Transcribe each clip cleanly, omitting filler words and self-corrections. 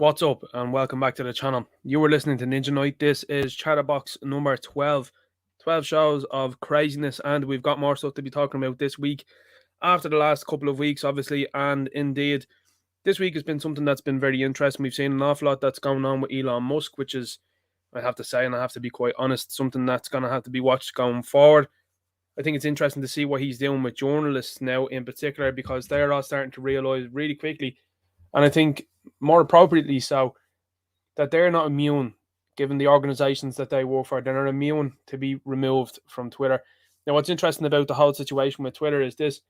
What's up, and welcome back to the channel. You were listening to Ninja Night. This is Chatterbox number 12. 12 shows of craziness, and we've got more stuff to be talking about this week after the last couple of weeks, obviously. And indeed, this week has been something that's been very interesting. We've seen an awful lot that's going on with Elon Musk, which is, I have to say, and I have to be quite honest, something that's going to have to be watched going forward. I think it's interesting to see what he's doing with journalists now in particular, because they're all starting to realise really quickly, and I think more appropriately so, that they're not immune, given the organizations that they work for. They're not immune to be removed from Twitter. Now, what's interesting about the whole situation with Twitter is this.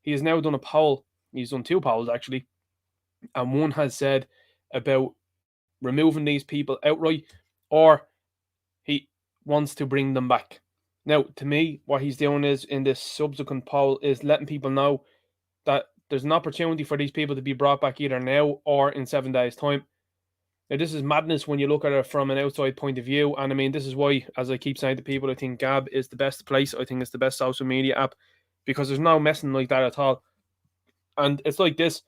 He has now done a poll. He's done two polls, actually. And one has said about removing these people outright, or he wants to bring them back. Now, to me, what he's doing is, in this subsequent poll, is letting people know that there's an opportunity for these people to be brought back either now or in 7 days' time. Now, this is madness when you look at it from an outside point of view. And I mean, this is why, as I keep saying to people, I think Gab is the best place. I think it's the best social media app, because there's no messing like that at all. And it's like this.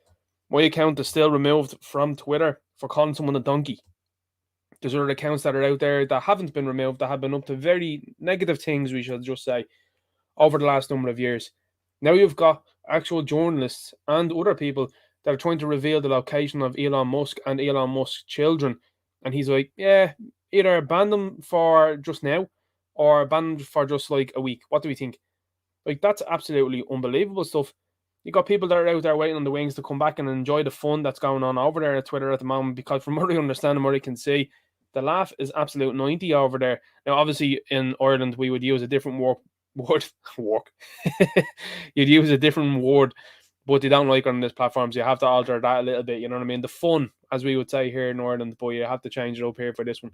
My account is still removed from Twitter for calling someone a donkey. There's other accounts that are out there that haven't been removed, that have been up to very negative things, we should just say, over the last number of years. Now you've got actual journalists and other people that are trying to reveal the location of Elon Musk and Elon Musk's children. And he's like, yeah, either ban them for just now or ban them for just like a week. What do we think? Like, that's absolutely unbelievable stuff. You got people that are out there waiting on the wings to come back and enjoy the fun that's going on over there at Twitter at the moment, because from what I understand and what I can see, the laugh is absolute 90 over there. Now, obviously, in Ireland, we would use a different word. You'd use a different word, but they don't like it on this platform, so you have to alter that a little bit, you know what I mean? The fun, as we would say here in Ireland, but you have to change it up here for this one.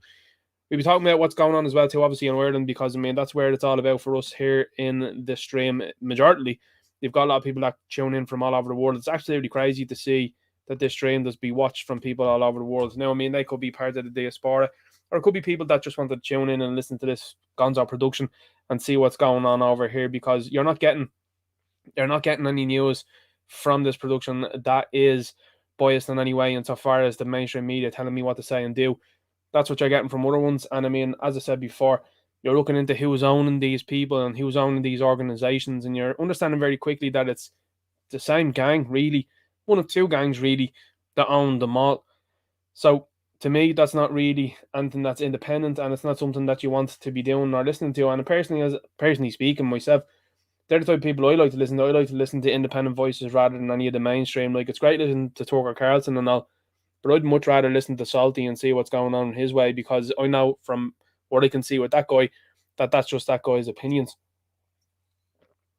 We'll be talking about what's going on as well too, obviously, in Ireland, because I mean, that's where it's all about for us here in the stream. Majorly, you've got a lot of people that tune in from all over the world. It's absolutely crazy to see that this stream does be watched from people all over the world. Now, I mean, they could be part of the diaspora, or it could be people that just want to tune in and listen to this Gonzo production and see what's going on over here, because you're not getting any news from this production that is biased in any way insofar as the mainstream media telling me what to say and do. That's what you're getting from other ones. And I mean, as I said before, you're looking into who's owning these people and who's owning these organizations, and you're understanding very quickly that it's the same gang, really, one of two gangs really, that own them all. So to me, that's not really anything that's independent, and it's not something that you want to be doing or listening to. And personally speaking, myself, they're the type of people I like to listen to. I like to listen to independent voices rather than any of the mainstream. Like, it's great listening to Tucker Carlson and all, but I'd much rather listen to Salty and see what's going on in his way, because I know from what I can see with that guy that that's just that guy's opinions.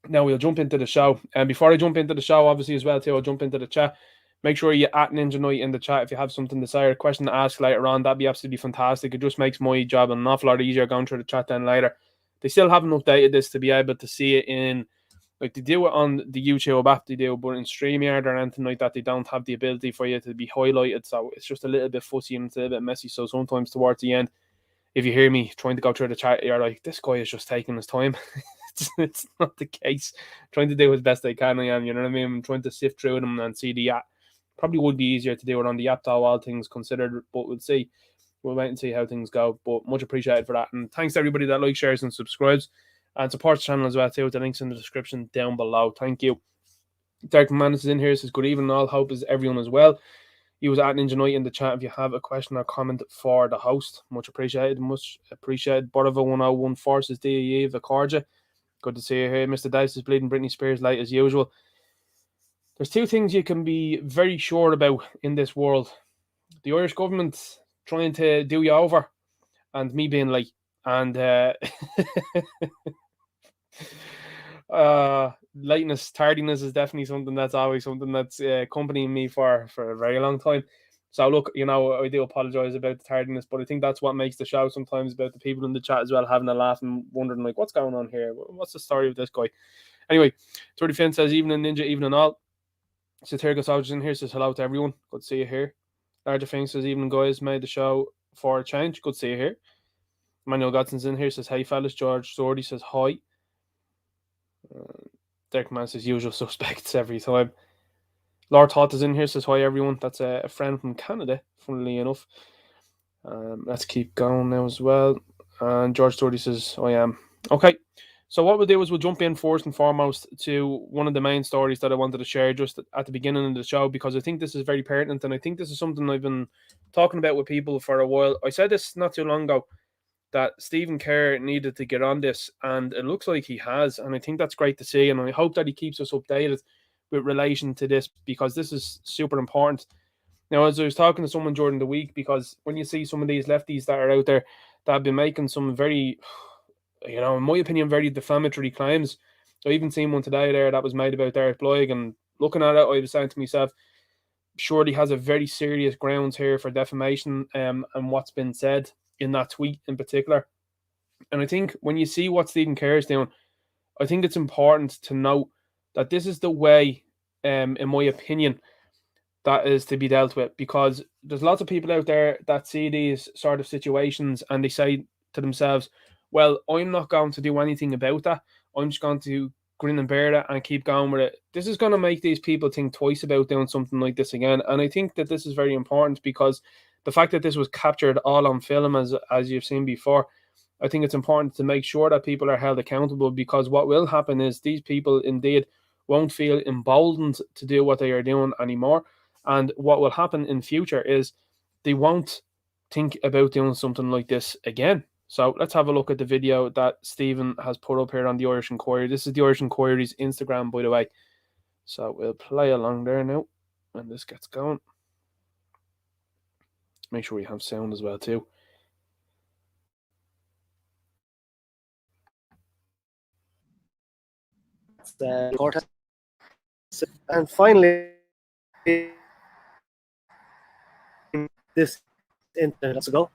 Now we'll jump into the show. And before I jump into the show, obviously, as well too, I'll jump into the chat. Make sure you at Ninja Night in the chat if you have something to say or a question to ask later on. That'd be absolutely fantastic. It just makes my job an awful lot easier going through the chat then later. They still haven't updated this to be able to see it in, like, they do it on the YouTube app, they do, but in StreamYard or anything like that, they don't have the ability for you to be highlighted. So it's just a little bit fussy and it's a little bit messy. So sometimes towards the end, if you hear me trying to go through the chat, you're like, this guy is just taking his time. It's not the case. I'm trying to do as best I can, you know what I mean? I'm trying to sift through them and see the app. Probably would be easier to do it on the app, though, all things considered, but we'll see. We'll wait and see how things go, but much appreciated for that. And thanks to everybody that likes, shares, and subscribes, and supports the channel as well too, with the links in the description down below. Thank you. Derek McManus is in here, says good evening all, hope is everyone as well. He was at Ninja Night in the chat if you have a question or comment for the host. Much appreciated, much appreciated. Borova 101 Forces DAE Vicarja. Good to see you here. Mr. Dice is bleeding Britney Spears late as usual. There's two things you can be very sure about in this world. The Irish government trying to do you over, and me being late. And lateness, tardiness is definitely something that's always something that's accompanying me for a very long time. So look, you know, I do apologize about the tardiness, but I think that's what makes the show sometimes, about the people in the chat as well having a laugh and wondering, like, what's going on here? What's the story of this guy? Anyway, 30 Finn says, evening Ninja, evening all. Satirical Soldiers in here says hello to everyone. Good to see you here. Larger Thing says, evening guys, made the show for a change. Good to see you here. Manuel Godson's in here, says, hey fellas. George Sordy says, hi. Derek Man says, usual suspects every time. Lord Toth is in here, says hi everyone. That's a friend from Canada, funnily enough. Let's keep going now as well. And George Doherty says, I am. Okay. So what we'll do is we'll jump in first and foremost to one of the main stories that I wanted to share just at the beginning of the show, because I think this is very pertinent, and I think this is something I've been talking about with people for a while. I said this not too long ago, that Stephen Kerr needed to get on this, and it looks like he has, and I think that's great to see, and I hope that he keeps us updated with relation to this, because this is super important. Now, as I was talking to someone during the week, because when you see some of these lefties that are out there that have been making some very, in my opinion, very defamatory claims. I even seen one today there that was made about Derek Bloig, and looking at it, I was saying to myself, surely has a very serious grounds here for defamation, and what's been said in that tweet in particular. And I think when you see what Stephen Kerr is doing, I think it's important to note that this is the way, in my opinion, that is to be dealt with, because there's lots of people out there that see these sort of situations and they say to themselves, well, I'm not going to do anything about that. I'm just going to grin and bear it and keep going with it. This is going to make these people think twice about doing something like this again. And I think that this is very important, because the fact that this was captured all on film, as you've seen before, I think it's important to make sure that people are held accountable, because what will happen is these people indeed won't feel emboldened to do what they are doing anymore. And what will happen in future is they won't think about doing something like this again. So let's have a look at the video that Stephen has put up here on the Irish Inquiry. This is the Irish Inquiry's Instagram, by the way. So we'll play along there now when this gets going. Make sure we have sound as well too. And finally, this incident, let's go.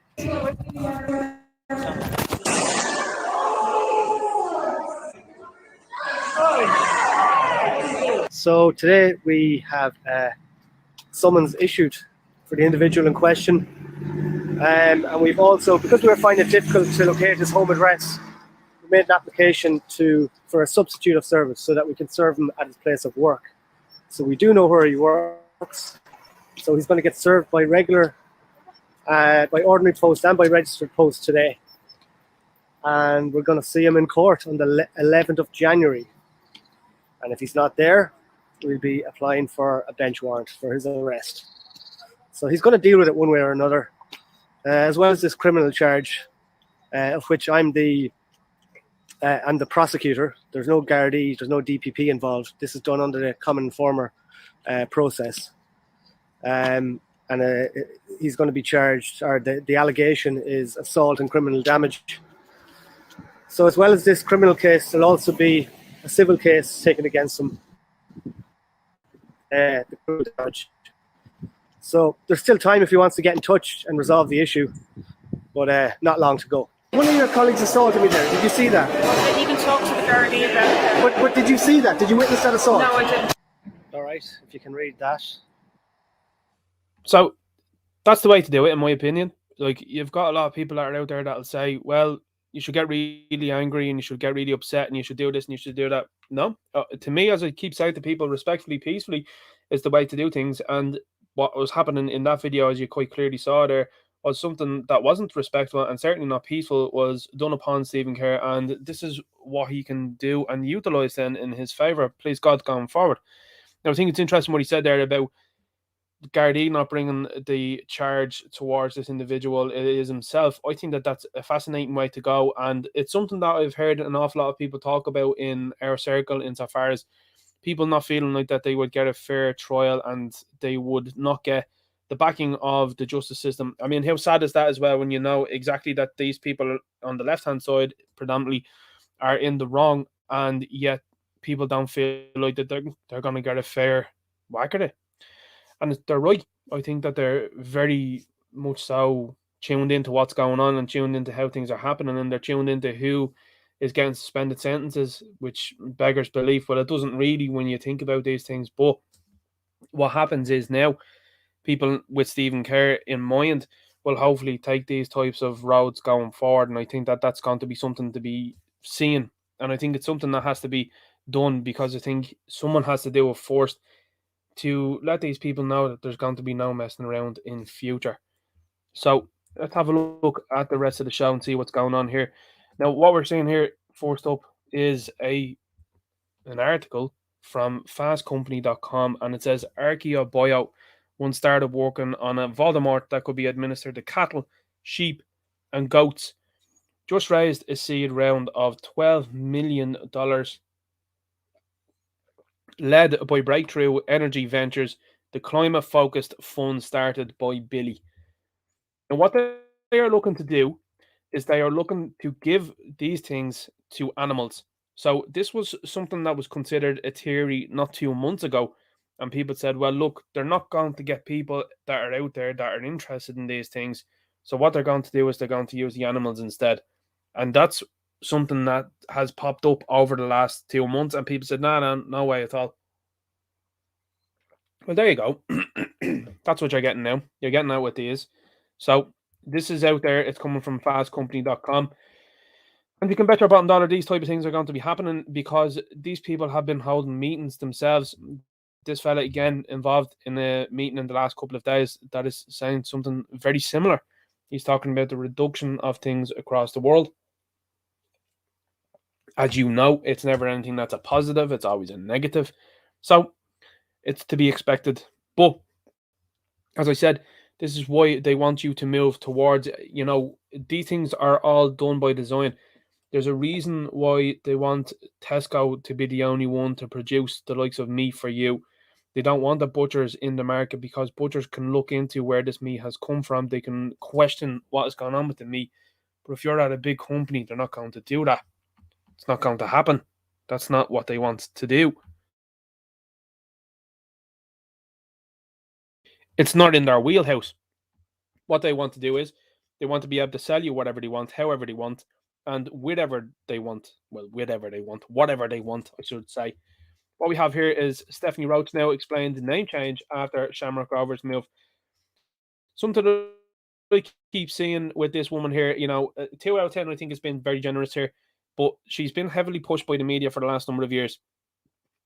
So today we have summons issued for the individual in question, and we've also, because we were finding it difficult to locate his home address, we made an application for a substitute of service so that we can serve him at his place of work. So we do know where he works. So he's going to get served by by ordinary post and by registered post today. And we're going to see him in court on the 11th of January. And if he's not there, we'll be applying for a bench warrant for his arrest. So he's going to deal with it one way or another, as well as this criminal charge, of which I'm the prosecutor. There's no Gardaí, there's no DPP involved. This is done under the common informer process. He's going to be charged, or the allegation is assault and criminal damage. So as well as this criminal case, there'll also be a civil case taken against him. The criminal damage. So there's still time if he wants to get in touch and resolve the issue, but not long to go. One of your colleagues assaulted me there. Did you see that? I didn't even talk to the Gardaí about it. But did you see that? Did you witness that assault? No, I didn't. All right, if you can read that. So that's the way to do it, in my opinion. Like, you've got a lot of people that are out there that'll say, well, you should get really angry and you should get really upset and you should do this and you should do that. No, to me, as I keep saying to people, respectfully, peacefully is the way to do things. And what was happening in that video, as you quite clearly saw there, was something that wasn't respectful and certainly not peaceful, was done upon Stephen Kerr. And this is what he can do and utilise then in his favour, please God, going forward. Now, I think it's interesting what he said there about Gardaí not bringing the charge towards this individual. It is himself. I think that that's a fascinating way to go, and it's something that I've heard an awful lot of people talk about in our circle, insofar as people not feeling like that they would get a fair trial and they would not get the backing of the justice system. I mean, how sad is that as well, when you know exactly that these people on the left-hand side predominantly are in the wrong, and yet people don't feel like that they're going to get a fair whack at it. And they're right. I think that they're very much so tuned into what's going on and tuned into how things are happening, and they're tuned into who is getting suspended sentences, which beggars belief. Well, it doesn't really when you think about these things. But what happens is now people with Stephen Kerr in mind will hopefully take these types of roads going forward. And I think that that's going to be something to be seen. And I think it's something that has to be done, because I think someone has to do it first to let these people know that there's going to be no messing around in future. So let's have a look at the rest of the show and see what's going on here. Now, what we're seeing here, first up, is an article from fastcompany.com, and it says Archaea Bio once started working on a Voldemort that could be administered to cattle, sheep, and goats. Just raised a seed round of $12 million, led by Breakthrough Energy Ventures, the climate-focused fund started by Billy. And what they are looking to do is they are looking to give these things to animals. So this was something that was considered a theory not 2 months ago. And people said, well, look, they're not going to get people that are out there that are interested in these things. So what they're going to do is they're going to use the animals instead. And that's something that has popped up over the last 2 months. And people said, no way at all. Well, there you go. That's what you're getting now. You're getting out with these. So this is out there. It's coming from fastcompany.com. And you can bet your bottom dollar these type of things are going to be happening because these people have been holding meetings themselves. This fella, again, involved in a meeting in the last couple of days that is saying something very similar. He's talking about the reduction of things across the world. As you know, it's never anything that's a positive. It's always a negative. So it's to be expected. But as I said, this is why they want you to move towards, these things are all done by design. There's a reason why they want Tesco to be the only one to produce the likes of meat for you. They don't want the butchers in the market because butchers can look into where this meat has come from. They can question what is going on with the meat. But if you're at a big company, they're not going to do that. It's not going to happen. That's not what they want to do. It's not in their wheelhouse. What they want to do is they want to be able to sell you whatever they want, however they want, and whatever they want, whatever they want, I should say. What we have here is Stephanie Roach now explained the name change after Shamrock Rovers move. Something that I keep seeing with this woman here, 2 out of 10, I think, has been very generous here, but she's been heavily pushed by the media for the last number of years.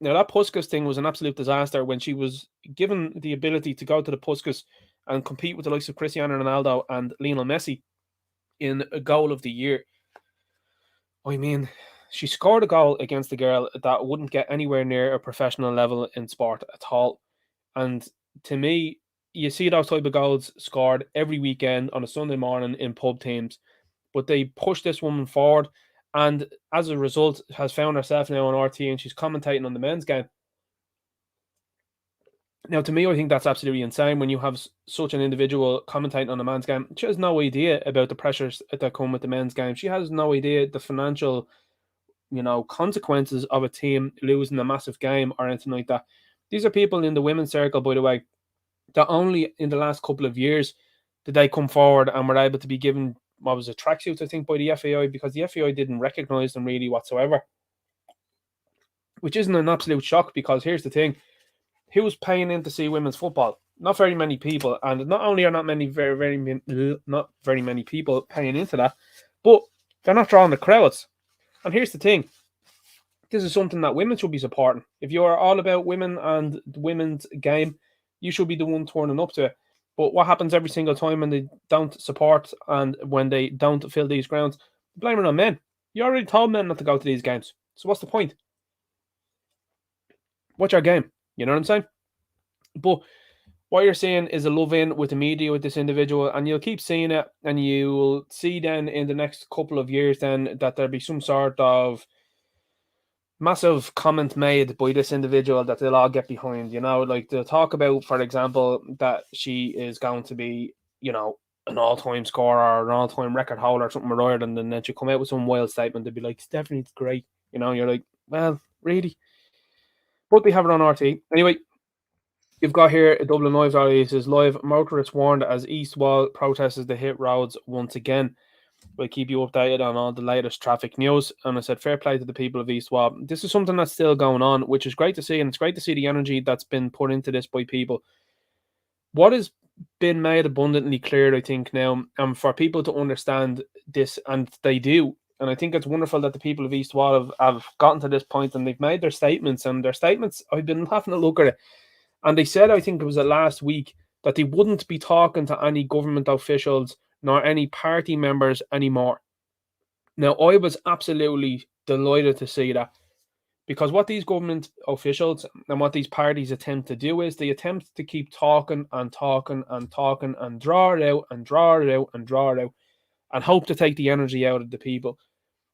Now, that Puskas thing was an absolute disaster when she was given the ability to go to the Puskas and compete with the likes of Cristiano Ronaldo and Lionel Messi in a goal of the year. I mean, she scored a goal against a girl that wouldn't get anywhere near a professional level in sport at all. And to me, you see those type of goals scored every weekend on a Sunday morning in pub teams. But they pushed this woman forward, and as a result, has found herself now on RT, and she's commentating on the men's game. Now, to me, I think that's absolutely insane when you have such an individual commentating on the men's game. She has no idea about the pressures that come with the men's game. She has no idea the financial, consequences of a team losing a massive game or anything like that. These are people in the women's circle, by the way, that only in the last couple of years did they come forward and were able to be given, tracksuits, I think, by the FAI, because the FAI didn't recognise them really whatsoever. Which isn't an absolute shock, because here's the thing. Who's paying in to see women's football? Not very many people, and not only are not very many people paying into that, but they're not drawing the crowds. And here's the thing. This is something that women should be supporting. If you are all about women and the women's game, you should be the one turning up to it. But what happens every single time when they don't support and when they don't fill these grounds? Blame it on men. You already told men not to go to these games. So what's the point? What's your game? You know what I'm saying? But what you're seeing is a love-in with the media with this individual, and you'll keep seeing it, and you will see then in the next couple of years then that there'll be some sort of massive comment made by this individual that they'll all get behind, like they'll talk about, for example, that she is going to be, an all-time scorer or an all-time record holder or something with Ireland, and then she'll come out with some wild statement. They'll be like, Stephanie's great. You're like, well, really? But they have it on RT. Anyway, you've got here a Dublin Live rally. It says, live motorists warned as East Wall protesters to hit roads once again. We'll keep you updated on all the latest traffic news. And I said, fair play to the people of East Wall. This is something that's still going on, which is great to see. And it's great to see the energy that's been put into this by people. What has been made abundantly clear, I think, now, and for people to understand this, and they do. And I think it's wonderful that the people of East Wall have gotten to this point and they've made their statements. And their statements, I've been having a look at it. And they said, I think it was last week, that they wouldn't be talking to any government officials nor any party members anymore. Now, I was absolutely delighted to see that, because what these government officials and what these parties attempt to do is they attempt to keep talking and talking and talking and draw it out and draw it out and draw it out and hope to take the energy out of the people.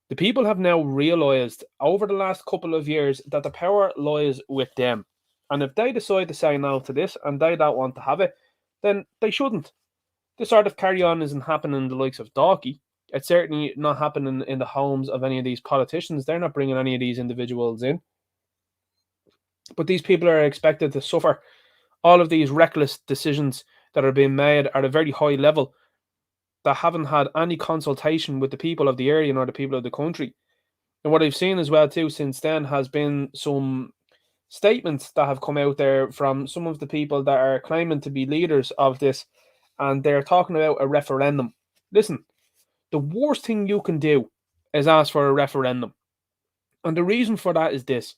The people have now realised over the last couple of years that the power lies with them. And if they decide to say no to this and they don't want to have it, then they shouldn't. This sort of carry on isn't happening in the likes of Dalkey. It's certainly not happening in the homes of any of these politicians. They're not bringing any of these individuals in. But these people are expected to suffer all of these reckless decisions that are being made at a very high level that haven't had any consultation with the people of the area nor the people of the country. And what I've seen as well too since then has been some statements that have come out there from some of the people that are claiming to be leaders of this, and they're talking about a referendum. Listen, the worst thing you can do is ask for a referendum. And the reason for that is this.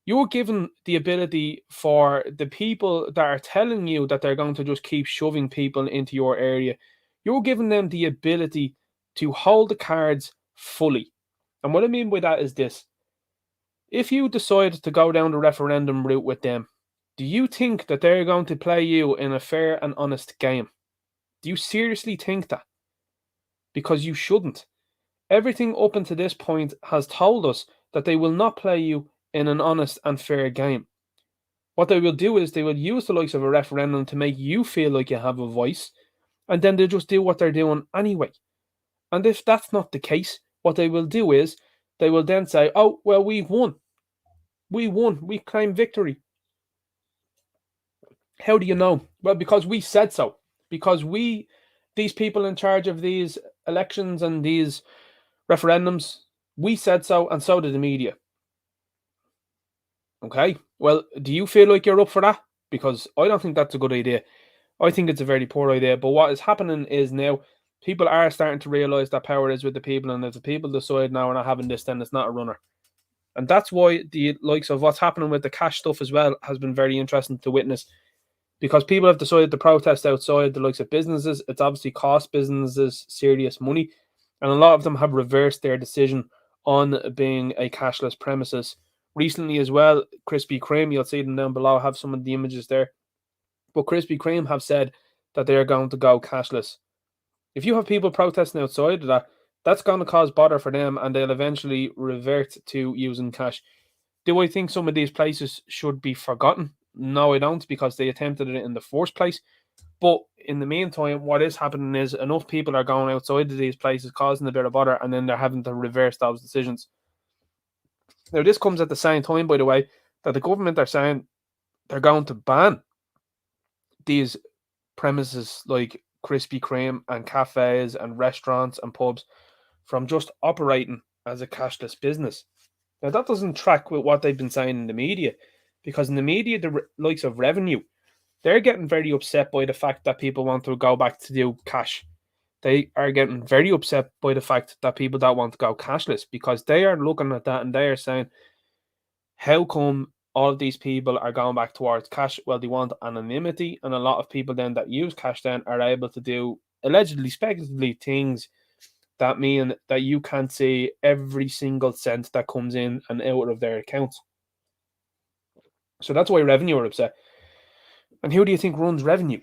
You're given the ability for the people that are telling you that they're going to just keep shoving people into your area. You're giving them the ability to hold the cards fully. And what I mean by that is this. If you decide to go down the referendum route with them, do you think that they're going to play you in a fair and honest game? Do you seriously think that? Because you shouldn't. Everything up until this point has told us that they will not play you in an honest and fair game. What they will do is they will use the likes of a referendum to make you feel like you have a voice, and then they'll just do what they're doing anyway. And if that's not the case, what they will do is they will then say, oh, well, we won. We won. We claimed victory. How do you know? Well, because we said so. Because these people in charge of these elections and these referendums, we said so, and so did the media. Okay, well, do you feel like you're up for that? Because I don't think that's a good idea. I think it's a very poor idea. But what is happening is now people are starting to realise that power is with the people, and if the people decide now we're not having this, then it's not a runner. And that's why the likes of what's happening with the cash stuff as well has been very interesting to witness, because people have decided to protest outside the likes of businesses. It's obviously cost businesses serious money, and a lot of them have reversed their decision on being a cashless premises. Recently as well, Krispy Kreme, you'll see them down below, have some of the images there. But Krispy Kreme have said that they are going to go cashless. If you have people protesting outside of that, that's going to cause bother for them, and they'll eventually revert to using cash. Do I think some of these places should be forgotten? No, I don't, because they attempted it in the first place. But in the meantime, what is happening is enough people are going outside of these places, causing a bit of bother, and then they're having to reverse those decisions. Now, this comes at the same time, by the way, that the government are saying they're going to ban these premises like Krispy Kreme and cafes and restaurants and pubs from just operating as a cashless business. Now, that doesn't track with what they've been saying in the media, because in the media, the likes of Revenue, they're getting very upset by the fact that people want to go back to do cash. They are getting very upset by the fact that people don't want to go cashless, because they are looking at that and they are saying, how come all of these people are going back towards cash? Well, they want anonymity, and a lot of people then that use cash then are able to do allegedly, speculatively things that mean that you can't see every single cent that comes in and out of their accounts. So that's why Revenue are upset. And who do you think runs Revenue?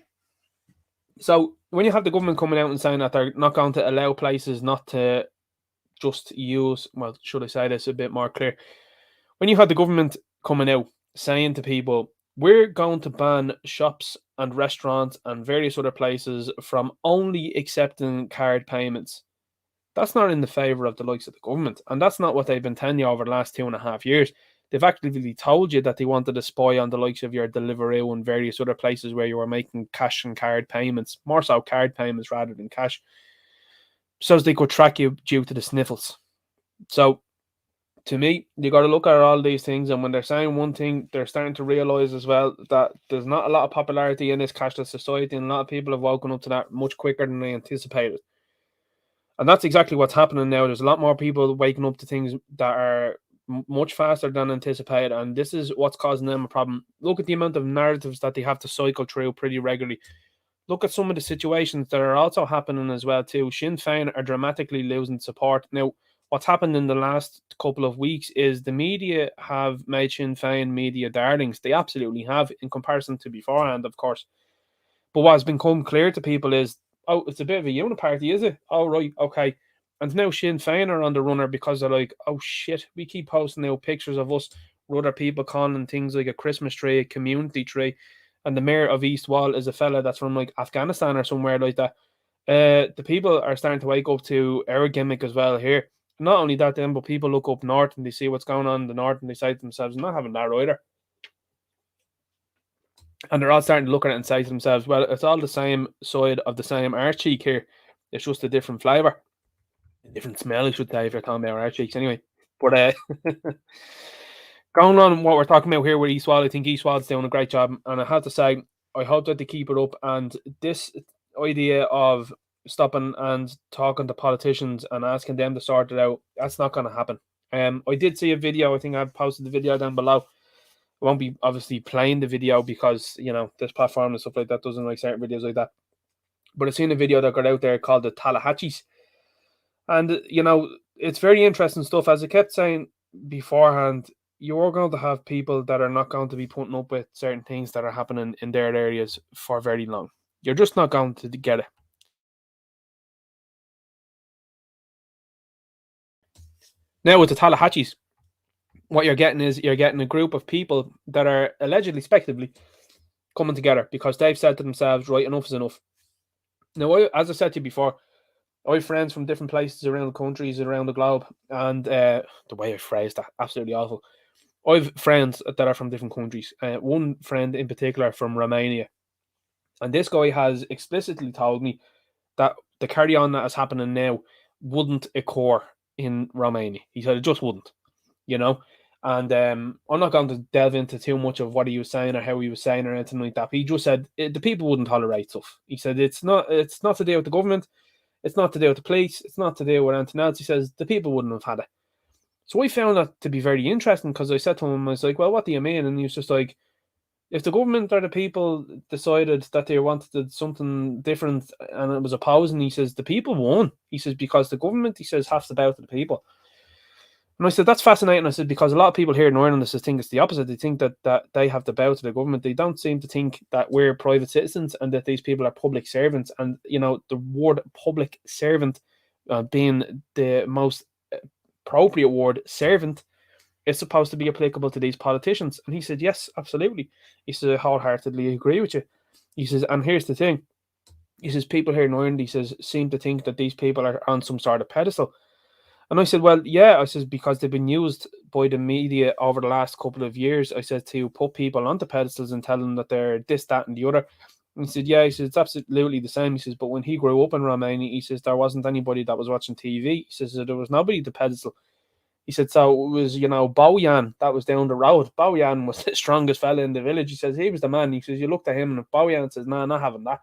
So when you have the government coming out and saying that they're not going to allow places not to just use, well, should I say this a bit more clear? When you have the government coming out saying to people, we're going to ban shops and restaurants and various other places from only accepting card payments, that's not in the favour of the likes of the government. And that's not what they've been telling you over the last 2.5 years. They've actively told you that they wanted to spy on the likes of your Deliveroo and various other places where you were making cash and card payments, more so card payments rather than cash, so as they could track you due to the sniffles. So, to me, you got to look at all these things, and when they're saying one thing, they're starting to realise as well that there's not a lot of popularity in this cashless society, and a lot of people have woken up to that much quicker than they anticipated. And that's exactly what's happening now. There's a lot more people waking up to things that are much faster than anticipated, and this is what's causing them a problem. Look at the amount of narratives that they have to cycle through pretty regularly. Look at some of the situations that are also happening as well too. Sinn Féin are dramatically losing support. Now, what's happened in the last couple of weeks is the media have made Sinn Féin media darlings. They absolutely have, in comparison to beforehand, of course. But what has become clear to people is, oh, it's a bit of a uniparty, is it? Oh, right, okay. And now Sinn Féin are on the runner because they're like, oh shit, we keep posting now pictures of us with other people calling things like a Christmas tree, a community tree. And the mayor of East Wall is a fella that's from like Afghanistan or somewhere like that. The people are starting to wake up to our gimmick as well here. Not only that then, but people look up north and they see what's going on in the north and they say to themselves, I'm not having that either. And they're all starting to look at it and say to themselves, well, it's all the same side of the same arse cheek here. It's just a different flavour. A different smell, I should say, if you're talking about arse cheeks anyway. But going on what we're talking about here with East Wall, I think East Wall's doing a great job. And I have to say, I hope that they keep it up. And this idea of stopping and talking to politicians and asking them to sort it out, that's not going to happen. I did see a video. I think I've posted the video down below. I won't be obviously playing the video because, you know, this platform and stuff like that doesn't like certain videos like that. But I've seen a video that got out there called the Tallahassees. And, you know, it's very interesting stuff. As I kept saying beforehand, you're going to have people that are not going to be putting up with certain things that are happening in their areas for very long. You're just not going to get it. Now with the Tallahassees, what you're getting is you're getting a group of people that are allegedly, speculatively, coming together because they've said to themselves, right, enough is enough. Now, as I said to you before, I have friends from different places around the countries, around the globe, and the way I phrased that, absolutely awful. I have friends that are from different countries. One friend in particular from Romania. And this guy has explicitly told me that the carry-on that is happening now wouldn't occur in Romania. He said it just wouldn't, you know. And I'm not going to delve into too much of what he was saying or how he was saying or anything like that. But he just said the people wouldn't tolerate stuff. He said it's not to do with the government. It's not to do with the police. It's not to do with anything else. He says the people wouldn't have had it. So I found that to be very interesting because I said to him, I was like, well, what do you mean? And he was just like, if the government or the people decided that they wanted something different and it was opposing, he says, the people won. He says, because the government, he says, has to bow to the people. And I said, that's fascinating. I said, because a lot of people here in Ireland think it's the opposite. They think that they have to bow to the government. They don't seem to think that we're private citizens and that these people are public servants. And, you know, the word public servant being the most appropriate word, servant, is supposed to be applicable to these politicians. And he said, yes, absolutely. He said, I wholeheartedly agree with you. He says, and here's the thing. He says, people here in Ireland, he says, seem to think that these people are on some sort of pedestal. And I said, well, yeah, I said, because they've been used by the media over the last couple of years, I said, to put people onto pedestals and tell them that they're this, that, and the other. And he said, yeah, he says, it's absolutely the same. He says, but when he grew up in Romania, he says, there wasn't anybody that was watching TV. He says, there was nobody to pedestal. He said, so it was, you know, Bojan that was down the road. Bojan was the strongest fella in the village. He says, he was the man. He says, you looked at him and Bojan says, nah, not having that.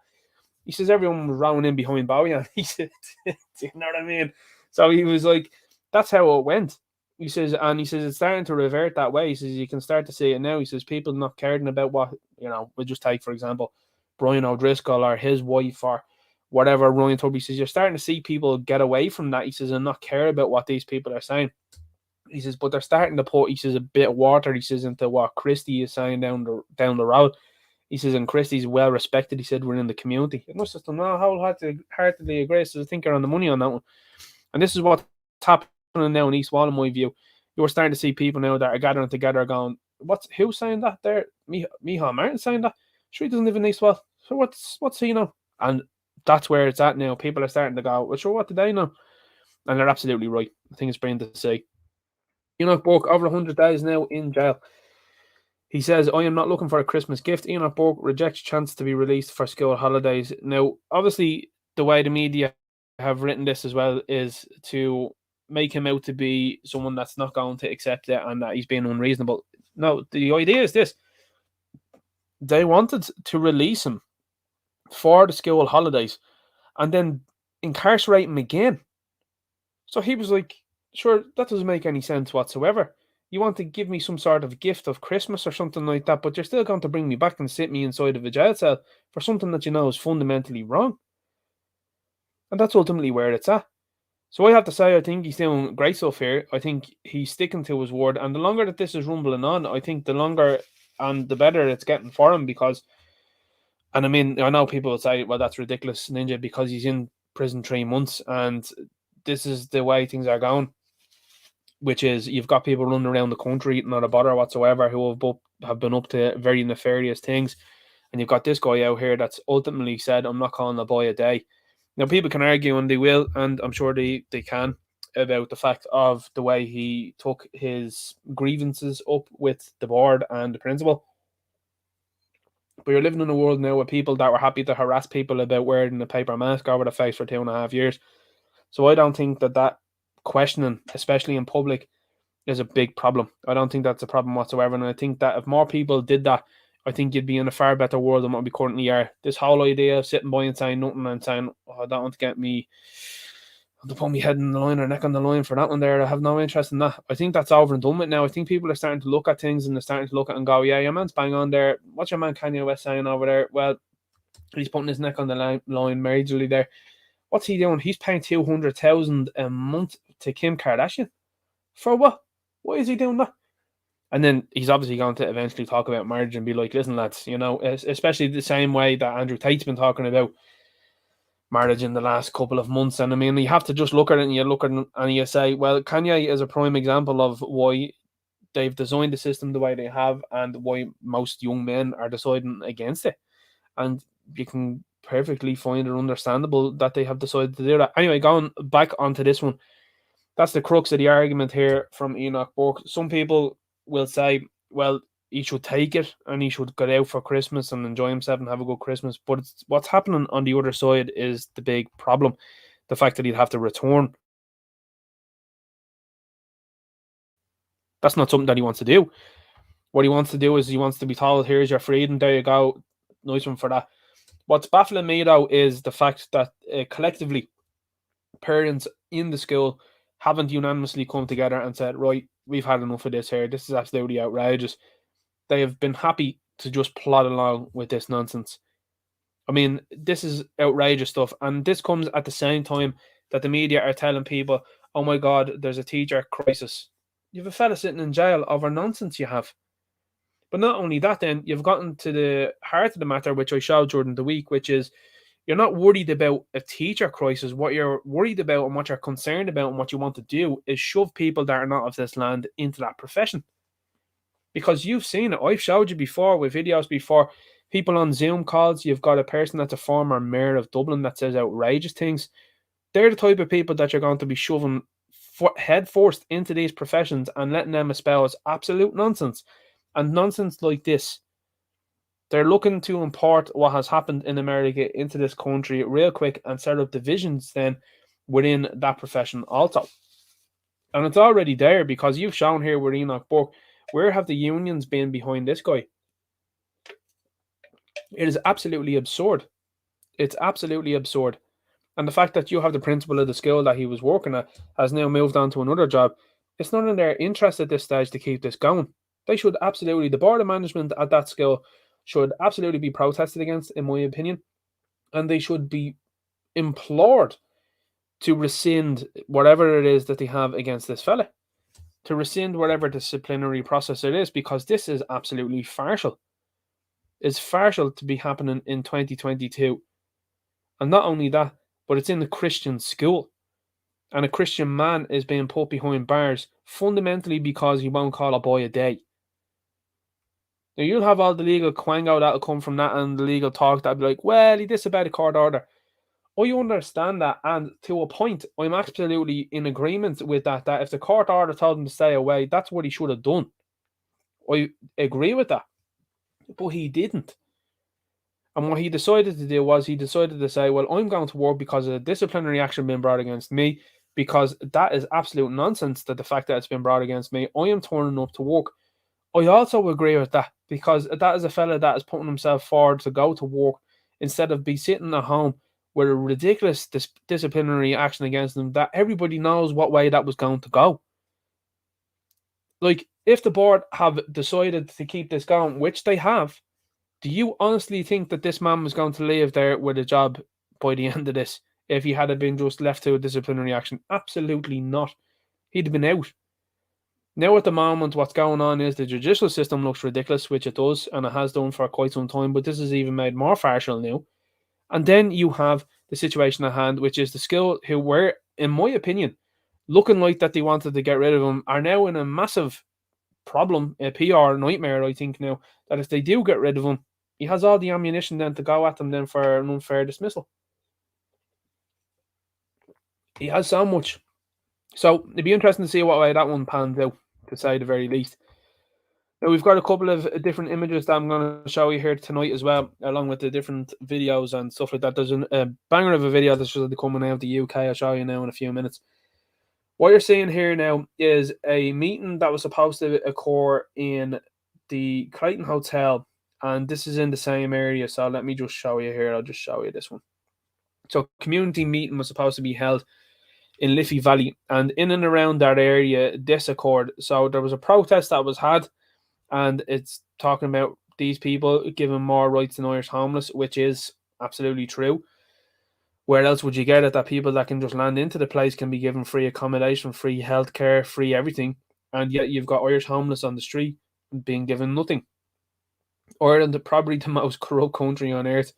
He says, everyone was rowing in behind Bojan. He said, do you know what I mean? So he was like, that's how it went. He says, and he says, it's starting to revert that way. He says, you can start to see it now. He says, people not caring about what, you know, we'll just take, for example, Brian O'Driscoll or his wife or whatever, Ryan Tubby. He says, you're starting to see people get away from that. He says, and not care about what these people are saying. He says, but they're starting to put, he says, a bit of water, he says, into what Christie is saying down the road. He says, and Christie's well respected, he said, within the community. And I just don't know how heartedly agree. So I think you're on the money on that one. And this is what's happening now in East Wall, in my view. You're starting to see people now that are gathering together going, who's saying that there? Micheál Martin saying that? Sure, he doesn't live in East Wall. So what's he know? And that's where it's at now. People are starting to go, well, sure, what do they know? And they're absolutely right. I think it's brilliant to see. Enoch Burke, over 100 days now in jail. He says, I am not looking for a Christmas gift. Enoch Burke rejects chance to be released for school holidays. Now, obviously, the way the media have written this as well is to make him out to be someone that's not going to accept it and that he's being unreasonable. No, the idea is this. They wanted to release him for the school holidays and then incarcerate him again. So he was like, sure, that doesn't make any sense whatsoever. You want to give me some sort of gift of Christmas or something like that, but you're still going to bring me back and sit me inside of a jail cell for something that you know is fundamentally wrong. And that's ultimately where it's at. So I have to say, I think he's doing great stuff here. I think he's sticking to his word. And the longer that this is rumbling on, I think the longer and the better it's getting for him because, and I mean, I know people will say, well, that's ridiculous, Ninja, because he's in prison 3 months and this is the way things are going, which is you've got people running around the country, not a bother whatsoever, who have been up to very nefarious things. And you've got this guy out here that's ultimately said, I'm not calling a boy a day. Now, people can argue, and they will, and I'm sure they can, about the fact of the way he took his grievances up with the board and the principal. But you're living in a world now with people that were happy to harass people about wearing a paper mask over the face for 2.5 years. So I don't think that questioning, especially in public, is a big problem. I don't think that's a problem whatsoever. And I think that if more people did that, I think you'd be in a far better world than what we currently are. This whole idea of sitting by and saying nothing and saying, oh, I don't want to get me, I don't put my head in the line or neck on the line for that one there. I have no interest in that. I think that's over and done with now. I think people are starting to look at things and they're starting to look at it and go, yeah, your man's bang on there. What's your man Kanye West saying over there? Well, he's putting his neck on the line majorly there. What's he doing? He's paying $200,000 a month to Kim Kardashian. For what? Why is he doing that? And then he's obviously going to eventually talk about marriage and be like, listen, lads, you know, especially the same way that Andrew Tate's been talking about marriage in the last couple of months. And I mean, you have to just look at it and you look at it and you say, well, Kanye is a prime example of why they've designed the system the way they have and why most young men are deciding against it. And you can perfectly find it understandable that they have decided to do that. Anyway, going back onto this one, that's the crux of the argument here from Enoch Burke. Some people will say, well, he should take it and he should get out for Christmas and enjoy himself and have a good Christmas. But what's happening on the other side is the big problem. The fact that he'd have to return. That's not something that he wants to do. What he wants to do is he wants to be told, here's your freedom, there you go. Nice one for that. What's baffling me, though, is the fact that collectively, parents in the school haven't unanimously come together and said, right, we've had enough of this here. This is absolutely outrageous. They have been happy to just plod along with this nonsense. I mean, this is outrageous stuff. And this comes at the same time that the media are telling people, oh my God, there's a teacher crisis. You have a fella sitting in jail over nonsense you have. But not only that, then, you've gotten to the heart of the matter, which I showed during the week, which is you're not worried about a teacher crisis. What you're worried about and what you're concerned about and what you want to do is shove people that are not of this land into that profession. Because you've seen it. I've showed you before with videos before. People on Zoom calls, you've got a person that's a former mayor of Dublin that says outrageous things. They're the type of people that you're going to be shoving head first into these professions and letting them espouse absolute nonsense. And nonsense like this, they're looking to import what has happened in America into this country real quick and set up divisions then within that profession also. And it's already there because you've shown here with Enoch Burke, where have the unions been behind this guy? It is absolutely absurd. It's absolutely absurd. And the fact that you have the principal of the school that he was working at has now moved on to another job, it's not in their interest at this stage to keep this going. They should absolutely, the board of management at that school should absolutely be protested against, in my opinion. And they should be implored to rescind whatever it is that they have against this fella. To rescind whatever disciplinary process it is, because this is absolutely farcical. It's farcical to be happening in 2022. And not only that, but it's in the Christian school. And a Christian man is being put behind bars fundamentally because he won't call a boy a day. Now, you'll have all the legal quango that'll come from that and the legal talk that'll be like, well, he disobeyed a court order. I understand that, and to a point, I'm absolutely in agreement with that if the court order told him to stay away, that's what he should have done. I agree with that. But he didn't. And what he decided to do was he decided to say, well, I'm going to work because of the disciplinary action being brought against me, because that is absolute nonsense that the fact that it's been brought against me. I am turning up to work. I also agree with that, because that is a fella that is putting himself forward to go to work instead of be sitting at home with a ridiculous disciplinary action against him that everybody knows what way that was going to go. Like, if the board have decided to keep this going, which they have, do you honestly think that this man was going to leave there with a job by the end of this if he had been just left to a disciplinary action? Absolutely not. He'd have been out. Now at the moment, what's going on is the judicial system looks ridiculous, which it does, and it has done for quite some time, but this is even made more partial now. And then you have the situation at hand, which is the school who were, in my opinion, looking like that they wanted to get rid of him, are now in a massive problem, a PR nightmare, I think now, that if they do get rid of him, he has all the ammunition then to go at them then for an unfair dismissal. He has so much. So it'd be interesting to see what way that one pans out, to say the very least. Now we've got a couple of different images that I'm going to show you here tonight as well, along with the different videos and stuff like that. There's a banger of a video that's just coming out of the UK. I'll show you now in a few minutes. What you're seeing here now is a meeting that was supposed to occur in the Clayton Hotel, and this is in the same area. So let me just show you here. I'll just show you this one. So community meeting was supposed to be held in Liffey Valley, and in and around that area, this occurred. So there was a protest that was had, and it's talking about these people giving more rights than Irish homeless, which is absolutely true. Where else would you get it that people that can just land into the place can be given free accommodation, free healthcare, free everything, and yet you've got Irish homeless on the street being given nothing? Ireland is probably the most corrupt country on earth.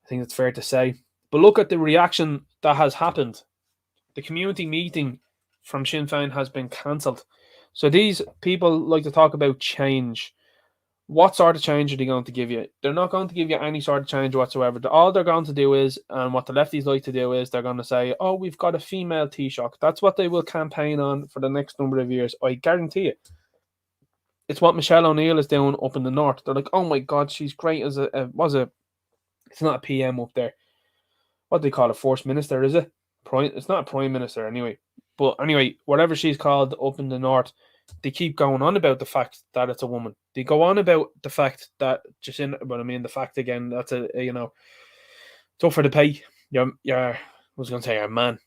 I think it's fair to say. But look at the reaction that has happened. The community meeting from Sinn Féin has been cancelled. So these people like to talk about change. What sort of change are they going to give you? They're not going to give you any sort of change whatsoever. All they're going to do is, and what the lefties like to do is, they're going to say, oh, we've got a female Taoiseach. That's what they will campaign on for the next number of years. I guarantee it. It's what Michelle O'Neill is doing up in the north. They're like, oh my God, she's great as it's not a PM up there. What do they call it? First Minister, is it? It's not a Prime Minister anyway. But anyway, whatever she's called up in the north, they keep going on about the fact that it's a woman. They go on about the fact that the fact again, that's it's up for the pay. I was going to say, a man.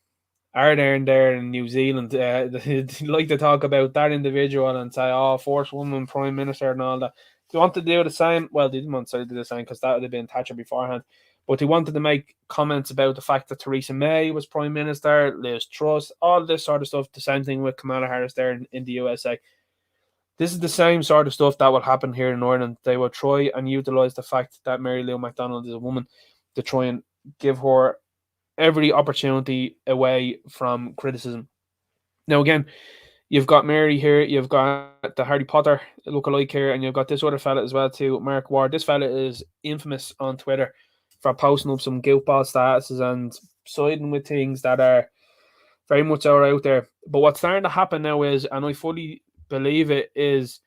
Are there in New Zealand, they like to talk about that individual and say, oh, first woman Prime Minister and all that. They want to do the same. Well, they didn't want to do the same because that would have been Thatcher beforehand. But they wanted to make comments about the fact that Theresa May was Prime Minister, Liz Truss, all this sort of stuff. The same thing with Kamala Harris there in the USA. This is the same sort of stuff that will happen here in Ireland. They will try and utilise the fact that Mary Lou McDonald is a woman to try and give her every opportunity away from criticism. Now, again, you've got Mary here, you've got the Harry Potter lookalike here, and you've got this other fella as well too, Mark Ward. This fella is infamous on Twitter for posting up some guiltball statuses and siding with things that are very much out there. But what's starting to happen now is, and I fully believe it, is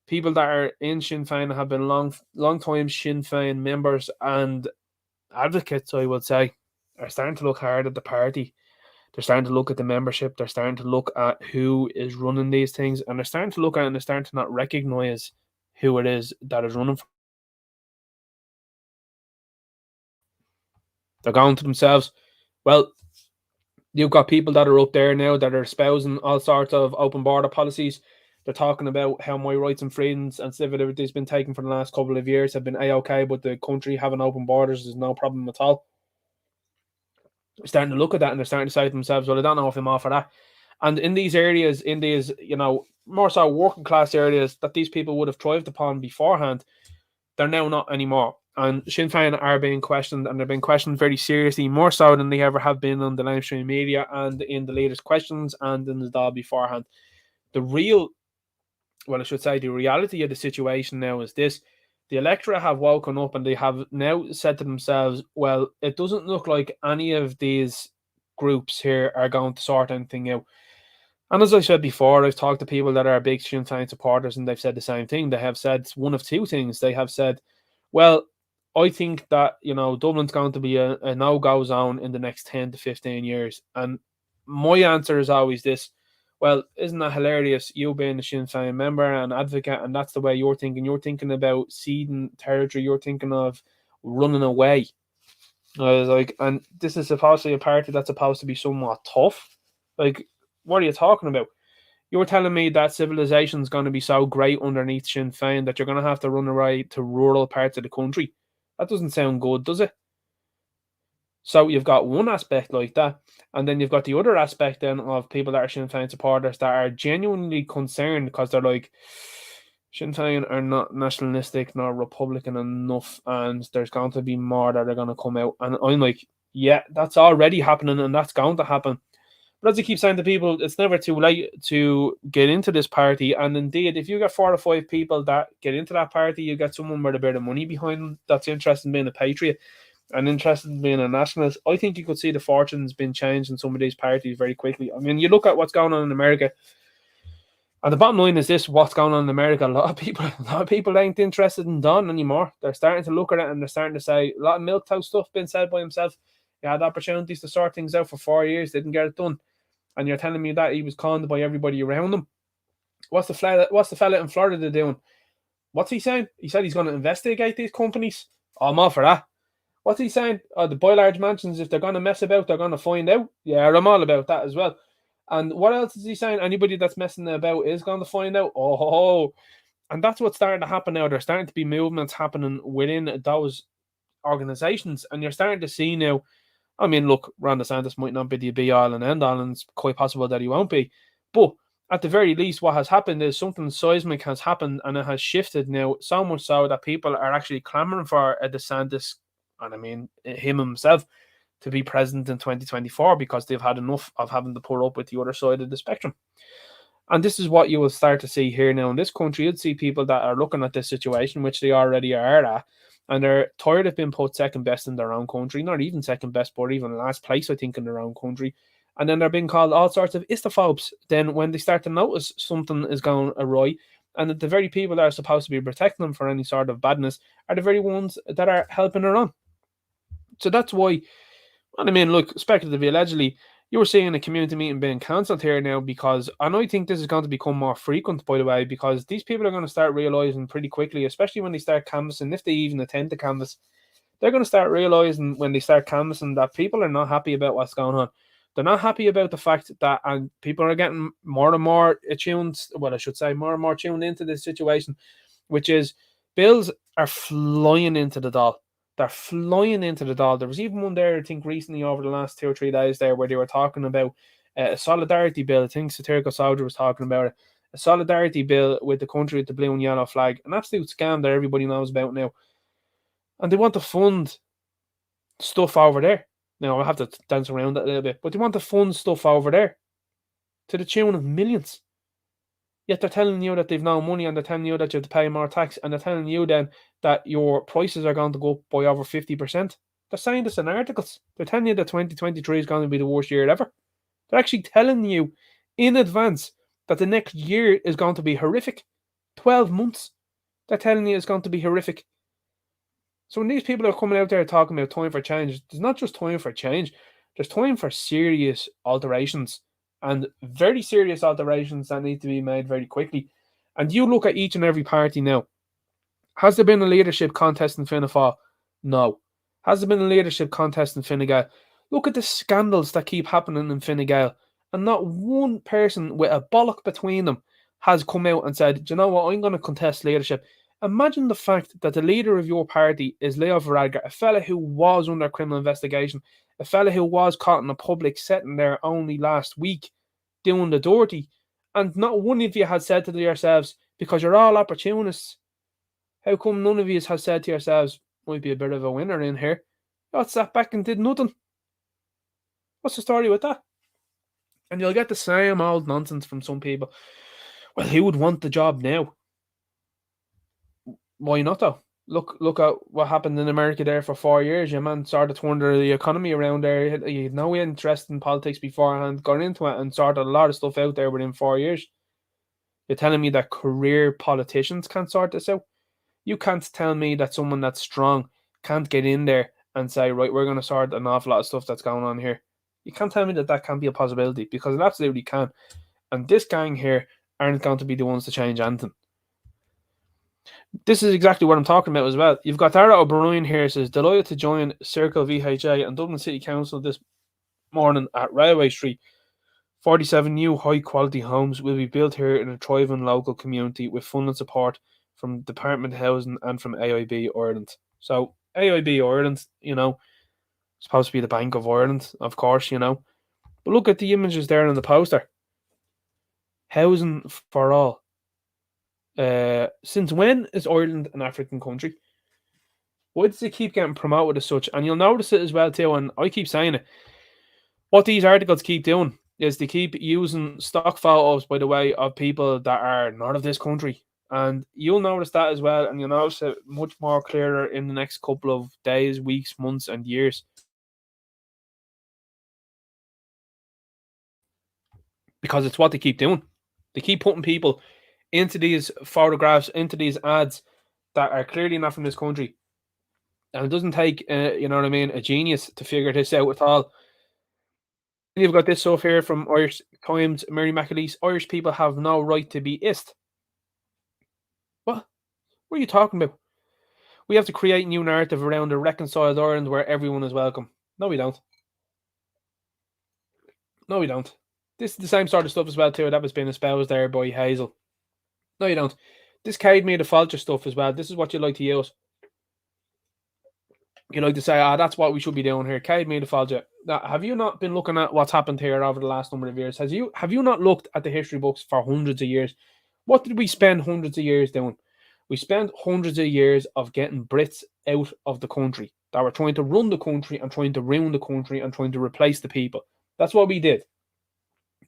people that are in Sinn Féin have been long time Sinn Féin members and advocates, I would say, are starting to look hard at the party. They're starting to look at the membership. They're starting to look at who is running these things, and they're starting to look at it and they're starting to not recognise who it is that is running. They're going to themselves, well, you've got people that are up there now that are espousing all sorts of open border policies. They're talking about how my rights and freedoms and civil liberties been taken for the last couple of years have been A-OK, but the country having open borders is no problem at all. They're starting to look at that and they're starting to say to themselves, well, I don't know if I'm all for that. And in these areas, in these, more so working class areas that these people would have thrived upon beforehand, they're now not anymore. And Sinn Féin are being questioned, and they're being questioned very seriously, more so than they ever have been on the mainstream media and in the latest questions and in the Dáil beforehand. The reality of the situation now is this. The electorate have woken up and they have now said to themselves, well, it doesn't look like any of these groups here are going to sort anything out. And as I said before, I've talked to people that are big Sinn Féin supporters and they've said the same thing. They have said one of two things. They have said, well, I think that, Dublin's going to be a no-go zone in the next 10 to 15 years. And my answer is always this. Well, isn't that hilarious? You being a Sinn Féin member and advocate, and that's the way you're thinking. You're thinking about ceding territory. You're thinking of running away. I was like, and this is supposedly a party that's supposed to be somewhat tough. Like, what are you talking about? You're telling me that civilization is going to be so great underneath Sinn Féin that you're going to have to run away to rural parts of the country? That doesn't sound good, does it? So you've got one aspect like that, and then you've got the other aspect then of people that are Sinn Féin supporters that are genuinely concerned because they're like, Sinn Féin are not nationalistic nor Republican enough, and there's going to be more that are going to come out. And I'm like, yeah, that's already happening, and that's going to happen. But as I keep saying to people, it's never too late to get into this party. And indeed, if you get 4 or 5 people that get into that party, you get someone with a bit of money behind them that's interested in being a patriot and interested in being a nationalist. I think you could see the fortunes being changed in some of these parties very quickly. I mean, you look at what's going on in America, and the bottom line is this: what's going on in America? A lot of people ain't interested in Don anymore. They're starting to look at it and they're starting to say a lot of milquetoast stuff being said by himself. He had opportunities to sort things out for 4 years, didn't get it done. And you're telling me that he was conned by everybody around him. What's the fella in Florida doing? What's he saying? He said he's going to investigate these companies. Oh, I'm all for that. What's he saying? The boy large mansions, if they're going to mess about, they're going to find out. Yeah, I'm all about that as well. And what else is he saying? Anybody that's messing about is going to find out. Oh, and that's what's starting to happen now. There's starting to be movements happening within those organizations, and you're starting to see now. I mean, look, Ron DeSantis might not be the be-all and end-all, and it's quite possible that he won't be. But at the very least, what has happened is something seismic has happened, and it has shifted now so much so that people are actually clamoring for a DeSantis, and I mean him himself, to be president in 2024 because they've had enough of having to put up with the other side of the spectrum. And this is what you will start to see here now in this country. You'd see people that are looking at this situation, which they already are at, and they're tired of being put second best in their own country, not even second best, but even last place, I think, in their own country. And then they're being called all sorts of islamophobes. Then when they start to notice something is going awry, and that the very people that are supposed to be protecting them for any sort of badness are the very ones that are helping her on. So that's why, I mean, look, speculatively, allegedly, you were seeing a community meeting being cancelled here now because, and I think this is going to become more frequent, by the way, because these people are going to start realising pretty quickly, especially when they start canvassing, if they even attend the canvass, they're going to start realising when they start canvassing that people are not happy about what's going on. They're not happy about the fact that, and people are getting more and more attuned, well, I should say, more and more tuned into this situation, which is bills are flying into the doll. They're flying into the doll. There was even one there, I think, recently over the last 2 or 3 days there where they were talking about a solidarity bill. I think Satirical Soldier was talking about it. A solidarity bill with the country with the blue and yellow flag. An absolute scam that everybody knows about now. And they want to fund stuff over there. Now, I'll have to dance around that a little bit. But they want to fund stuff over there to the tune of millions. Yet they're telling you that they've no money, and they're telling you that you have to pay more tax, and they're telling you then that your prices are going to go up by over 50%. They're saying this in articles. They're telling you that 2023 is going to be the worst year ever. They're actually telling you in advance that the next year is going to be horrific. 12 months. They're telling you it's going to be horrific. So when these people are coming out there talking about time for change, there's not just time for change. There's time for serious alterations. And very serious alterations that need to be made very quickly. And you look at each and every party now. Has there been a leadership contest in Fianna Fáil? No. Has there been a leadership contest in Fine Gael? Look at the scandals that keep happening in Fine Gael. And not one person with a bollock between them has come out and said, do you know what, I'm going to contest leadership. Imagine the fact that the leader of your party is Leo Varadkar, a fella who was under criminal investigation, a fella who was caught in a public setting there only last week doing the dirty, and not one of you has said to yourselves, because you're all opportunists, how come none of you has said to yourselves, might be a bit of a winner in here? Got sat back and did nothing. What's the story with that? And you'll get the same old nonsense from some people. Well, who would want the job now? Why not though? Look at what happened in America there for 4 years. Your man started to turn the economy around there. He had no interest in politics beforehand, got into it and sorted a lot of stuff out there within 4 years. You're telling me that career politicians can't sort this out? You can't tell me that someone that's strong can't get in there and say, right, we're going to sort an awful lot of stuff that's going on here. You can't tell me that that can't be a possibility, because it absolutely can. And this gang here aren't going to be the ones to change anything. This is exactly what I'm talking about as well. You've got Dara O'Brien here, says, delighted to join Circle VHA and Dublin City Council this morning at Railway Street. 47 new high-quality homes will be built here in a thriving local community with funding support from Department of Housing and from AIB Ireland. So AIB Ireland, supposed to be the Bank of Ireland, of course, But look at the images there on the poster. Housing for all. Since when is Ireland an African country? Why does it keep getting promoted as such? And you'll notice it as well too, and I keep saying it. What these articles keep doing is they keep using stock photos, by the way, of people that are not of this country. And you'll notice that as well, and you'll notice it much more clearer in the next couple of days, weeks, months, and years. Because it's what they keep doing. They keep putting people into these photographs, into these ads that are clearly not from this country. And it doesn't take, a genius to figure this out at all. You've got this stuff here from Irish Times, Mary McAleese. Irish people have no right to be ist. What are you talking about? We have to create a new narrative around a reconciled Ireland where everyone is welcome. No, we don't. No, we don't. This is the same sort of stuff as well, too. That was being espoused there by Hazel. No, you don't. This Cade me the Falcher stuff as well. This is what you like to use. You like to say, that's what we should be doing here. Cade me the Falcher. Now, have you not been looking at what's happened here over the last number of years? Have you not looked at the history books for hundreds of years? What did we spend hundreds of years doing? We spent hundreds of years of getting Brits out of the country that were trying to run the country and trying to ruin the country and trying to replace the people. That's what we did.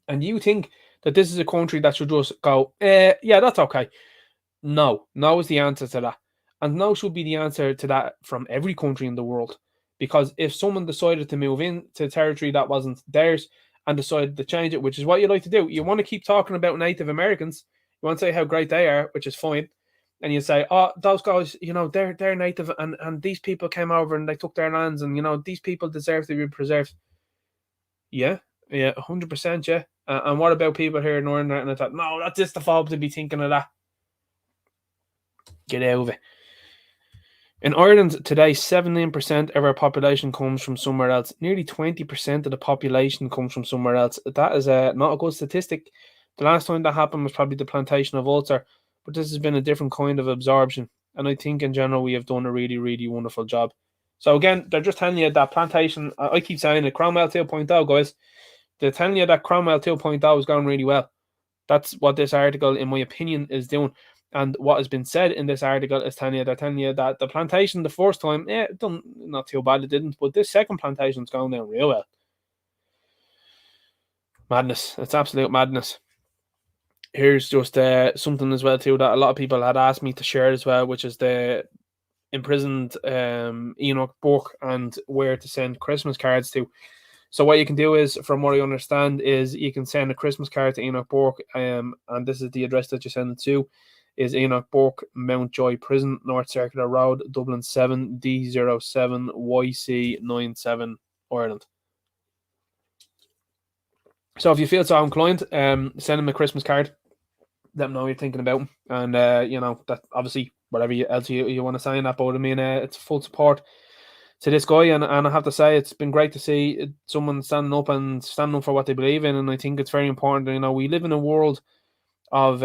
And you think that this is a country that should just go, yeah, that's okay. No is the answer to that. And no should be the answer to that from every country in the world. Because if someone decided to move into territory that wasn't theirs and decided to change it, which is what you like to do, you want to keep talking about Native Americans. You want to say how great they are, which is fine. And you say, those guys, they're native and these people came over and they took their lands and, these people deserve to be preserved. Yeah, 100%, yeah. And what about people here in Northern Ireland? I thought, no, that's just the phobe to be thinking of that. Get out of it. In Ireland today, 17% of our population comes from somewhere else. Nearly 20% of the population comes from somewhere else. That is not a good statistic. The last time that happened was probably the plantation of Ulster, but this has been a different kind of absorption. And I think in general we have done a really, really wonderful job. So again, they're just telling you that plantation, I keep saying it, Cromwell 2.0, guys. They're telling you that Cromwell 2.0 is going really well. That's what this article, in my opinion, is doing. And what has been said in this article is telling you that the plantation the first time, it done not too bad, it didn't, but this second plantation is going down real well. Madness. It's absolute madness. Here's just something as well too that a lot of people had asked me to share as well, which is the imprisoned Enoch Burke and where to send Christmas cards to. So what you can do is, from what I understand, is you can send a Christmas card to Enoch Burke, and this is the address that you send it to, is Enoch Burke, Mountjoy Prison, North Circular Road, Dublin 7, D07, YC97, Ireland. So if you feel so inclined, send him a Christmas card. Let him know you're thinking about him. And, that obviously, whatever else you want to say in that, but I mean, it's full support to this guy. And I have to say, it's been great to see someone standing up for what they believe in. And I think it's very important. We live in a world of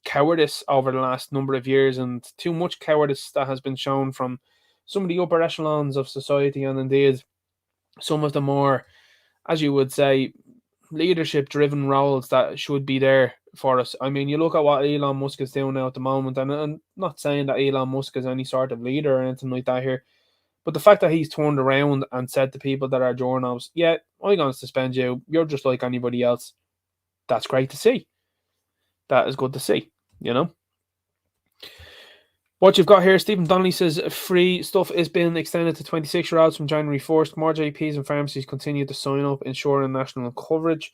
cowardice over the last number of years, and too much cowardice that has been shown from some of the upper echelons of society, and indeed some of the more, as you would say, leadership driven roles that should be there for us. I mean, you look at what Elon Musk is doing now at the moment, and I'm not saying that Elon Musk is any sort of leader or anything like that here, but the fact that he's turned around and said to people that are journalists, yeah, I'm going to suspend you, you're just like anybody else, that's great to see. That is good to see, What you've got here, Stephen Donnelly says free stuff is being extended to 26-year-olds from January 1st. More GPs and pharmacies continue to sign up, ensuring national coverage.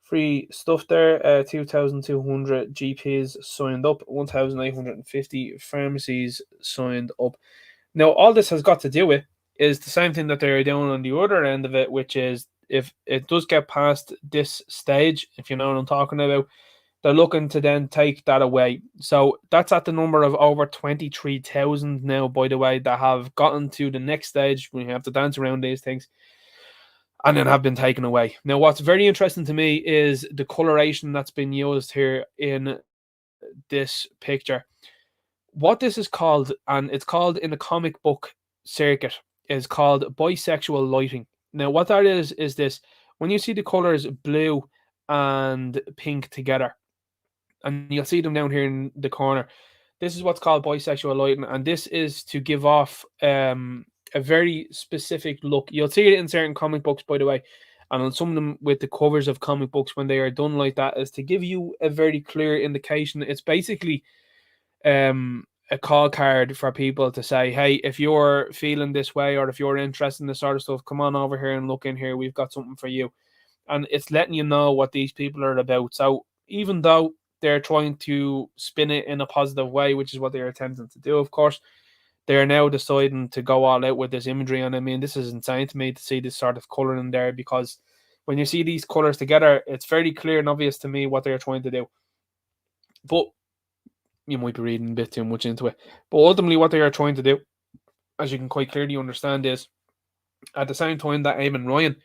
Free stuff there, 2,200 GPs signed up, 1,850 pharmacies signed up. Now, all this has got to do with is the same thing that they're doing on the other end of it, which is if it does get past this stage, if you know what I'm talking about, they're looking to then take that away. So that's at the number of over 23,000 now, by the way, that have gotten to the next stage. We have to dance around these things. and then have been taken away. Now, what's very interesting to me is the coloration that's been used here in this picture. What this is called, and it's called in the comic book circuit, is called bisexual lighting. Now, what that is this: when you see the colors blue and pink together, and you'll see them down here in the corner, this is what's called bisexual lighting, and this is to give off a very specific look. You'll see it in certain comic books, by the way, and on some of them with the covers of comic books when they are done like that, is to give you a very clear indication. It's basically a call card for people to say, hey, if you're feeling this way, or if you're interested in this sort of stuff, come on over here and look in here. We've got something for you. And it's letting you know what these people are about. So even though they're trying to spin it in a positive way, which is what they're attempting to do, of course, they are now deciding to go all out with this imagery. And I mean, this is insane to me to see this sort of color in there, because when you see these colors together, it's very clear and obvious to me what they're trying to do. But you might be reading a bit too much into it. But ultimately what they are trying to do, as you can quite clearly understand, is at the same time that Eamon Ryan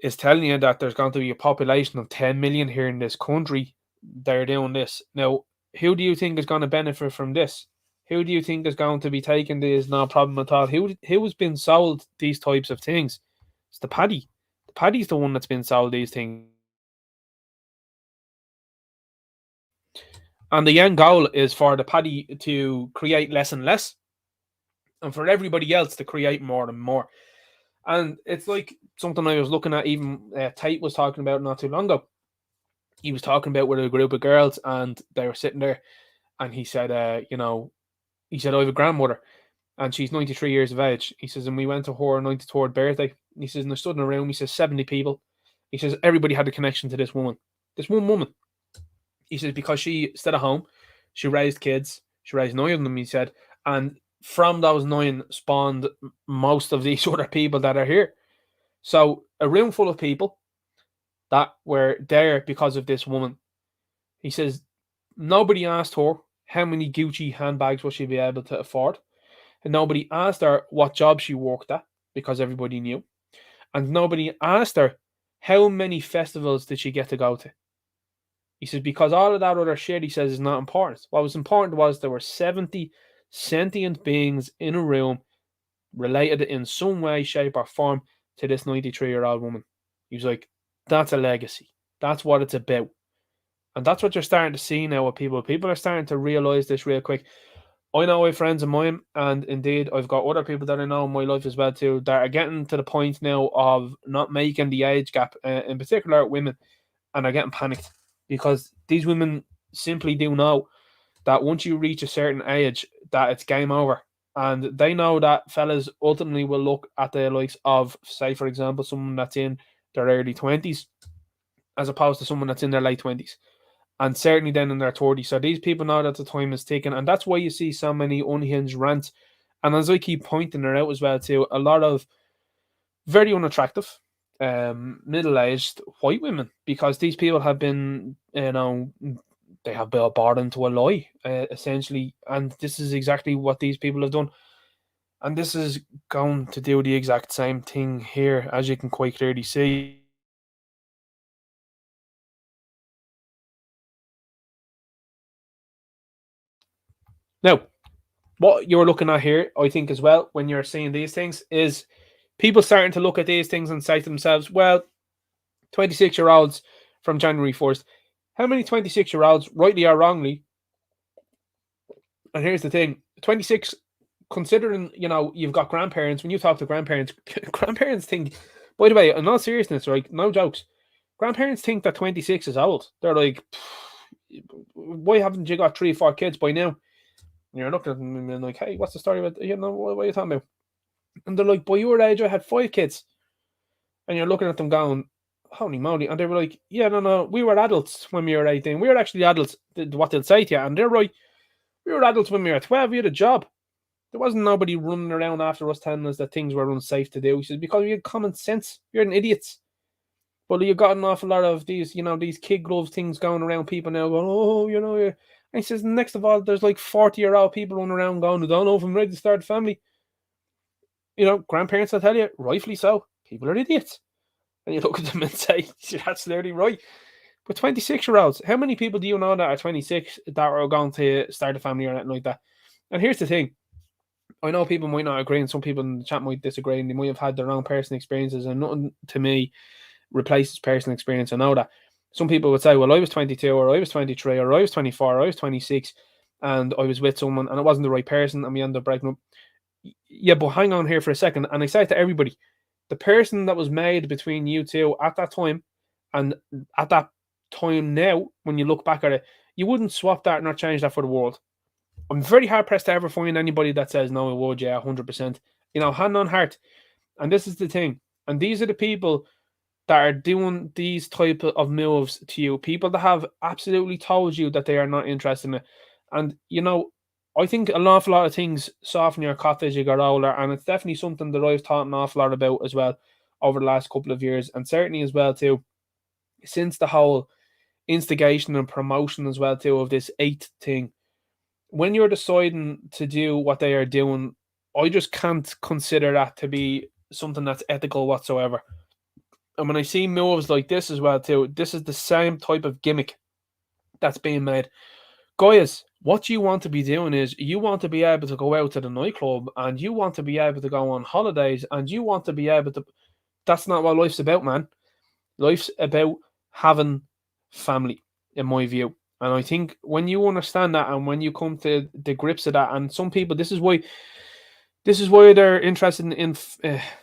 is telling you that there's going to be a population of 10 million here in this country, they're doing this. Now, who do you think is going to benefit from this? Who do you think is going to be taking this? No problem at all. Who has been sold these types of things? It's the paddy. The paddy's the one that's been sold these things. And the end goal is for the paddy to create less and less, and for everybody else to create more and more. And it's like something I was looking at, even Tate was talking about not too long ago. He was talking about with a group of girls, and they were sitting there, and he said, he said, I have a grandmother, and she's 93 years of age. He says, and we went to her 93rd birthday. He says, and I stood in a room, he says, 70 people. He says, everybody had a connection to this woman. This one woman. He says, because she stayed at home, she raised kids, she raised 9 of them, he said, and from those 9 spawned most of these other people that are here. So a room full of people that were there because of this woman. He says, nobody asked her how many Gucci handbags will she be able to afford. And nobody asked her what job she worked at, because everybody knew. And nobody asked her how many festivals did she get to go to. He says, because all of that other shit, he says, is not important. What was important was there were 70 sentient beings in a room related in some way, shape, or form to this 93-year-old woman. He was like, that's a legacy. That's what it's about. And that's what you're starting to see now with people. People are starting to realize this real quick. I know I have friends of mine, and indeed I've got other people that I know in my life as well too, that are getting to the point now of not making the age gap, in particular women, and are getting panicked. Because these women simply do know that once you reach a certain age, that it's game over. And they know that fellas ultimately will look at the likes of, say, for example, someone that's in their early 20s, as opposed to someone that's in their late 20s. And certainly then in their 30s. So these people know that the time is ticking. And that's why you see so many unhinged rants. And as I keep pointing it out as well too, a lot of very unattractive, middle-aged white women, because these people have been, they have been bought into a lie, essentially, and this is exactly what these people have done, and this is going to do the exact same thing here, as you can quite clearly see. Now, what you're looking at here, I think as well, when you're seeing these things, is people starting to look at these things and say to themselves, well, 26-year-olds from January 1st. How many 26-year-olds, rightly or wrongly, and here's the thing, 26, considering, you've got grandparents, when you talk to grandparents, grandparents think, by the way, in all seriousness, right, no jokes, grandparents think that 26 is old. They're like, why haven't you got 3 or 4 kids by now? And you're looking at them and like, hey, what's the story about, what are you talking about? And they're like, by your age, I had 5 kids. And you're looking at them going, holy moly. And they were like, yeah, no, we were adults when we were 18. We were actually adults, what they'll say to you. And they're right. We were adults when we were 12. We had a job. There wasn't nobody running around after us telling us that things were unsafe to do. He says, because we had common sense. You're an idiots. But you've got an awful lot of these, these kid glove things going around, people now going, and he says, next of all, there's like 40-year-old people running around going, I don't know if I'm ready to start a family. Grandparents will tell you, rightfully so, people are idiots. And you look at them and say, you're absolutely right. But 26-year-olds, how many people do you know that are 26 that are going to start a family or anything like that? And here's the thing. I know people might not agree, and some people in the chat might disagree, and they might have had their own personal experiences, and nothing to me replaces personal experience. I know that. Some people would say, well, I was 22, or I was 23, or I was 24, or I was 26, and I was with someone, and it wasn't the right person, and we ended up breaking up. Yeah, but hang on here for a second. And I say to everybody, the person that was made between you two at that time, and at that time now, when you look back at it, you wouldn't swap that nor change that for the world. I'm very hard pressed to ever find anybody that says no, I would, yeah, 100%. You know, hand on heart. And this is the thing. And these are the people that are doing these type of moves to you. People that have absolutely told you that they are not interested in it. And, you know, I think an awful lot of things soften your cot as you get older. And it's definitely something that I've thought an awful lot about as well over the last couple of years. And certainly as well, too, since the whole instigation and promotion as well, too, of this 8th thing. When you're deciding to do what they are doing, I just can't consider that to be something that's ethical whatsoever. And when I see moves like this as well too, this is the same type of gimmick that's being made. Guys, what you want to be doing is you want to be able to go out to the nightclub, and you want to be able to go on holidays, and you want to be able to... That's not what life's about, man. Life's about having family, in my view. And I think when you understand that, and when you come to the grips of that, and some people, this is why they're interested in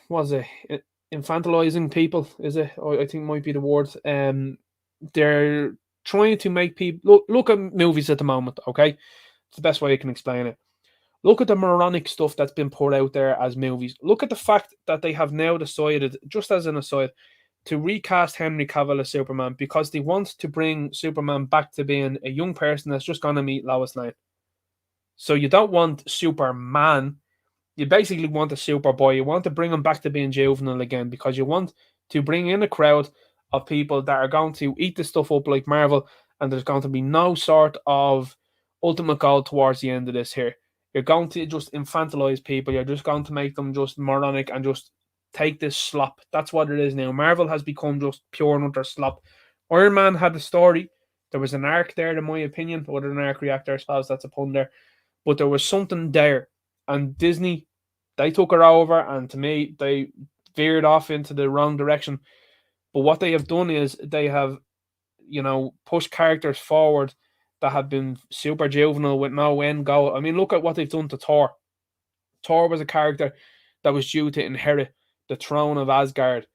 what is it, infantilizing people, is it? I think might be the word. They're trying to make people look at movies at the moment. Okay, it's the best way I can explain it. Look at the moronic stuff that's been put out there as movies. Look at the fact that they have now decided, just as an aside, to recast Henry Cavill as Superman because they want to bring Superman back to being a young person that's just going to meet Lois Lane. So you don't want Superman. You basically want a Superboy. You want to bring him back to being juvenile again because you want to bring in a crowd of people that are going to eat the stuff up like Marvel, and there's going to be no sort of ultimate goal towards the end of this here. You're going to just infantilize people. You're just going to make them just moronic and just take this slop. That's what it is now. Marvel has become just pure and utter slop. Iron Man had a story. There was an arc there, in my opinion. Other than arc reactor, I suppose that's a pun there. But there was something there. And Disney, they took her over, and to me, they veered off into the wrong direction. But what they have done is they have, you know, pushed characters forward that have been super juvenile with no end goal. I mean, look at what they've done to Thor. Thor was a character that was due to inherit the throne of Asgard.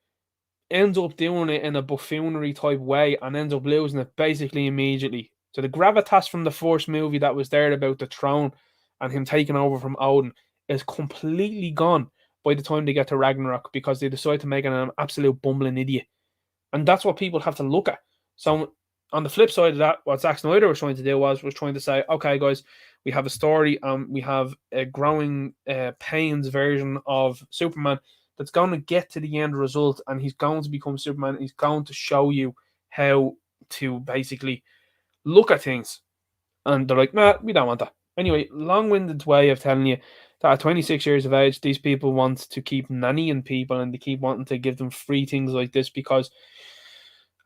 Ends up doing it in a buffoonery type way and ends up losing it basically immediately. So the gravitas from the first movie that was there about the throne and him taking over from Odin is completely gone by the time they get to Ragnarok because they decide to make an absolute bumbling idiot. And that's what people have to look at. So on the flip side of that, what Zack Snyder was trying to do was trying to say, okay, guys, we have a story, we have a growing pains version of Superman that's going to get to the end result, and he's going to become Superman. He's going to show you how to basically look at things. And they're like, nah, we don't want that. Anyway, long-winded way of telling you that at 26 years of age, these people want to keep nannying people, and they keep wanting to give them free things like this because,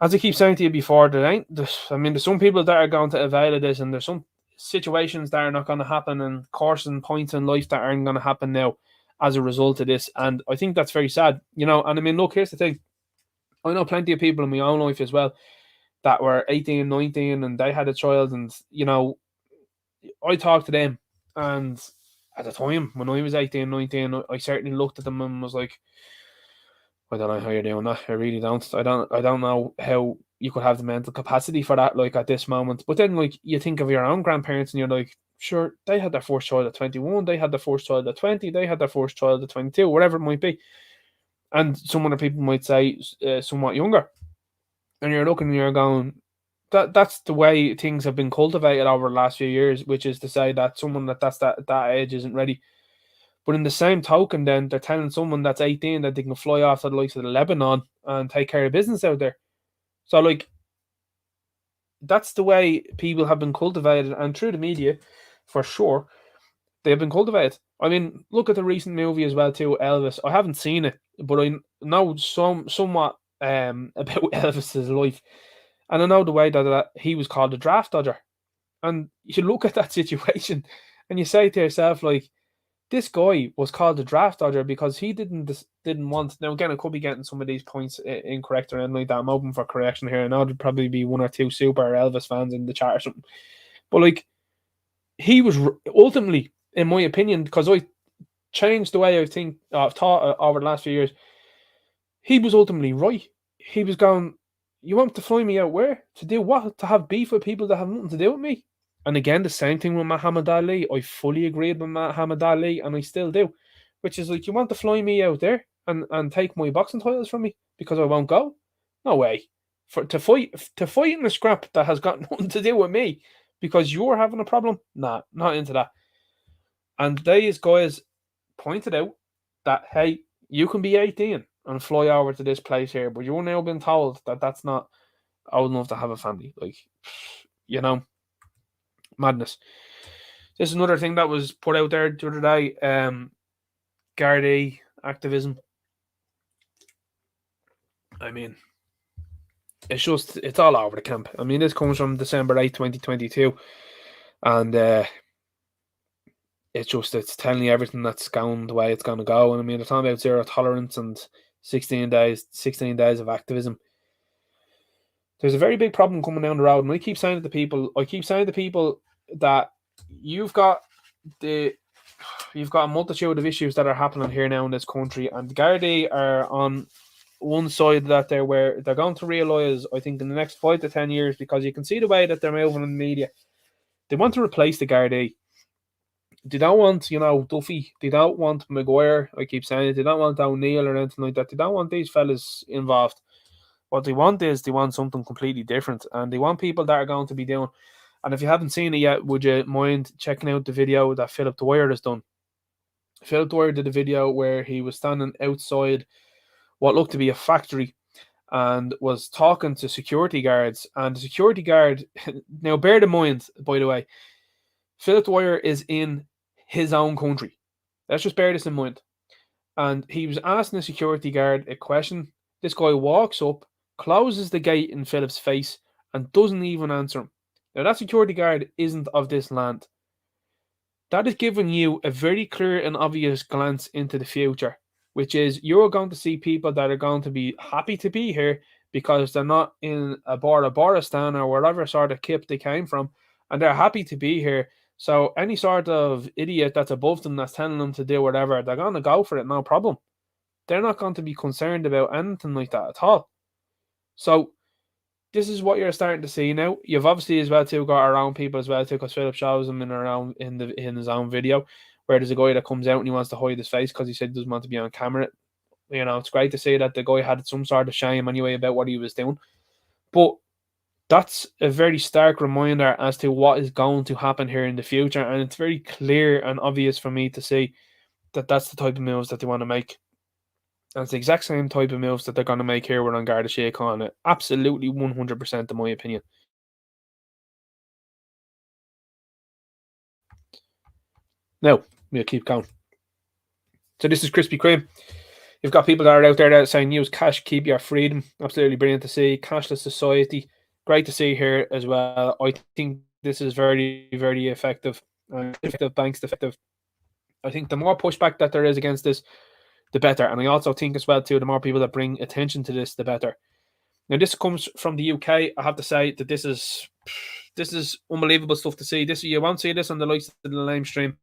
as I keep saying to you before, there's some people that are going to avail of this, and there's some situations that are not going to happen, and courses and points in life that aren't going to happen now as a result of this. And I think that's very sad, you know. And I mean, look, here's the thing. I know plenty of people in my own life as well that were 18, 19, and they had a child, and, you know, I talked to them, and at the time when I was 18, 19, I certainly looked at them and was like, I don't know how you're doing that. I really don't. I don't know how you could have the mental capacity for that, like, at this moment. But then, like, you think of your own grandparents and you're like, sure, they had their first child at 21, they had their first child at 20, they had their first child at 22, whatever it might be. And some other people might say somewhat younger. And you're looking and you're going, that's the way things have been cultivated over the last few years, which is to say that someone that's that age isn't ready. But in the same token, then they're telling someone that's 18 that they can fly off to the likes of the Lebanon and take care of business out there. So, like, that's the way people have been cultivated, and through the media, for sure, they have been cultivated. I mean, look at the recent movie as well too, Elvis. I haven't seen it, but I know somewhat about Elvis's life. And I know the way that he was called a draft dodger. And you look at that situation and you say to yourself, like, this guy was called a draft dodger because he didn't want. Now again, I could be getting some of these points incorrect or anything like that. I'm open for correction here. I know there'd probably be one or two super Elvis fans in the chat or something. But like, he was ultimately, in my opinion, because I changed the way I've thought over the last few years. He was ultimately right. He was going, you want to fly me out where? To do what? To have beef with people that have nothing to do with me? And again, the same thing with Muhammad Ali. I fully agreed with Muhammad Ali, and I still do. Which is like, you want to fly me out there and take my boxing titles from me because I won't go? No way. To fight in a scrap that has got nothing to do with me because you're having a problem? Nah, not into that. And these guys pointed out that, hey, you can be 18 and fly over to this place here, but you're now being told that that's not old enough to have a family. Like, you know, madness. This is another thing that was put out there the other day. Gardaí activism. I mean, it's all over the camp. I mean, this comes from December 8th, 2022. And it's telling you everything that's going the way it's going to go. And I mean, they're talking about zero tolerance and 16 days of activism. There's a very big problem coming down the road, and I keep saying to people that you've got a multitude of issues that are happening here now in this country, and the Gardaí are on one side of that there, where they're going to realise, I think, in the next 5 to 10 years, because you can see the way that they're moving in the media, they want to replace the Gardaí. They don't want, Duffy. They don't want Maguire. I keep saying it. They don't want O'Neill or anything like that. They don't want these fellas involved. What they want is something completely different, and they want people that are going to be doing. And if you haven't seen it yet, would you mind checking out the video that Philip Dwyer has done? Philip Dwyer did a video where he was standing outside what looked to be a factory and was talking to security guards. And the security guard, now bear in mind, by the way, Philip Dwyer is in his own country. Let's just bear this in mind. And he was asking the security guard a question. This guy walks up, closes the gate in Philip's face, and doesn't even answer him. Now, that security guard isn't of this land. That is giving you a very clear and obvious glance into the future, which is you're going to see people that are going to be happy to be here because they're not in a Boristan or whatever sort of kip they came from, and they're happy to be here. So any sort of idiot that's above them that's telling them to do whatever, they're going to go for it, no problem. They're not going to be concerned about anything like that at all. So this is what you're starting to see now. You've obviously as well too got our own people as well too, because Philip shows them in his own video where there's a guy that comes out and he wants to hide his face because he said he doesn't want to be on camera. It's great to see that the guy had some sort of shame anyway about what he was doing. But that's a very stark reminder as to what is going to happen here in the future, and it's very clear and obvious for me to see that that's the type of moves that they want to make. And it's the exact same type of moves that they're going to make here with on Garda Síochána. Absolutely 100% in my opinion. Now, we'll keep going. So this is Krispy Kreme. You've got people that are out there that are saying use cash, keep your freedom. Absolutely brilliant to see. Cashless society. Great to see here as well. I think this is very, very effective. Banks effective. I think the more pushback that there is against this, the better. And I also think as well too, the more people that bring attention to this, the better. Now this comes from the UK. I have to say that this is unbelievable stuff to see. You won't see this on the likes of the lamestream.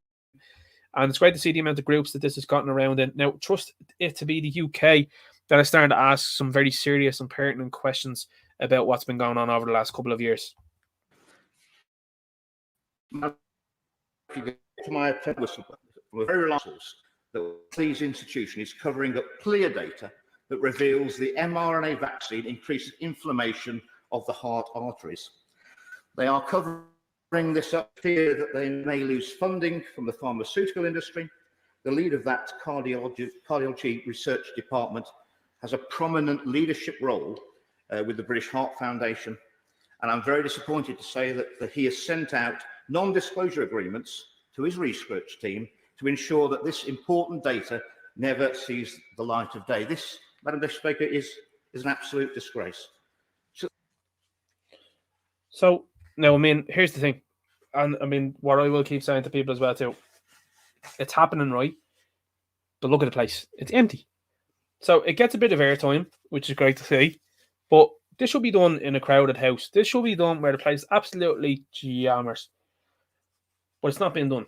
And it's great to see the amount of groups that this has gotten around in. Now, trust it to be the UK that is starting to ask some very serious and pertinent questions about what's been going on over the last couple of years. To my attention, we're very reliable that these institution is covering up clear data that reveals the mRNA vaccine increases inflammation of the heart arteries. They are covering this up, fear that they may lose funding from the pharmaceutical industry. The lead of that cardiology research department has a prominent leadership role with the British Heart Foundation. And I'm very disappointed to say that he has sent out non-disclosure agreements to his research team to ensure that this important data never sees the light of day. This, Madam Speaker, is is an absolute disgrace. So now, I mean, here's the thing, and I mean, what I will keep saying to people as well too, it's happening, right? But look at the place; it's empty. So it gets a bit of airtime, which is great to see. But this should be done in a crowded house. This should be done where the place absolutely jammers. But it's not being done.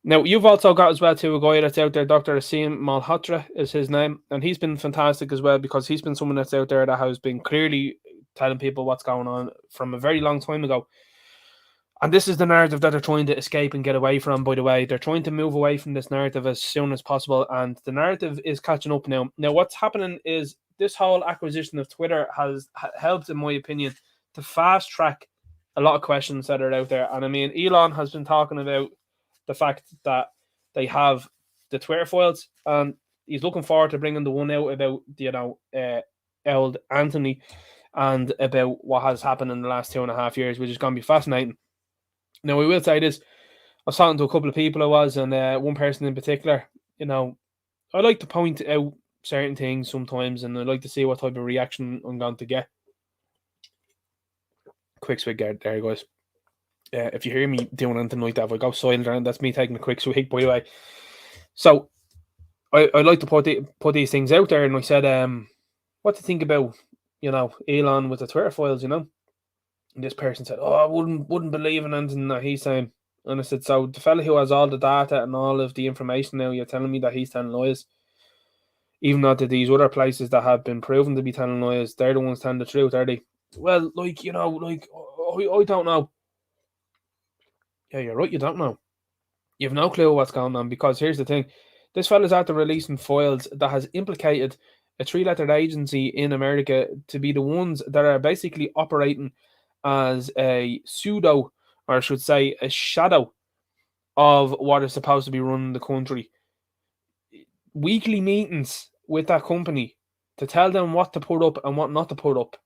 Now, you've also got as well too a guy that's out there, Dr. Asim Malhotra is his name, and he's been fantastic as well because he's been someone that's out there that has been clearly telling people what's going on from a very long time ago. And this is the narrative that they're trying to escape and get away from, by the way. They're trying to move away from this narrative as soon as possible, and the narrative is catching up now. Now, what's happening is this whole acquisition of Twitter has helped, in my opinion, to fast-track a lot of questions that are out there. And I mean, Elon has been talking about the fact that they have the Twitter files, and he's looking forward to bringing the one out about, old Anthony and about what has happened in the last 2.5 years, which is going to be fascinating. Now, we will say this. I was talking to a couple of people and one person in particular, I like to point out certain things sometimes, and I like to see what type of reaction I'm going to get. Quick swig there, guys. If you hear me doing anything like that, if I go silent around, that's me taking a quick swig, by the way. So, I like to put these things out there, and I said, what to think about, Elon with the Twitter files, And this person said, I wouldn't believe in anything that he's saying. And I said, so the fella who has all the data and all of the information now, you're telling me that he's telling lies? Even though that these other places that have been proven to be telling lies, they're the ones telling the truth, are they? Well, I don't know. Yeah, you're right, you don't know. You have no clue what's going on, because here's the thing. This fella's after releasing files that has implicated a 3-letter agency in America to be the ones that are basically operating as a pseudo, or I should say a shadow, of what is supposed to be running the country. Weekly meetings with that company to tell them what to put up and what not to put up.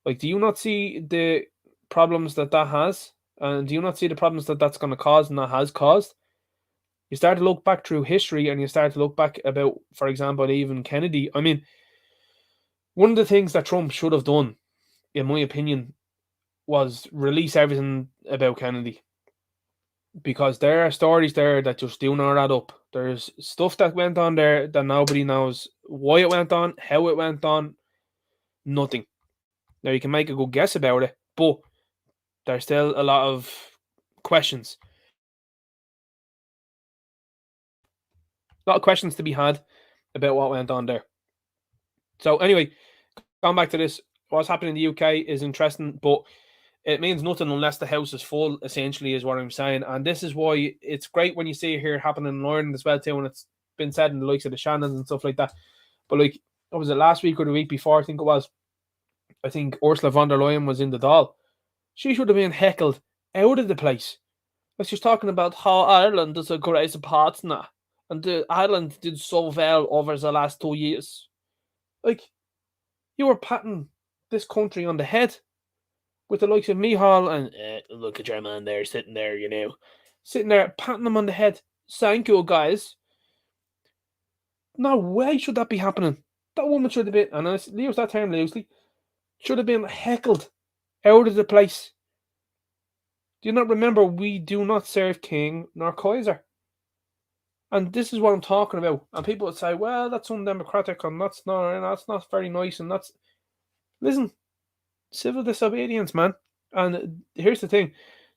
Like, do you not see the problems that has? And do you not see the problems that that's going to cause and that has caused? You start to look back through history, and you start to look back about, for example, even Kennedy. I mean, one of the things that Trump should have done, in my opinion, was release everything about Kennedy. Because there are stories there that just do not add up. There's stuff that went on there that nobody knows why it went on, how it went on, nothing. Now, you can make a good guess about it, but there's still a lot of questions. A lot of questions to be had about what went on there. So anyway, going back to this, what's happening in the UK is interesting, but it means nothing unless the house is full, essentially, is what I'm saying. And this is why it's great when you see it here happening in Ireland as well, too, and it's been said in the likes of the Shannons and stuff like that. But, what was it, last week or the week before, I think it was, I think Ursula von der Leyen was in the Dáil. She should have been heckled out of the place. Like, she's talking about how Ireland is a great partner, and Ireland did so well over the last 2 years. Like, you were patting this country on the head with the likes of Michal and look at your man there, sitting there, sitting there, patting them on the head. Thank you, guys. No way should that be happening. That woman should have been, and I use that term loosely, should have been heckled out of the place. Do you not remember, we do not serve king nor Kaiser? And this is what I'm talking about. And people would say, well, that's undemocratic, and that's not very nice, and that's... Listen, civil disobedience, man. And here's the thing.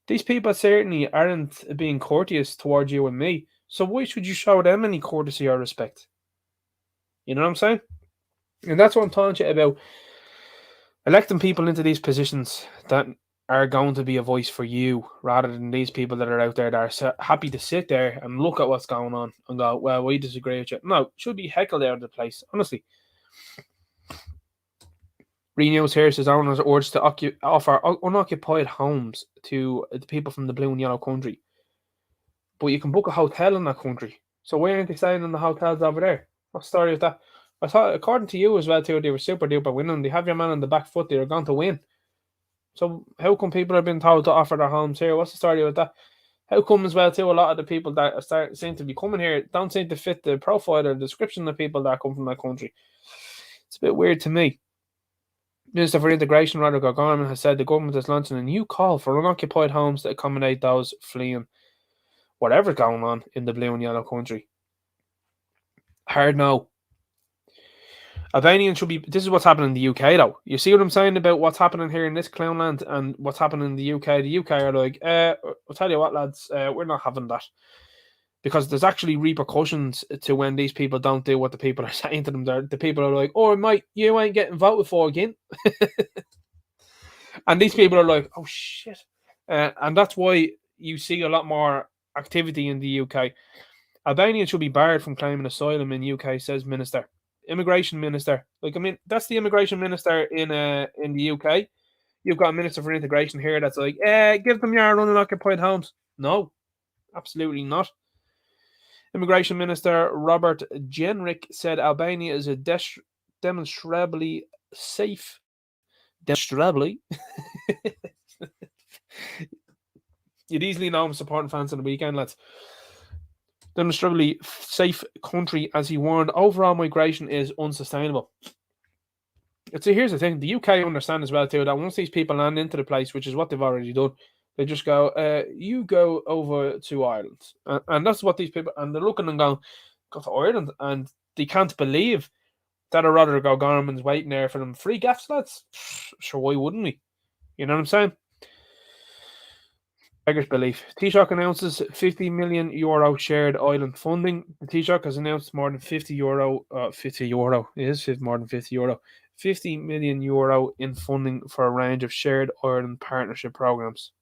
These people certainly aren't being courteous towards you and me. So why should you show them any courtesy or respect? You know what I'm saying? And that's what I'm talking to you about. Electing people into these positions that are going to be a voice for you, rather than these people that are out there that are happy to sit there and look at what's going on and go, well, we disagree with you. No, should be heckled out of the place, honestly. Renews here says owners are urged to offer unoccupied homes to the people from the blue and yellow country. But you can book a hotel in that country. So why aren't they staying in the hotels over there? What's the story with that? I thought, according to you as well, too, they were super duper winning. They have your man on the back foot. They were going to win. So how come people have been told to offer their homes here? What's the story with that? How come as well, too, a lot of the people that seem to be coming here don't seem to fit the profile or description of people that come from that country? It's a bit weird to me. Minister for Integration, Roderick O'Gorman, has said the government is launching a new call for unoccupied homes to accommodate those fleeing whatever's going on in the blue and yellow country. Hard no. Albanians should be... This is what's happening in the UK, though. You see what I'm saying about what's happening here in this clownland and what's happening in the UK? The UK are like, I'll tell you what, lads, we're not having that. Because there's actually repercussions to when these people don't do what the people are saying to them. The people are like, oh, mate, you ain't getting voted for again. And these people are like, oh, shit. And that's why you see a lot more activity in the UK. Albanians should be barred from claiming asylum in the UK, says Minister. Immigration Minister. Like, I mean, that's the Immigration Minister in the UK. You've got a Minister for Integration here that's like, give them your unoccupied homes. No, absolutely not. Immigration Minister Robert Jenrick said Albania is a demonstrably safe. Demonstrably. You'd easily know I'm supporting fans on the weekend, lads. Demonstrably safe country, as he warned, overall migration is unsustainable. So here's the thing, the UK understand as well too that once these people land into the place, which is what they've already done, they just go, you go over to Ireland. And that's what these people, and they're looking and going, go to Ireland, and they can't believe that a Roderick O'Gorman's waiting there for them. Free gaffs, lads? Sure, why wouldn't we? You know what I'm saying? Beggars belief. Taoiseach announces €50 million shared island funding. The Taoiseach has announced more than €50 million in funding for a range of shared island partnership programs.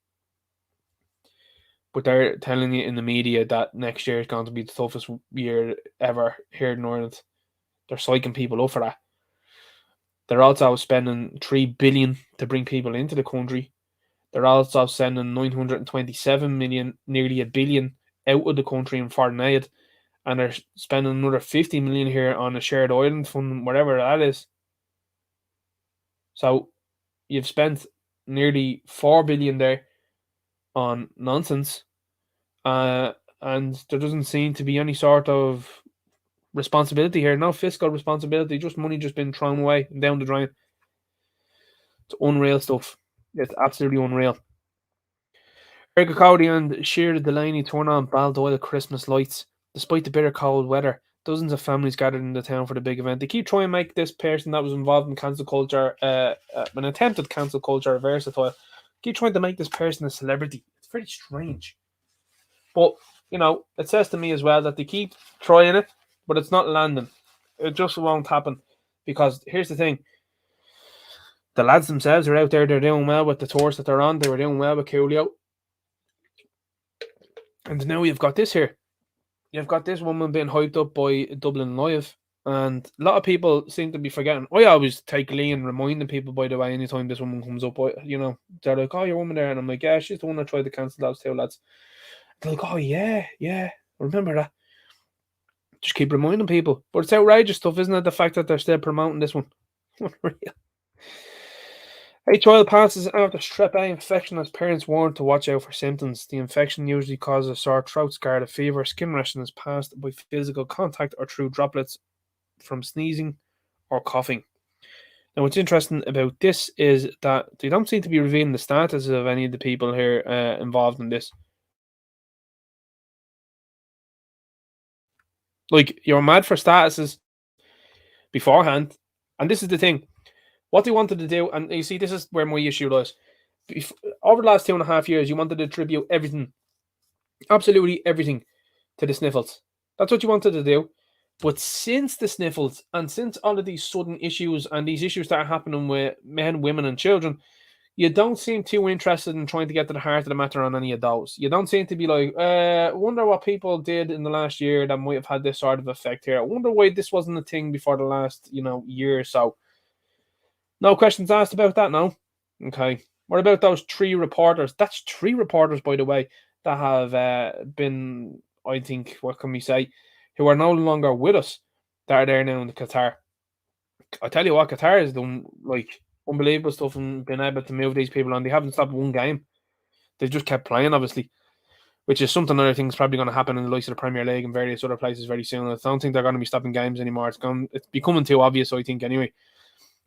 But they're telling you in the media that next year is going to be the toughest year ever here in Ireland. They're psyching people up for that. They're also spending $3 billion to bring people into the country. They're also sending 927 million, nearly $1 billion, out of the country in foreign aid, and they're spending another 50 million here on a shared island fund, whatever that is. So you've spent nearly 4 billion there on nonsense, and there doesn't seem to be any sort of responsibility here. No fiscal responsibility, just money just been thrown away and down the drain. It's unreal stuff. It's absolutely unreal. Erica Cody and Sheila Delaney turn on Baldoyle Christmas lights. Despite the bitter cold weather, dozens of families gathered in the town for the big event. They keep trying to make this person that was involved in cancel culture, an attempted cancel culture, versatile. Keep trying to make this person a celebrity. It's very strange. But, you know, it says to me as well that they keep trying it, but it's not landing. It just won't happen. Because here's the thing. The lads themselves are out there. They're doing well with the tours that they're on. They were doing well with Coolio. And now you've got this here. You've got this woman being hyped up by Dublin Live. And a lot of people seem to be forgetting. I always take Lee and reminding people, by the way, anytime this woman comes up, you know, they're like, oh, your woman there. And I'm like, yeah, she's the one that tried to cancel those two lads. They're like, oh, yeah, remember that. Just keep reminding people. But it's outrageous stuff, isn't it? The fact that they're still promoting this one. Unreal. A child passes after strep A infection as parents warned to watch out for symptoms. The infection usually causes a sore throat, scarlet fever, skin rash, and is passed by physical contact or through droplets from sneezing or coughing. Now, what's interesting about this is that they don't seem to be revealing the status of any of the people here involved in this. Like, you're mad for statuses beforehand. And this is the thing. What they wanted to do, and you see, this is where my issue lies. Over the last 2.5 years, you wanted to attribute everything, absolutely everything, to the sniffles. That's what you wanted to do. But since the sniffles, and since all of these sudden issues, and these issues that are happening with men, women, and children, you don't seem too interested in trying to get to the heart of the matter on any of those. You don't seem to be like, wonder what people did in the last year that might have had this sort of effect here. I wonder why this wasn't a thing before the last, year or so. No questions asked about that, no? Okay. What about those 3 reporters? That's 3 reporters, by the way, that have been, I think, what can we say, who are no longer with us, that are there now in Qatar. I tell you what, Qatar has done, unbelievable stuff and been able to move these people on. They haven't stopped one game. They've just kept playing, obviously, which is something other things probably going to happen in the likes of the Premier League and various other places very soon. I don't think they're going to be stopping games anymore. It's becoming too obvious, I think, anyway.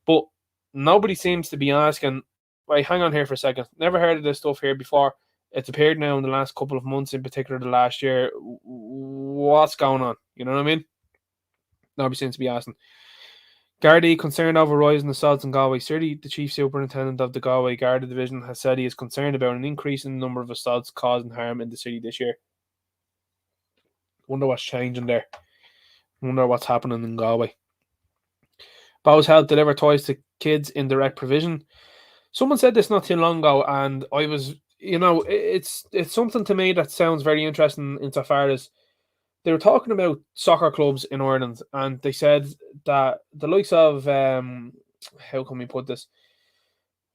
But nobody seems to be asking, right, hang on here for a second. Never heard of this stuff here before. It's appeared now in the last couple of months, in particular the last year. What's going on? You know what I mean? Nobody seems to be asking. Gardaí concerned over rising assaults in Galway City. The Chief Superintendent of the Galway Garda Division has said he is concerned about an increase in the number of assaults causing harm in the city this year. Wonder what's changing there. Wonder what's happening in Galway. Bowes Health deliver toys to kids in direct provision. Someone said this not too long ago, and I was, it's something to me that sounds very interesting insofar as they were talking about soccer clubs in Ireland, and they said that the likes of, how can we put this?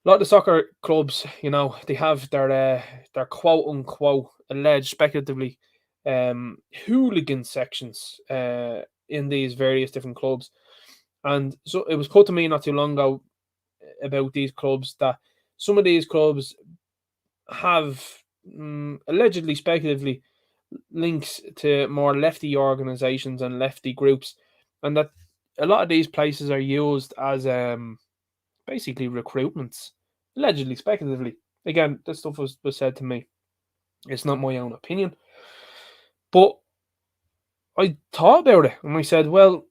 A lot of the soccer clubs, they have their quote unquote alleged speculatively hooligan sections in these various different clubs. And so it was put to me not too long ago about these clubs that some of these clubs have allegedly, speculatively, links to more lefty organizations and lefty groups, and that a lot of these places are used as basically recruitments, allegedly, speculatively. Again, this stuff was said to me. It's not my own opinion, but I thought about it and I said, well,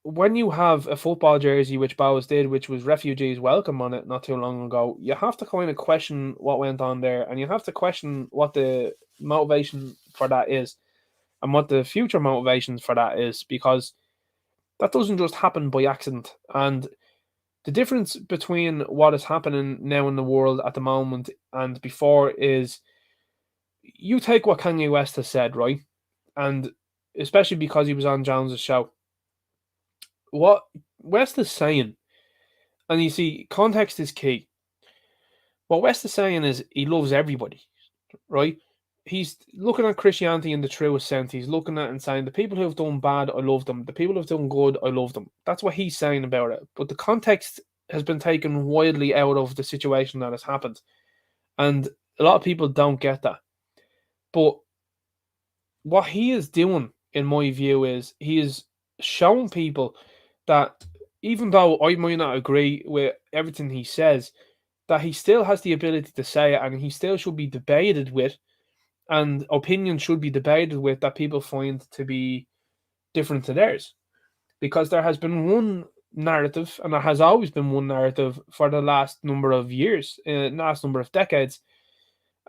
when you have a football jersey, which Bowes did, which was refugees welcome on it not too long ago, you have to kind of question what went on there, and you have to question what the motivation for that is and what the future motivations for that is, because that doesn't just happen by accident. And the difference between what is happening now in the world at the moment and before is, you take what Kanye West has said, right? And especially because he was on Jones's show. What West is saying, and you see, context is key. What West is saying is he loves everybody, right? He's looking at Christianity in the truest sense. He's looking at it and saying, the people who have done bad, I love them. The people who have done good, I love them. That's what he's saying about it. But the context has been taken widely out of the situation that has happened. And a lot of people don't get that. But what he is doing, in my view, is he is showing people that even though I might not agree with everything he says, that he still has the ability to say it, and he still should be debated with, and opinions should be debated with that people find to be different to theirs. Because there has been one narrative, and there has always been one narrative for the last number of years, last number of decades,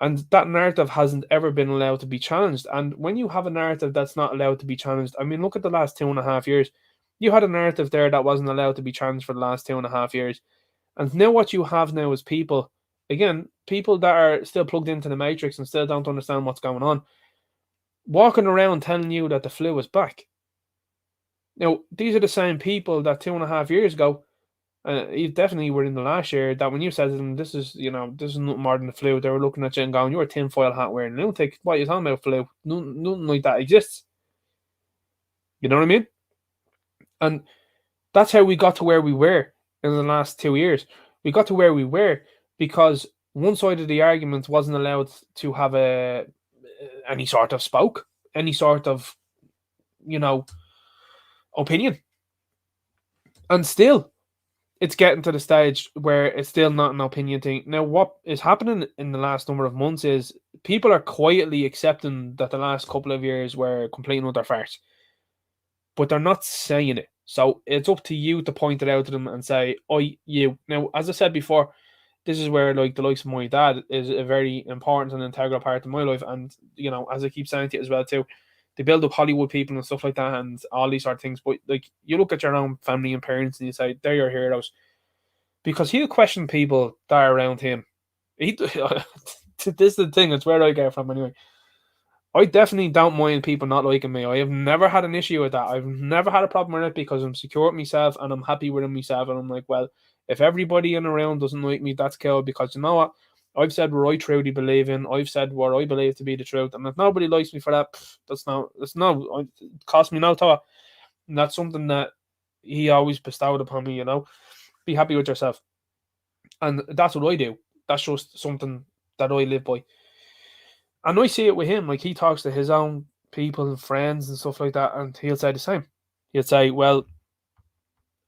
and that narrative hasn't ever been allowed to be challenged. And when you have a narrative that's not allowed to be challenged, I mean, look at the last 2.5 years. You had a narrative there that wasn't allowed to be challenged for the last 2.5 years. And now what you have now is people that are still plugged into the matrix and still don't understand what's going on, walking around telling you that the flu is back. Now, these are the same people that 2.5 years ago, you definitely were in the last year, that when you said to them, this is nothing more than the flu, they were looking at you and going, you're a tinfoil hat wearing lunatic. What are you talking about, flu? Nothing like that exists. You know what I mean? And that's how we got to where we were in the last 2 years. We got to where we were because one side of the argument wasn't allowed to have any sort of spoke, any sort of, opinion. And still, it's getting to the stage where it's still not an opinion thing. Now, what is happening in the last number of months is people are quietly accepting that the last couple of years were complete and utter farce. But they're not saying it. So it's up to you to point it out to them and say, you. Now, as I said before, this is where the likes of my dad is a very important and integral part of my life. And, as I keep saying to you as well too, they build up Hollywood people and stuff like that and all these sort of things. But you look at your own family and parents and you say, they're your heroes. Because he'll question people that are around him. This is the thing, it's where I get from anyway. I definitely don't mind people not liking me. I have never had an issue with that. I've never had a problem with it because I'm secure with myself and I'm happy with myself. And I'm like, well, if everybody in around doesn't like me, that's cool. Because you know what? I've said what I truly believe in. I've said what I believe to be the truth. And if nobody likes me for that, it cost me no thought. And that's something that he always bestowed upon me, Be happy with yourself. And that's what I do. That's just something that I live by. And I see it with him. Like, he talks to his own people and friends and stuff like that, and he'll say the same. He'll say, well,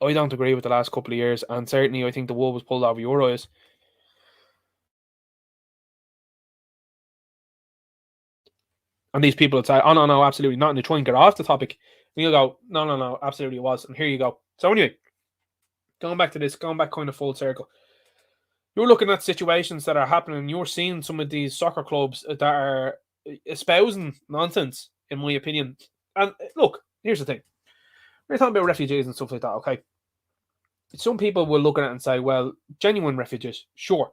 I don't agree with the last couple of years, and certainly I think the wool was pulled over your eyes. And these people would say, oh, no, absolutely not. And they try and get off the topic. And you'll go, no, absolutely it was. And here you go. So anyway, going back kind of full circle. You're looking at situations that are happening. You're seeing some of these soccer clubs that are espousing nonsense, in my opinion. And look, here's the thing. We're talking about refugees and stuff like that, okay? Some people will look at it and say, well, genuine refugees, sure.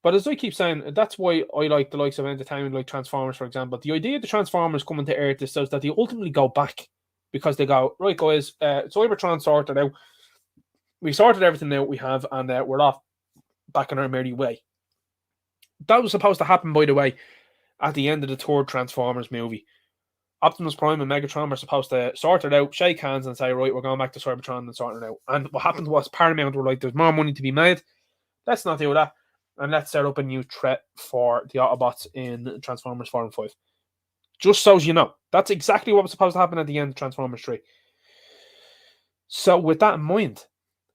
But as I keep saying, that's why I like the likes of entertainment, like Transformers, for example. The idea of the Transformers coming to Earth is so that they ultimately go back. Because they go, right, guys, Cybertron sorted out. We sorted everything out we have, and we're off back on our merry way. That was supposed to happen, by the way, at the end of the third Transformers movie. Optimus Prime and Megatron were supposed to sort it out, shake hands, and say, right, we're going back to Cybertron and sorting it out. And what happened was Paramount were like, there's more money to be made. Let's not do that. And let's set up a new threat for the Autobots in Transformers 4 and 5. Just so you know. That's exactly what was supposed to happen at the end of Transformers 3. So with that in mind,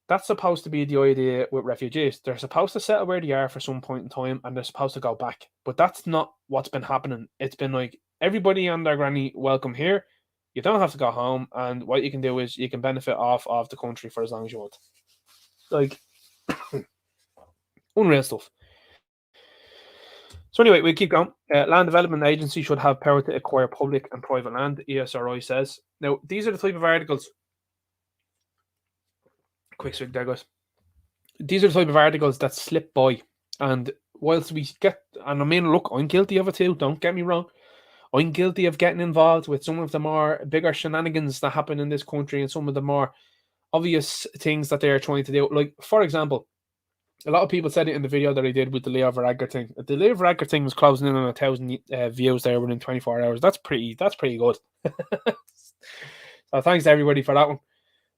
that's supposed to be the idea with refugees. They're supposed to settle where they are for some point in time, and they're supposed to go back. But that's not what's been happening. It's been like, everybody and their granny, welcome here. You don't have to go home, and what you can do is you can benefit off of the country for as long as you want. Like, unreal stuff. So anyway, we keep going. Land Development Agency should have power to acquire public and private land, ESRI says. Now, these are the type of articles... Quick swig there, guys. These are the type of articles that slip by. And whilst we get... And I mean, look, I'm guilty of it too, don't get me wrong. I'm guilty of getting involved with some of the more bigger shenanigans that happen in this country and some of the more obvious things that they are trying to do. Like, for example, a lot of people said it in the video that I did with the Leo Varadkar thing. The Leo Varadkar thing was closing in on 1,000 views there within 24 hours. That's pretty good. So thanks to everybody for that one.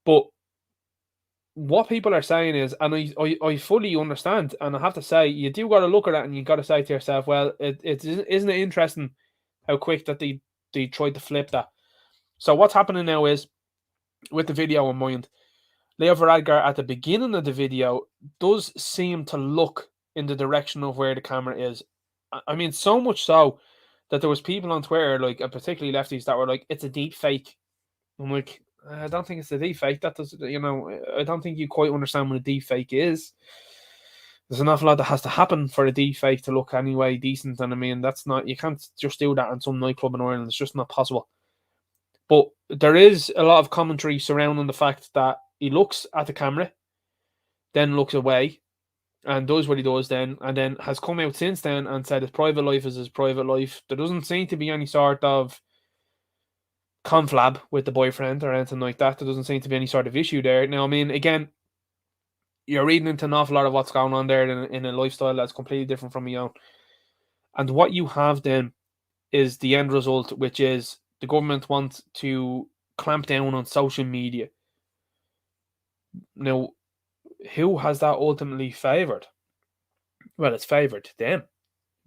But what people are saying is, and I fully understand, and I have to say, you do got to look at it and you got to say to yourself, well, isn't it interesting how quick that they tried to flip that. So what's happening now is, with the video in mind, Leo Varadkar at the beginning of the video does seem to look in the direction of where the camera is. I mean, so much so that there was people on Twitter, like, and particularly lefties, that were like, it's a deep fake. I'm like, I don't think it's a deep fake. That does, I don't think you quite understand what a deep fake is. There's an awful lot that has to happen for a deep fake to look anyway decent. And I mean, that's not, you can't just do that in some nightclub in Ireland. It's just not possible. But there is a lot of commentary surrounding the fact that he looks at the camera, then looks away, and does what he does then, and then has come out since then and said his private life is his private life. There doesn't seem to be any sort of conflab with the boyfriend or anything like that. There doesn't seem to be any sort of issue there. Now, I mean, again, you're reading into an awful lot of what's going on there in a lifestyle that's completely different from your own. And what you have then is the end result, which is the government wants to clamp down on social media. Now, who has that ultimately favoured? Well, it's favoured them,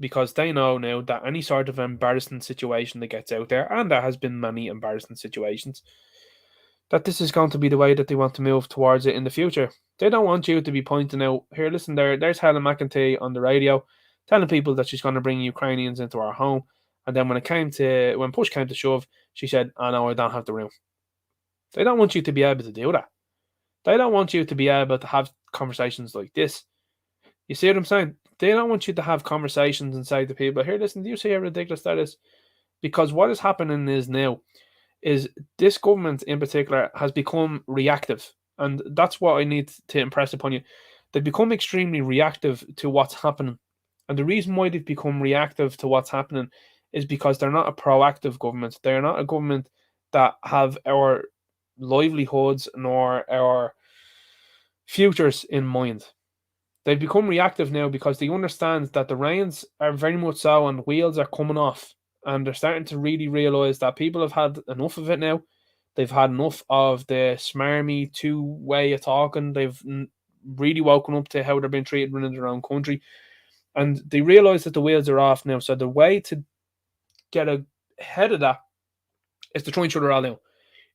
because they know now that any sort of embarrassing situation that gets out there, and there has been many embarrassing situations, that this is going to be the way that they want to move towards it in the future. They don't want you to be pointing out, here, listen, there's Helen McEntee on the radio telling people that she's going to bring Ukrainians into our home. And then when push came to shove, she said, oh no, I don't have the room. They don't want you to be able to do that. They don't want you to be able to have conversations like this. You see what I'm saying? They don't want you to have conversations and say to people, here, listen, do you see how ridiculous that is? Because what is happening is now, is this government in particular has become reactive. And that's what I need to impress upon you. They've become extremely reactive to what's happening. And the reason why they've become reactive to what's happening is because they're not a proactive government. They're not a government that have our livelihoods nor our futures in mind. They've become reactive now because they understand that the reins are very much so and wheels are coming off. And they're starting to really realise that people have had enough of it now. They've had enough of the smarmy two-way of talking. They've really woken up to how they're being treated within their own country. And they realise that the wheels are off now. So the way to get ahead of that is to try and shut it all down.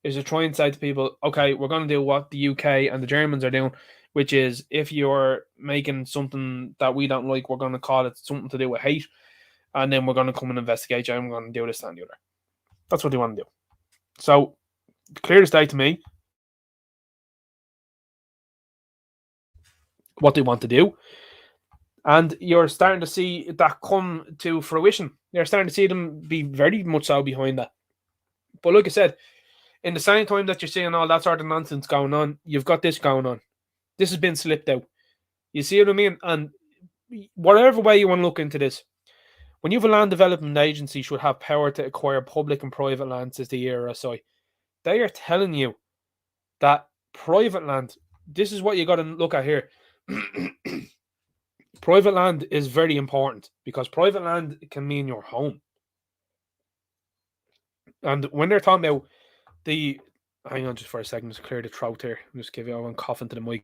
is to try and say to people, okay, we're going to do what the UK and the Germans are doing, which is if you're making something that we don't like, we're going to call it something to do with hate, and then we're going to come and investigate you, and we're going to do this and the other. That's what they want to do. So, clear as day to me what they want to do. And you're starting to see that come to fruition. You're starting to see them be very much so behind that. But like I said, in the same time that you're seeing all that sort of nonsense going on, you've got this going on. This has been slipped out. You see what I mean? And whatever way you want to look into this, when you have a land development agency should have power to acquire public and private lands as the ERSI, they are telling you that private land, this is what you got to look at here. Private land is very important because private land can mean your home. And when they're talking about hang on just for a second, just clear the throat here. Just give you one cough into the mic.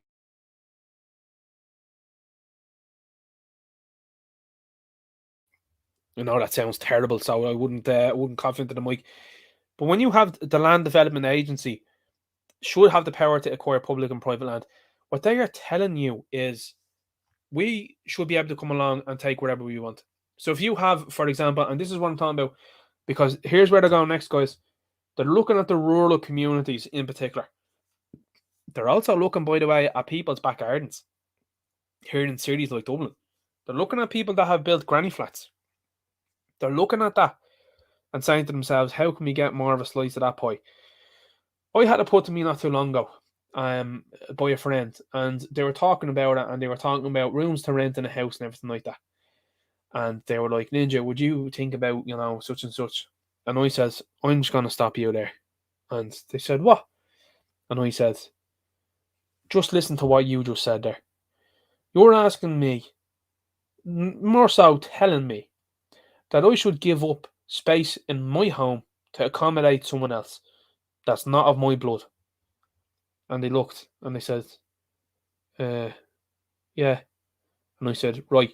I know that sounds terrible, so I wouldn't cough into the mic. But when you have the Land Development Agency, should have the power to acquire public and private land, what they are telling you is we should be able to come along and take whatever we want. So if you have, for example, and this is what I'm talking about, because here's where they're going next, guys. They're looking at the rural communities in particular. They're also looking, by the way, at people's back gardens here in cities like Dublin. They're looking at people that have built granny flats. They're looking at that and saying to themselves, how can we get more of a slice of that pie? I had it put to me not too long ago by a friend, and they were talking about it, and they were talking about rooms to rent in a house and everything like that. And they were like, Ninja, would you think about, such and such? And I says, I'm just going to stop you there. And they said, what? And I said, just listen to what you just said there. You're asking me, more so telling me, that I should give up space in my home to accommodate someone else that's not of my blood. And they looked and they said, yeah. And I said, right,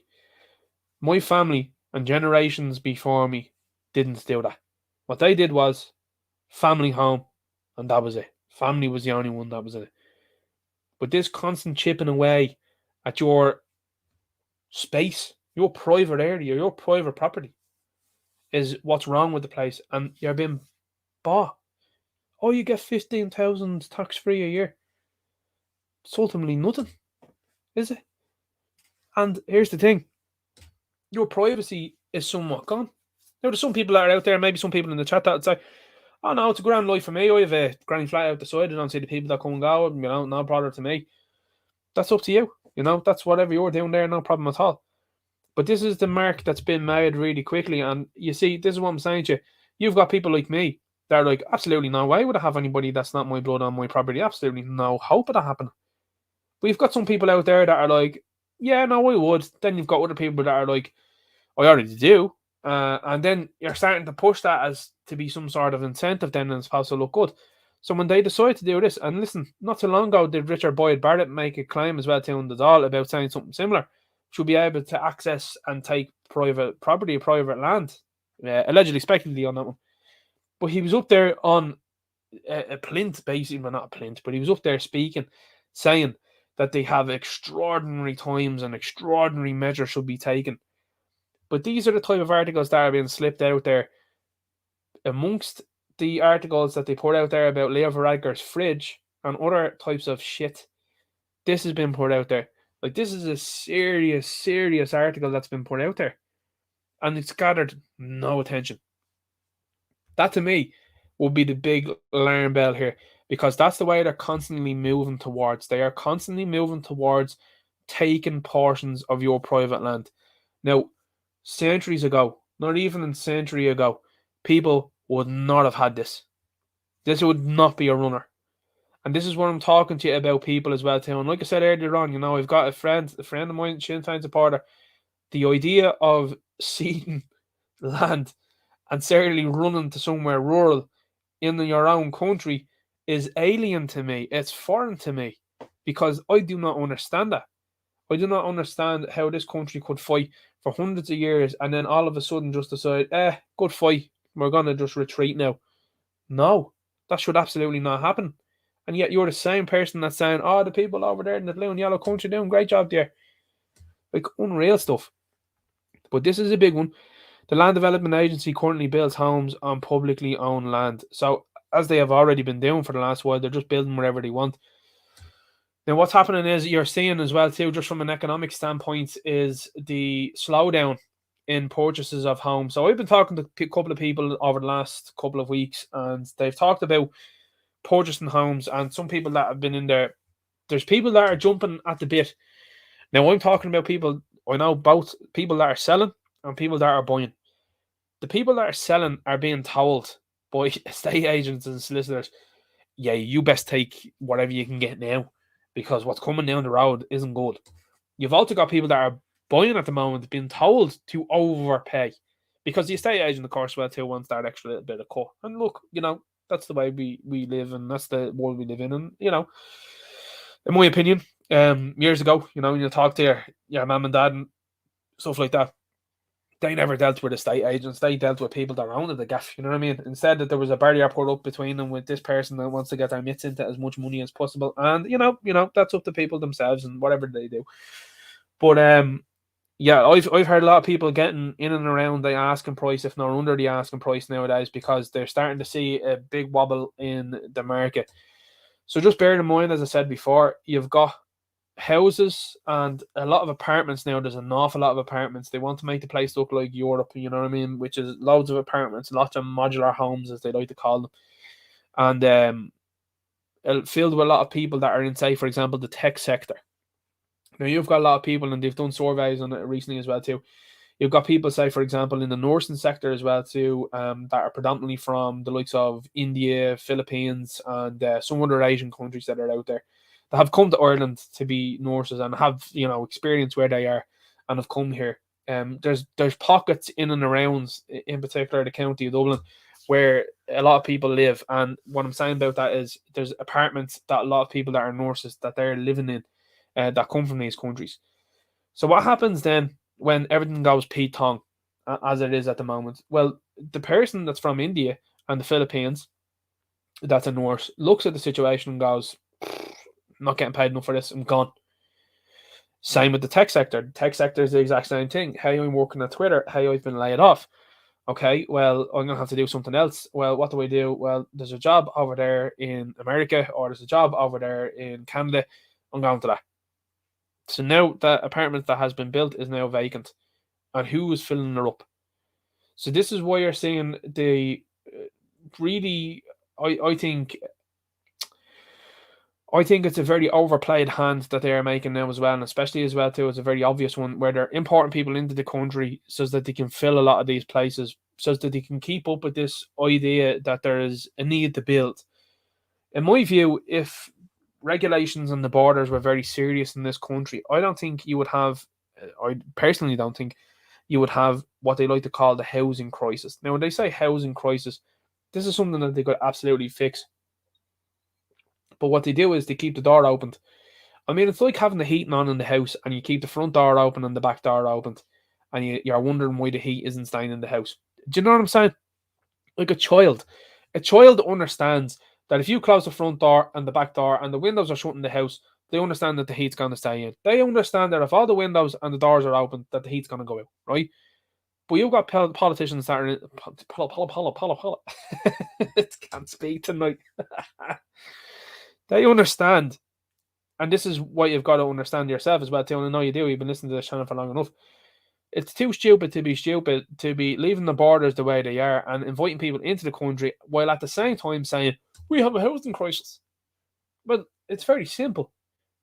my family and generations before me didn't do that. What they did was family home, and that was it. Family was the only one that was in it. But this constant chipping away at your space, your private area, your private property, is what's wrong with the place. And you're being bought. Oh, you get 15,000 tax-free a year. It's ultimately nothing, is it? And here's the thing. Your privacy is somewhat gone. Now, there's some people that are out there, maybe some people in the chat that would say, oh, no, it's a grand life for me. I have a granny flat out the side. I don't see the people that come and go. No bother to me. That's up to you. That's whatever you're doing there, no problem at all. But this is the mark that's been made really quickly. And you see, this is what I'm saying to you. You've got people like me that are like, absolutely no way would I have anybody that's not my blood on my property. Absolutely no hope of that happening. But you've got some people out there that are like, yeah, no, I would. Then you've got other people that are like, I already do. And then you're starting to push that as to be some sort of incentive then, and it's supposed to look good. So when they decide to do this, and listen, not too long ago did Richard Boyd Barrett make a claim as well to the Dáil about saying something similar. Should be able to access and take private property, private land, allegedly speculatively on that one. But he was up there on a plinth, basically, well, not a plinth, but he was up there speaking, saying that they have extraordinary times and extraordinary measures should be taken. But these are the type of articles that are being slipped out there. Amongst the articles that they put out there about Leo Varadkar's fridge and other types of shit, this has been put out there. Like, this is a serious, serious article that's been put out there. And it's gathered no attention. That, to me, would be the big alarm bell here. Because that's the way they're constantly moving towards. They are constantly moving towards taking portions of your private land. Now, centuries ago, not even a century ago, people would not have had this. This would not be a runner. And this is what I'm talking to you about people as well too. And like I said earlier on, I've got a friend of mine, Sinn Féin supporter. The idea of ceding land and certainly running to somewhere rural in your own country is alien to me. It's foreign to me because I do not understand that. I do not understand how this country could fight for hundreds of years and then all of a sudden just decide, good fight, we're going to just retreat now. No, That should absolutely not happen. And yet you're the same person that's saying, oh, the people over there in the blue and yellow country doing great job there. Like, unreal stuff. But this is a big one. The Land Development Agency currently builds homes on publicly owned land. So, as they have already been doing for the last while, they're just building wherever they want. Now, what's happening is you're seeing as well, too, just from an economic standpoint, is the slowdown in purchases of homes. So I've been talking to a couple of people over the last couple of weeks, and they've talked about purchasing homes, and some people that have been in there, there's people that are jumping at the bit. Now, I'm talking about people, I know both people that are selling and people that are buying. The people that are selling are being told by estate agents and solicitors, yeah, you best take whatever you can get now, because what's coming down the road isn't good. You've also got people that are buying at the moment being told to overpay, because the estate agent, of course, well, too, wants that extra little bit of cut. And look, that's the way we live, and that's the world we live in. And, in my opinion, years ago, when you talk to your mum and dad and stuff like that, they never dealt with estate agents. They dealt with people that owned the gaff, you know what I mean? Instead, that there was a barrier put up between them with this person that wants to get their mitts into as much money as possible. And, that's up to people themselves and whatever they do. But, yeah, I've heard a lot of people getting in and around the asking price, if not under the asking price nowadays, because they're starting to see a big wobble in the market. So just bear in mind, as I said before, you've got houses and a lot of apartments now. There's an awful lot of apartments. They want to make the place look like Europe, you know what I mean? Which is loads of apartments, lots of modular homes, as they like to call them. And filled with a lot of people that are in, say, for example, the tech sector. Now, you've got a lot of people, and they've done surveys on it recently as well, too. You've got people, say, for example, in the nursing sector as well, too, that are predominantly from the likes of India, Philippines, and some other Asian countries that are out there, that have come to Ireland to be nurses and have, experience where they are and have come here. There's pockets in and around, in particular, the county of Dublin, where a lot of people live. And what I'm saying about that is there's apartments that a lot of people that are nurses, that they're living in, that come from these countries. So what happens then when everything goes Pete Tong, as it is at the moment? Well, the person that's from India and the Philippines, that's a nurse, looks at the situation and goes, I'm not getting paid enough for this, I'm gone. Same with the tech sector. The tech sector is the exact same thing. Hey, I'm working at Twitter. Hey, I've been laid off. Okay, well, I'm going to have to do something else. Well, what do I do? Well, there's a job over there in America, or there's a job over there in Canada. I'm going to that. So now that apartment that has been built is now vacant. And who is filling it up? So this is why you're seeing the really, I think it's a very overplayed hand that they are making now as well. And especially as well too, it's a very obvious one where they're importing people into the country so that they can fill a lot of these places, so that they can keep up with this idea that there is a need to build. In my view, if regulations on the borders were very serious in this country, I don't think you would have, I personally don't think you would have what they like to call the housing crisis. Now, when they say housing crisis, this is something that they could absolutely fix. But what they do is they keep the door opened. I mean, it's like having the heating on in the house and you keep the front door open and the back door opened, and you're wondering why the heat isn't staying in the house. Do you know what I'm saying? Like a child. A child understands that if you close the front door and the back door and the windows are shut in the house, they understand that the heat's going to stay in. They understand that if all the windows and the doors are open, that the heat's going to go out, right? But you've got politicians that are can't speak tonight. They understand, and this is what you've got to understand yourself as well, too. And I know you do. You've been listening to this channel for long enough. It's too stupid to be leaving the borders the way they are and inviting people into the country while at the same time saying, we have a housing crisis. Well, it's very simple.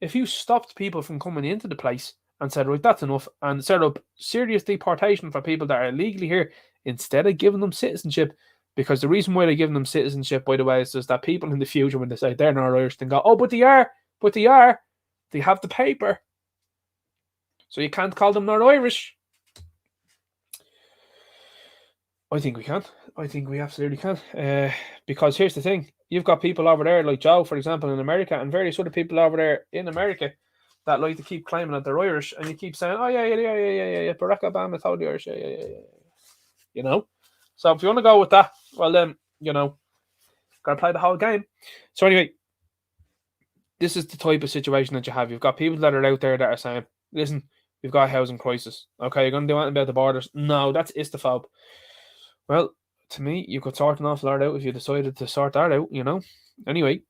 If you stopped people from coming into the place and said, right, that's enough, and set up serious deportation for people that are illegally here, instead of giving them citizenship, because the reason why they're giving them citizenship, by the way, is just that people in the future, when they say they're not Irish, they go, oh, but they are, they have the paper. So you can't call them not Irish. I think we can. I think we absolutely can. Because here's the thing. You've got people over there like Joe, for example, in America, and various other people over there in America that like to keep claiming that they're Irish, and you keep saying, oh, yeah, Barack Obama told the Irish, yeah. You know? So if you want to go with that, well then, Got to play the whole game. So anyway, this is the type of situation that you have. You've got people that are out there that are saying, listen, we've got a housing crisis. Okay, you're going to do anything about the borders? No, that's istophobe. Well, to me, you could sort an awful lot out if you decided to sort that out, you know? Anyway,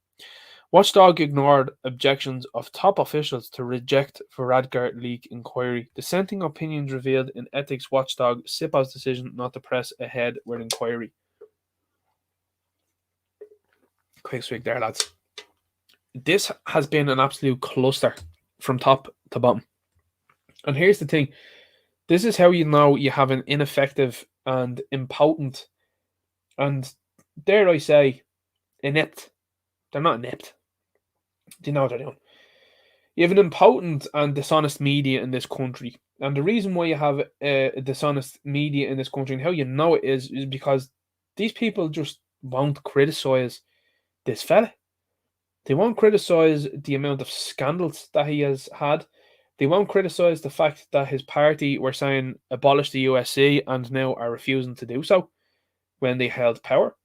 Watchdog ignored objections of top officials to reject Varadkar leak inquiry. Dissenting opinions revealed in ethics watchdog SIPO's decision not to press ahead with inquiry. Quick swig there, lads. This has been an absolute cluster from top to bottom. And here's the thing. This is how you know you have an ineffective and impotent and, dare I say, inept. They're not inept. Do you know what they're doing? You have an impotent and dishonest media in this country. And the reason why you have a dishonest media in this country and how you know it is because these people just won't criticize this fella. They won't criticize the amount of scandals that he has had. They won't criticize the fact that his party were saying abolish the USC and now are refusing to do so when they held power.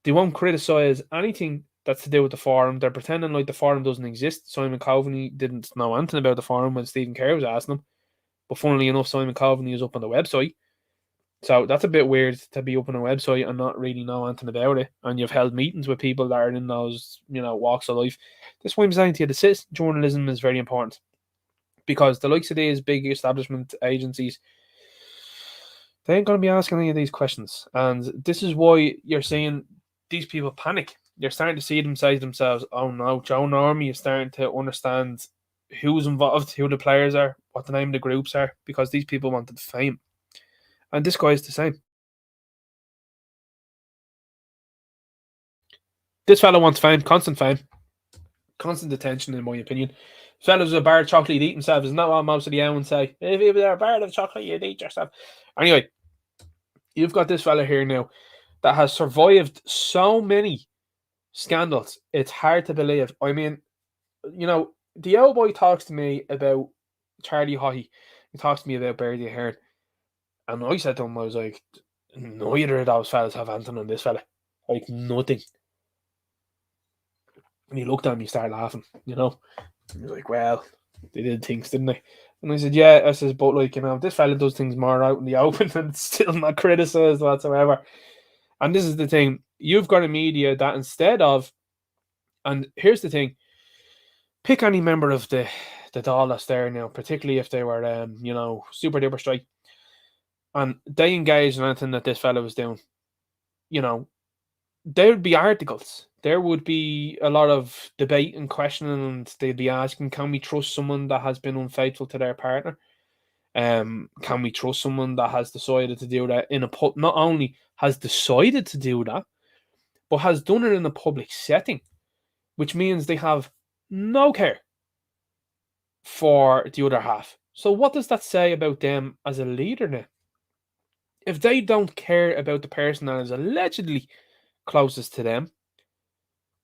They won't criticize anything that's to do with the forum. They're pretending like the forum doesn't exist. Simon Coveney didn't know anything about the forum when Stephen Kerr was asking him. But funnily enough, Simon Coveney is up on the website. So that's a bit weird to be up on a website and not really know anything about it. And you've held meetings with people that are in those, walks of life. This is why I'm saying to you, the citizen journalism is very important. Because the likes of these big establishment agencies, they ain't going to be asking any of these questions. And this is why you're seeing these people panic. You're starting to see them say to themselves, oh no, Joe Normie is starting to understand who's involved, who the players are, what the name of the groups are, because these people wanted fame. And this guy is the same. This fella wants fame, constant attention, in my opinion. Fellas with a bar of chocolate, eat themselves. Isn't that what most of the Owens say? If you were a bar of chocolate, you'd eat yourself. Anyway, you've got this fella here now that has survived so many scandals. It's hard to believe. I mean, the old boy talks to me about Charlie Haughey. He talks to me about Bertie Ahern. And I said to him, I was like, neither of those fellas have anything on this fella. Like, nothing. And he looked at me, started laughing, He was like, well, they did things, didn't they? And I said, yeah. I says, but this fella does things more out in the open and still not criticised whatsoever. And this is the thing. You've got a media that instead of, and here's the thing, pick any member of the Dáil that's there now, particularly if they were, super duper strike, and they engaged in anything that this fella was doing, there would be articles. There would be a lot of debate and questioning, and they'd be asking, can we trust someone that has been unfaithful to their partner? Can we trust someone that has decided to do that not only has decided to do that, but has done it in a public setting, which means they have no care for the other half. So what does that say about them as a leader now? If they don't care about the person that is allegedly closest to them,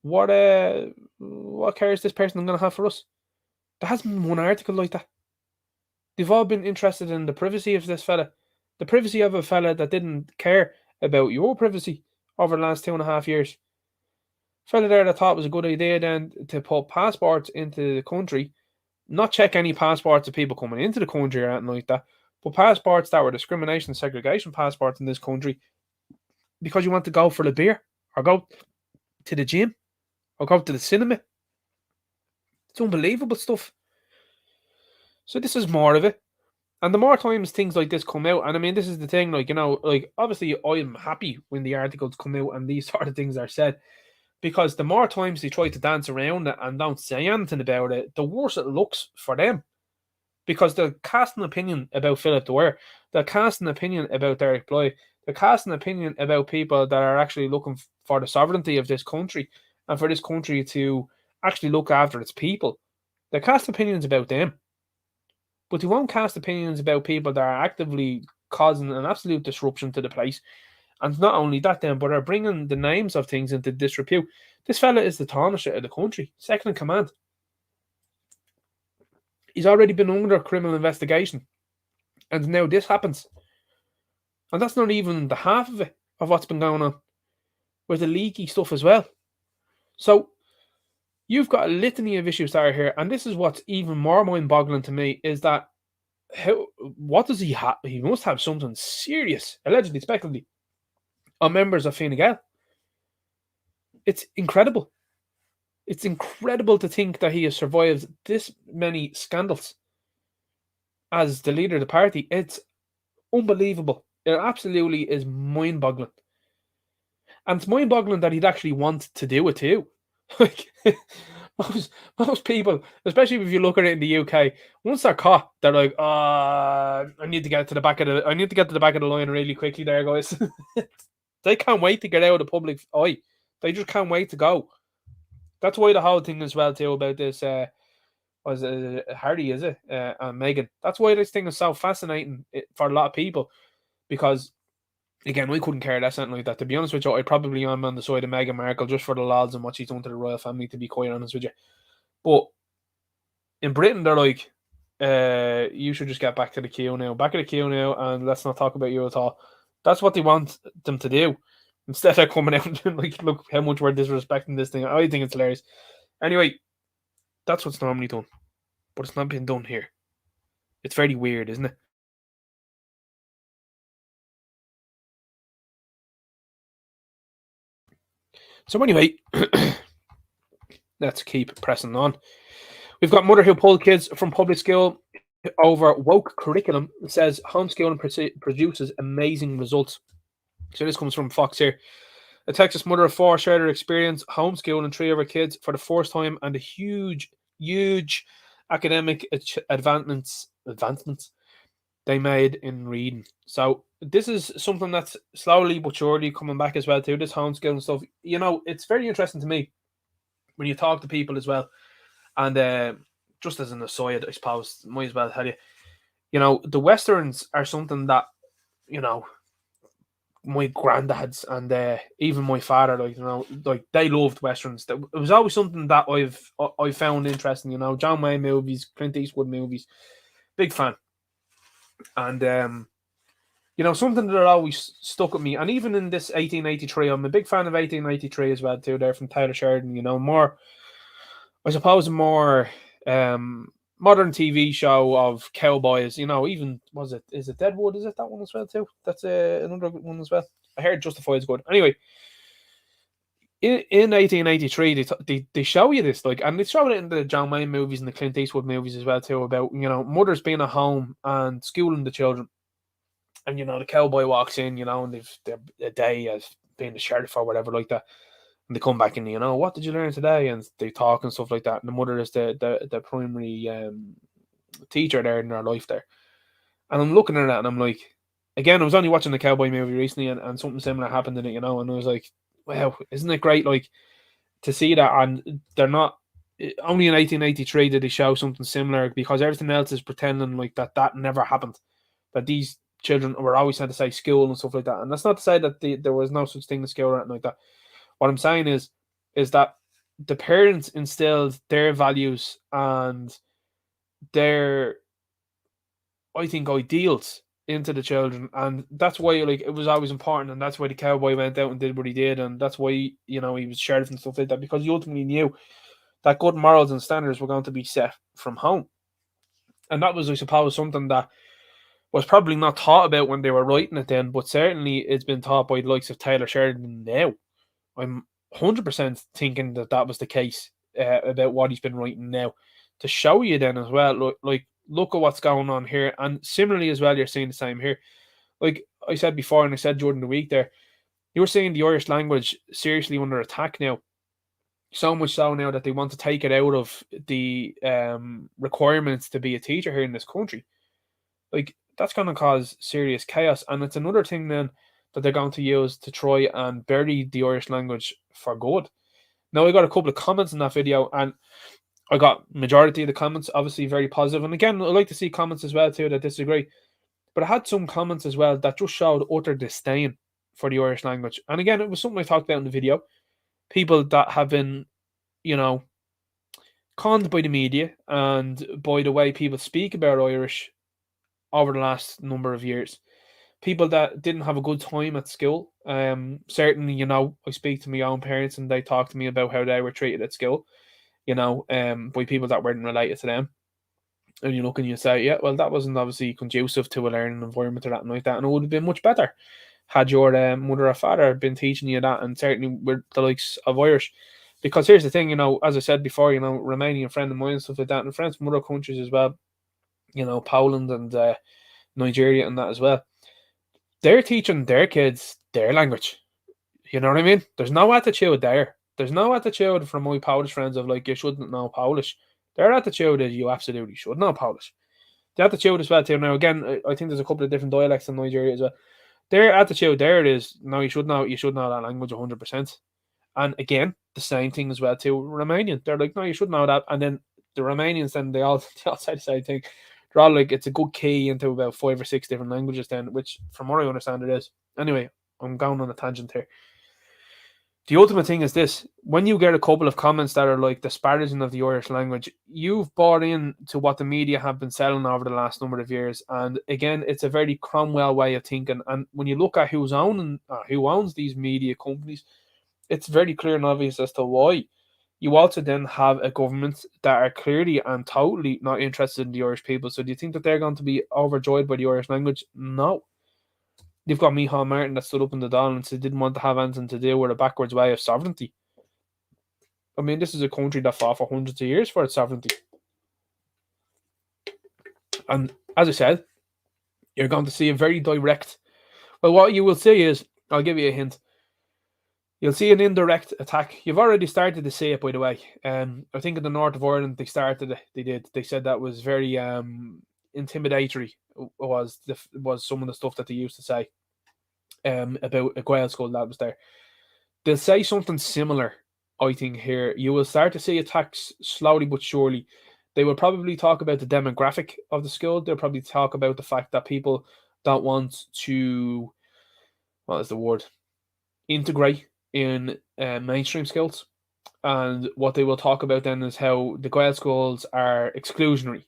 what care is this person going to have for us? There hasn't been one article like that. They've all been interested in the privacy of this fella. The privacy of a fella that didn't care about your privacy over the last 2.5 years. Fella there that thought it was a good idea then to put passports into the country, not check any passports of people coming into the country or anything like that, but passports that were discrimination and segregation passports in this country because you want to go for the beer or go to the gym or go to the cinema. It's unbelievable stuff. So this is more of it. And the more times things like this come out, and I mean, this is the thing, obviously I'm happy when the articles come out and these sort of things are said, because the more times they try to dance around it and don't say anything about it, the worse it looks for them. Because they're casting opinion about Philip Dwyer, they're casting opinion about Derek Bly, they're casting opinion about people that are actually looking for the sovereignty of this country and for this country to actually look after its people. They cast opinions about them. But they won't cast opinions about people that are actively causing an absolute disruption to the place. And not only that then, but are bringing the names of things into disrepute. This fella is the Taoiseach of the country, second in command. He's already been under criminal investigation. And now this happens. And that's not even the half of it, of what's been going on. with the leaky stuff as well. So you've got a litany of issues that are here, and this is what's even more mind-boggling to me, is that what does he have? He must have something serious, allegedly, speculatively, on members of Fine Gael. It's incredible. It's incredible to think that he has survived this many scandals as the leader of the party. It's unbelievable. It absolutely is mind-boggling. And it's mind-boggling that he'd actually want to do it too. Like, most people, especially if you look at it in the UK, once they're caught, they're like, I need to get to the back of the line really quickly there, guys. They can't wait to get out of the public eye. They just can't wait to go. That's why the whole thing as well too about this was Hardy, is it? And Meghan. That's why this thing is so fascinating for a lot of people, because again, I couldn't care less something like that. To be honest with you, I probably am on the side of Meghan Markle just for the lads and what she's done to the royal family, to be quite honest with you. But in Britain, they're like, you should just get back to the queue now. Back to the queue now, and let's not talk about you at all. That's what they want them to do. Instead of coming out and being like, look how much we're disrespecting this thing. I think it's hilarious. Anyway, that's what's normally done. But it's not being done here. It's very weird, isn't it? So anyway, let's keep pressing on. We've got mother who pulled kids from public school over woke curriculum. It says homeschooling produces amazing results. So this comes from Fox here. A Texas mother of 4 shared her experience homeschooling 3 of her kids for the first time, and the huge academic advancements they made in reading. So this is something that's slowly but surely coming back as well too, this homeschooling stuff. You know, it's very interesting to me when you talk to people as well. And just as an aside, I suppose, might as well tell you, you know, the Westerns are something that, you know, my granddads and even my father, like, you know, like they loved Westerns. It was always something that I found interesting, you know, John Wayne movies, Clint Eastwood movies, big fan. And you know, something that always stuck with me, and even in this 1883, I'm a big fan of 1883 as well too. There from Taylor Sheridan, you know, more, I suppose, more modern TV show of cowboys. You know, even is it Deadwood? Is it that one as well too? That's another one as well. I heard Justified is good. Anyway, in 1883, they show you this, like, and they show it in the John Wayne movies and the Clint Eastwood movies as well too, about, you know, mothers being at home and schooling the children. And, you know, the cowboy walks in, you know, and they're a day as being the sheriff or whatever like that. And they come back and, you know, what did you learn today? And they talk and stuff like that. And the mother is the primary teacher there in their life there. And I'm looking at that and I'm like, again, I was only watching the cowboy movie recently and something similar happened in it, you know, and I was like, wow, isn't it great, like, to see that? And they're not, only in 1883 did they show something similar, because everything else is pretending like that never happened. That these children were always sent to, say, school and stuff like that. And that's not to say that there was no such thing as school or anything like that. What I'm saying is that the parents instilled their values and their, I think, ideals into the children, and that's why, like, it was always important, and that's why the cowboy went out and did what he did, and that's why, you know, he was sheriff and stuff like that, because he ultimately knew that good morals and standards were going to be set from home. And that was, I suppose, something that was probably not thought about when they were writing it then, but certainly it's been taught by the likes of Taylor Sheridan now. I'm 100% thinking that was the case about what he's been writing now, to show you then as well, look at what's going on here. And similarly as well, you're seeing the same here. Like I said before, and I said during the week there, you're seeing the Irish language seriously under attack now. So much so now that they want to take it out of the requirements to be a teacher here in this country. Like, that's going to cause serious chaos. And it's another thing then that they're going to use to try and bury the Irish language for good. Now, I got a couple of comments in that video, and I got majority of the comments obviously very positive. And again, I like to see comments as well too that disagree. But I had some comments as well that just showed utter disdain for the Irish language. And again, it was something I talked about in the video. People that have been, you know, conned by the media and by the way people speak about Irish over the last number of years. people that didn't have a good time at school. Certainly, you know, I speak to my own parents and they talk to me about how they were treated at school, you know, by people that weren't related to them. And you look and you say, yeah, well, that wasn't obviously conducive to a learning environment or that like that, and it would have been much better had your mother or father been teaching you that, and certainly with the likes of Irish. Because here's the thing, you know, as I said before, you know, Romanian friend of mine and stuff like that, and friends from other countries as well, you know, Poland and Nigeria and that as well. They're teaching their kids their language. You know what I mean? There's no attitude there. There's no attitude from my Polish friends of like, you shouldn't know Polish. Their attitude is you absolutely should know Polish. The attitude as well too. Now again, I think there's a couple of different dialects in Nigeria as well. Their attitude there is no, you should know that language 100%. And again, the same thing as well too. Romanian, they're like, no, you should know that. And then the Romanians, then they all say the same thing. They're all like, it's a good key into about 5 or 6 different languages then, which from what I understand it is. Anyway, I'm going on a tangent here. The ultimate thing is this: when you get a couple of comments that are like disparaging of the Irish language, you've bought in to what the media have been selling over the last number of years. And again, it's a very Cromwell way of thinking. And when you look at who owns these media companies, it's very clear and obvious as to why. You also then have a government that are clearly and totally not interested in the Irish people. So do you think that they're going to be overjoyed by the Irish language? No. You've got Micheál Martin that stood up in the Dáil and said didn't want to have anything to do with a backwards way of sovereignty. I mean, this is a country that fought for hundreds of years for its sovereignty. And as I said, you're going to see a very direct... Well, what you will see is, I'll give you a hint, you'll see an indirect attack. You've already started to see it, by the way. I think in the north of Ireland, they started it. They said that was very intimidatory, was some of the stuff that they used to say about a Gael school that was there. They'll say something similar, I think, here. You will start to see attacks slowly but surely. They will probably talk about the demographic of the school. They'll probably talk about the fact that people don't want to, what is the word, integrate in mainstream skills. And what they will talk about then is how the Gael schools are exclusionary.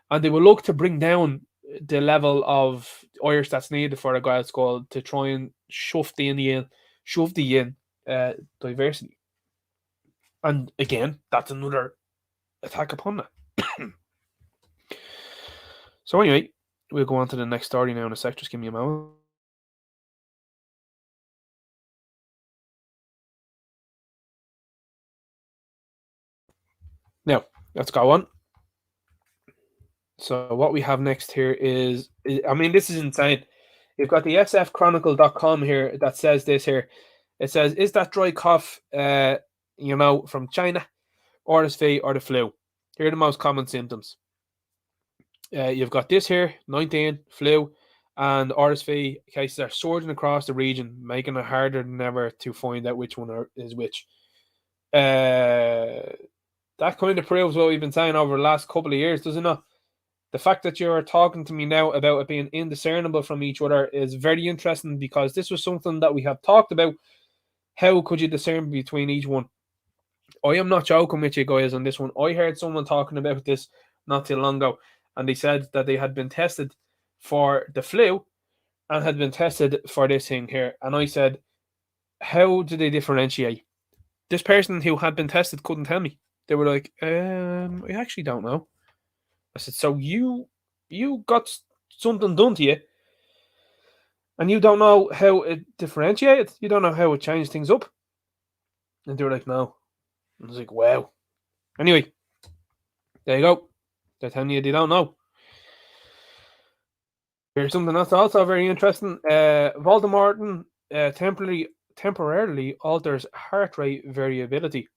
And they will look to bring down the level of Irish that's needed for a Gael school to try and shove the in diversity. And again, that's another attack upon that. So anyway, we'll go on to the next story now in a sec. Just give me a moment. Now, let's go on. So what we have next here is, I mean, this is insane. You've got the sfchronicle.com here that says this here. It says, is that dry cough, from China, RSV, or the flu? Here are the most common symptoms. You've got this here, 19, flu, and RSV cases are surging across the region, making it harder than ever to find out which one is which. That kind of proves what we've been saying over the last couple of years, does it not? The fact that you're talking to me now about it being indiscernible from each other is very interesting, because this was something that we have talked about. How could you discern between each one? I am not joking with you guys on this one. I heard someone talking about this not too long ago, and they said that they had been tested for the flu and had been tested for this thing here. And I said, how do they differentiate? This person who had been tested couldn't tell me. They were like, I actually don't know. I said, so you got something done to you and you don't know how it differentiated? You don't know how it changed things up? And they were like, no. I was like, wow. Anyway, there you go. They're telling you they don't know. Here's something that's also very interesting. Voldemort temporarily alters heart rate variability.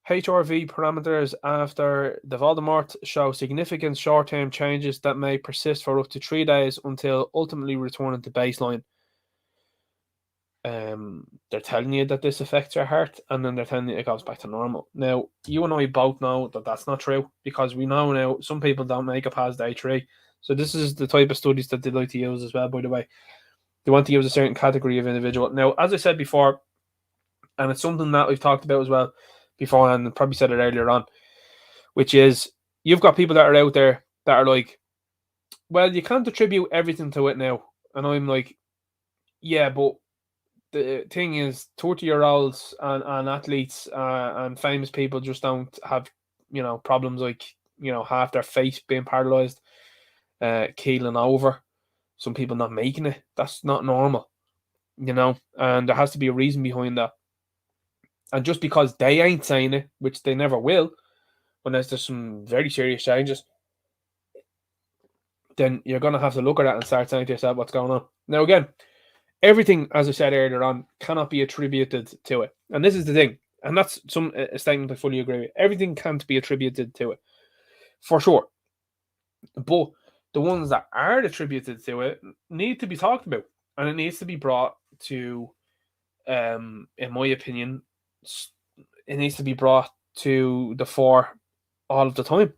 HRV parameters after the Voldemort show significant short-term changes that may persist for up to 3 days until ultimately returning to baseline. They're telling you that this affects your heart, and then they're telling you it goes back to normal. Now, you and I both know that that's not true, because we know now some people don't make it past day 3. So this is the type of studies that they like to use as well, by the way. They want to use a certain category of individual. Now, as I said before, and it's something that we've talked about as well before, and probably said it earlier on, which is you've got people that are out there that are like, well, you can't attribute everything to it now. And I'm like, yeah, but the thing is, 30-year-olds and athletes and famous people just don't have, problems like, half their face being paralyzed, keeling over, some people not making it. That's not normal, and there has to be a reason behind that. And just because they ain't saying it, which they never will, unless there's some very serious changes, then you're going to have to look at that and start saying to yourself what's going on. Now, again, everything, as I said earlier on, cannot be attributed to it. And this is the thing. And that's a statement I fully agree with. Everything can't be attributed to it, for sure. But the ones that are attributed to it need to be talked about. And it needs to be brought to, in my opinion, it needs to be brought to the fore all of the time.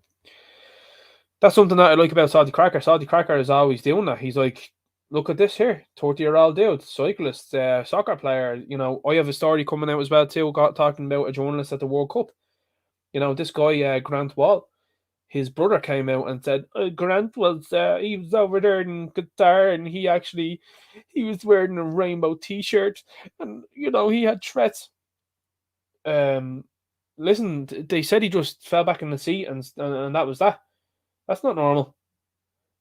That's something that I like about Saudi Cracker. Saudi Cracker is always doing that. He's like, look at this here, 30-year-old dude, cyclist, soccer player. I have a story coming out as well too, talking about a journalist at the World Cup. This guy, Grant Wall, his brother came out and said, Grant was, he was over there in Gettr and he was wearing a rainbow t-shirt and, he had threats. Listen, they said he just fell back in the seat and that was that. That's not normal.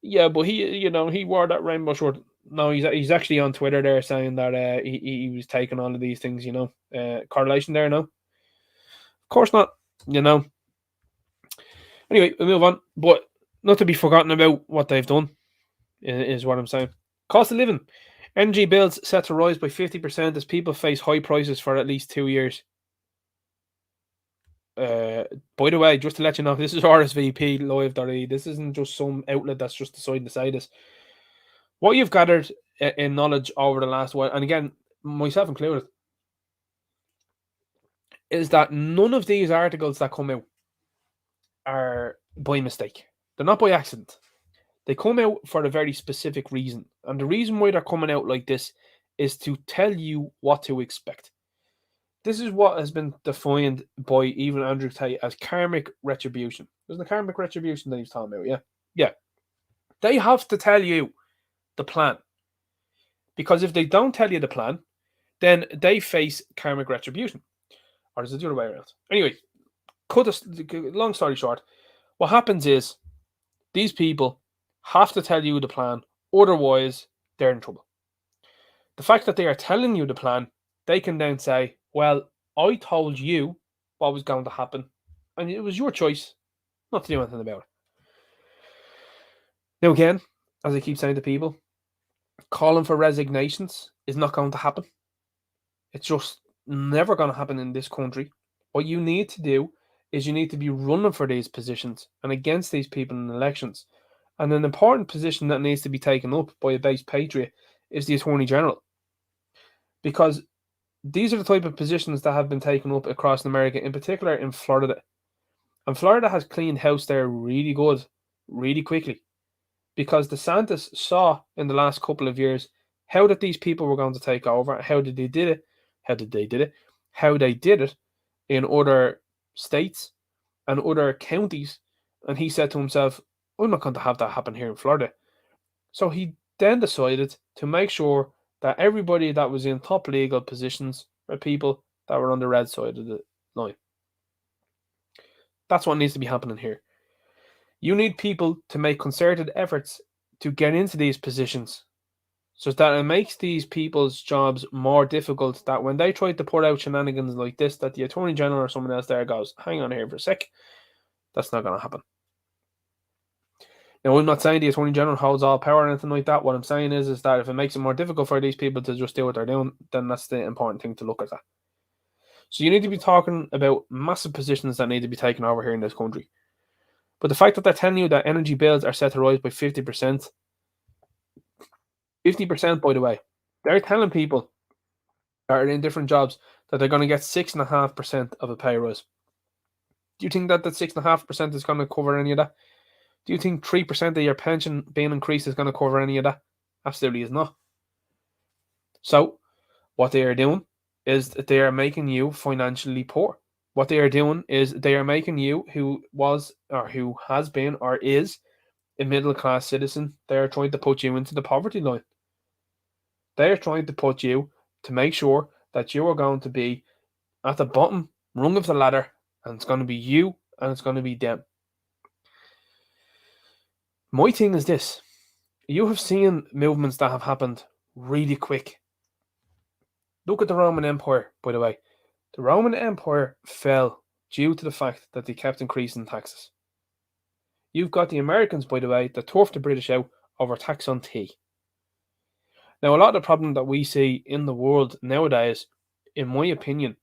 Yeah, but he wore that rainbow shirt. No, he's actually on Twitter there saying that he was taking all of these things, correlation there, no? Of course not, Anyway, we'll move on. But not to be forgotten about what they've done, is what I'm saying. Cost of living. Energy bills set to rise by 50% as people face high prices for at least 2 years. By the way, just to let you know, this is RSVP live.ie. This isn't just some outlet that's just deciding to say this. What you've gathered in knowledge over the last while, and again, myself included, is that none of these articles that come out are by mistake. They're not by accident. They come out for a very specific reason. And the reason why they're coming out like this is to tell you what to expect. This is what has been defined by even Andrew Tate as karmic retribution. There's the karmic retribution that he's talking about, yeah? Yeah. They have to tell you the plan. Because if they don't tell you the plan, then they face karmic retribution. Or is it the other way around? Anyway, long story short, what happens is these people have to tell you the plan, otherwise they're in trouble. The fact that they are telling you the plan, they can then say, well, I told you what was going to happen, and it was your choice not to do anything about it. Now again, as I keep saying to people, calling for resignations is not going to happen. It's just never going to happen in this country. What you need to do is you need to be running for these positions and against these people in elections. And an important position that needs to be taken up by a base patriot is the Attorney General. Because these are the type of positions that have been taken up across America, in particular in Florida. And Florida has cleaned house there really good, really quickly. Because DeSantis saw in the last couple of years how that these people were going to take over, how they did it in other states and other counties. And he said to himself, I'm not going to have that happen here in Florida. So he then decided to make sure that everybody that was in top legal positions were people that were on the red side of the line. That's what needs to be happening here. You need people to make concerted efforts to get into these positions so that it makes these people's jobs more difficult, that when they try to put out shenanigans like this, that the Attorney General or someone else there goes, hang on here for a sec. That's not going to happen. Now, I'm not saying the Attorney General holds all power or anything like that. What I'm saying is that if it makes it more difficult for these people to just do what they're doing, then that's the important thing to look at that. So you need to be talking about massive positions that need to be taken over here in this country. But the fact that they're telling you that energy bills are set to rise by 50%, 50%, by the way, they're telling people that are in different jobs that they're going to get 6.5% of a pay rise. Do you think that 6.5% is going to cover any of that? Do you think 3% of your pension being increased is going to cover any of that? Absolutely is not. So, what they are doing is that they are making you financially poor. What they are doing is they are making you, who was or who has been or is a middle-class citizen, they are trying to put you into the poverty line. They're trying to put you to make sure that you are going to be at the bottom rung of the ladder, and it's going to be you and it's going to be them. My thing is this. You have seen movements that have happened really quick. Look at the Roman Empire, by the way. The Roman Empire fell due to the fact that they kept increasing taxes. You've got the Americans, by the way, that turfed the British out over tax on tea. Now, a lot of the problem that we see in the world nowadays, in my opinion,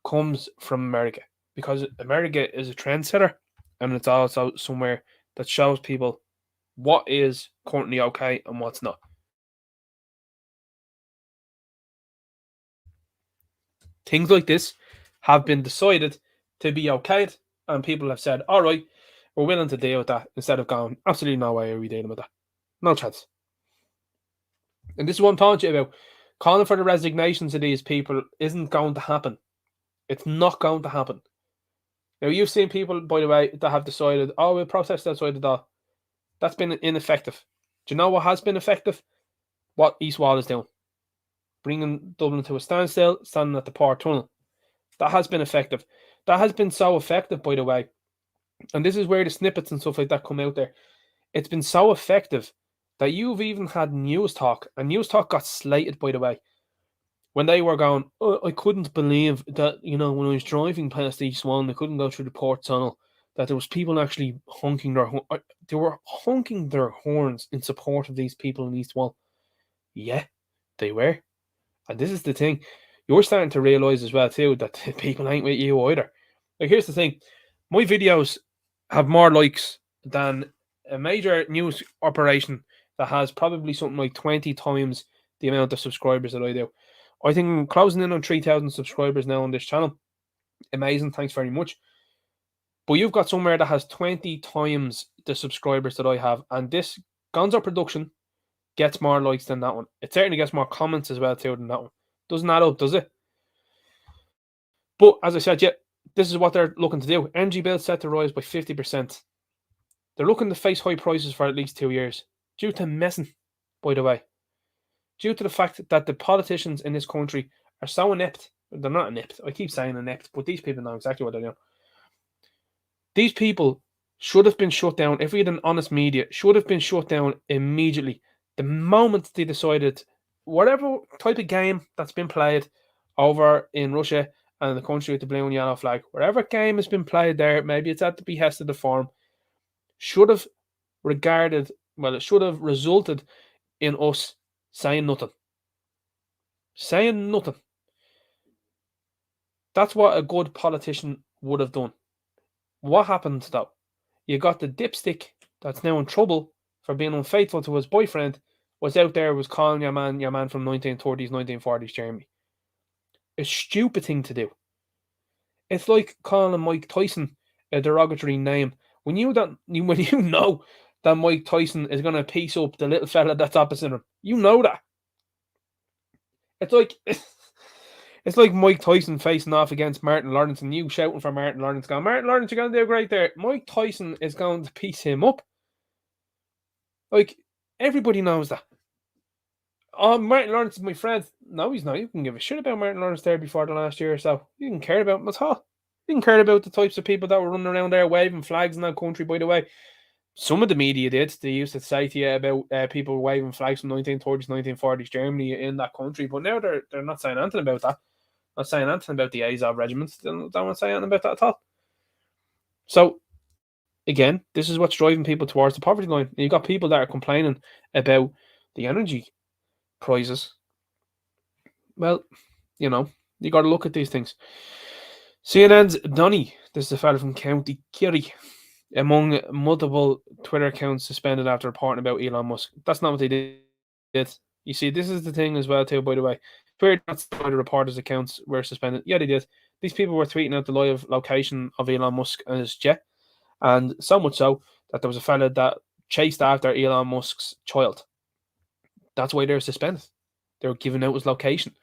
comes from America. Because America is a trendsetter, and it's also somewhere that shows people what is currently okay and what's not. Things like this have been decided to be okayed, and people have said, all right, we're willing to deal with that, instead of going, absolutely no way are we dealing with that. No chance. And this is what I'm talking to you about. Calling for the resignations of these people isn't going to happen. It's not going to happen. Now, you've seen people, by the way, that have decided, oh, we'll protest outside the door. That's been ineffective. Do you know what has been effective? What East Wall is doing. Bringing Dublin to a standstill, standing at the Port Tunnel. That has been effective. That has been so effective, by the way. And this is where the snippets and stuff like that come out there. It's been so effective that you've even had News Talk. And News Talk got slated, by the way. When they were going, oh, I couldn't believe that, when I was driving past East Wall and I couldn't go through the Port Tunnel, that there was people actually honking their horns in support of these people in East Wall. Yeah, they were. And this is the thing. You're starting to realise as well too that people ain't with you either. Like, here's the thing. My videos have more likes than a major news operation that has probably something like 20 times the amount of subscribers that I do. I think I'm closing in on 3,000 subscribers now on this channel. Amazing. Thanks very much. But you've got somewhere that has 20 times the subscribers that I have. And this Gonzo production gets more likes than that one. It certainly gets more comments as well too than that one. Doesn't add up, does it? But as I said, yeah, this is what they're looking to do. Energy bills set to rise by 50%. They're looking to face high prices for at least 2 years. Due to messing, by the way. Due to the fact that the politicians in this country are so inept. They're not inept. I keep saying inept, but these people know exactly what they're doing. These people should have been shut down. If we had an honest media, should have been shut down immediately. The moment they decided, whatever type of game that's been played over in Russia and the country with the blue and yellow flag, whatever game has been played there, maybe it's at the behest of the forum, should have it should have resulted in us saying nothing. Saying nothing. That's what a good politician would have done. What happened though? You got the dipstick that's now in trouble for being unfaithful to his boyfriend, was out there, was calling your man from 1930s, 1940s Germany. A stupid thing to do. It's like calling Mike Tyson a derogatory name. When you know that Mike Tyson is going to piece up the little fella that's opposite him. You know that. It's like Mike Tyson facing off against Martin Lawrence and you shouting for Martin Lawrence, going, Martin Lawrence, you're going to do great there. Mike Tyson is going to piece him up. Like, everybody knows that. Oh, Martin Lawrence is my friend. No, he's not. You can give a shit about Martin Lawrence there before the last year or so. You didn't care about him at all. You didn't care about the types of people that were running around there waving flags in that country, by the way. Some of the media did. They used to say to you about people waving flags from 1930s, 1940s Germany in that country. But now they're not saying anything about that. Not saying anything about the Azov regiments. They don't want to say anything about that at all. So, again, this is what's driving people towards the poverty line. You've got people that are complaining about the energy prices. Well, you got to look at these things. CNN's Donny, this is a fellow from County Kerry, among multiple Twitter accounts suspended after reporting about Elon Musk. That's not what they did. You see, this is the thing as well too, by the way. Twitter, that's why the reporters' accounts were suspended. Yeah, they did. These people were tweeting out the live location of Elon Musk and his jet. And so much so that there was a fella that chased after Elon Musk's child. That's why they're suspended. They were giving out his location.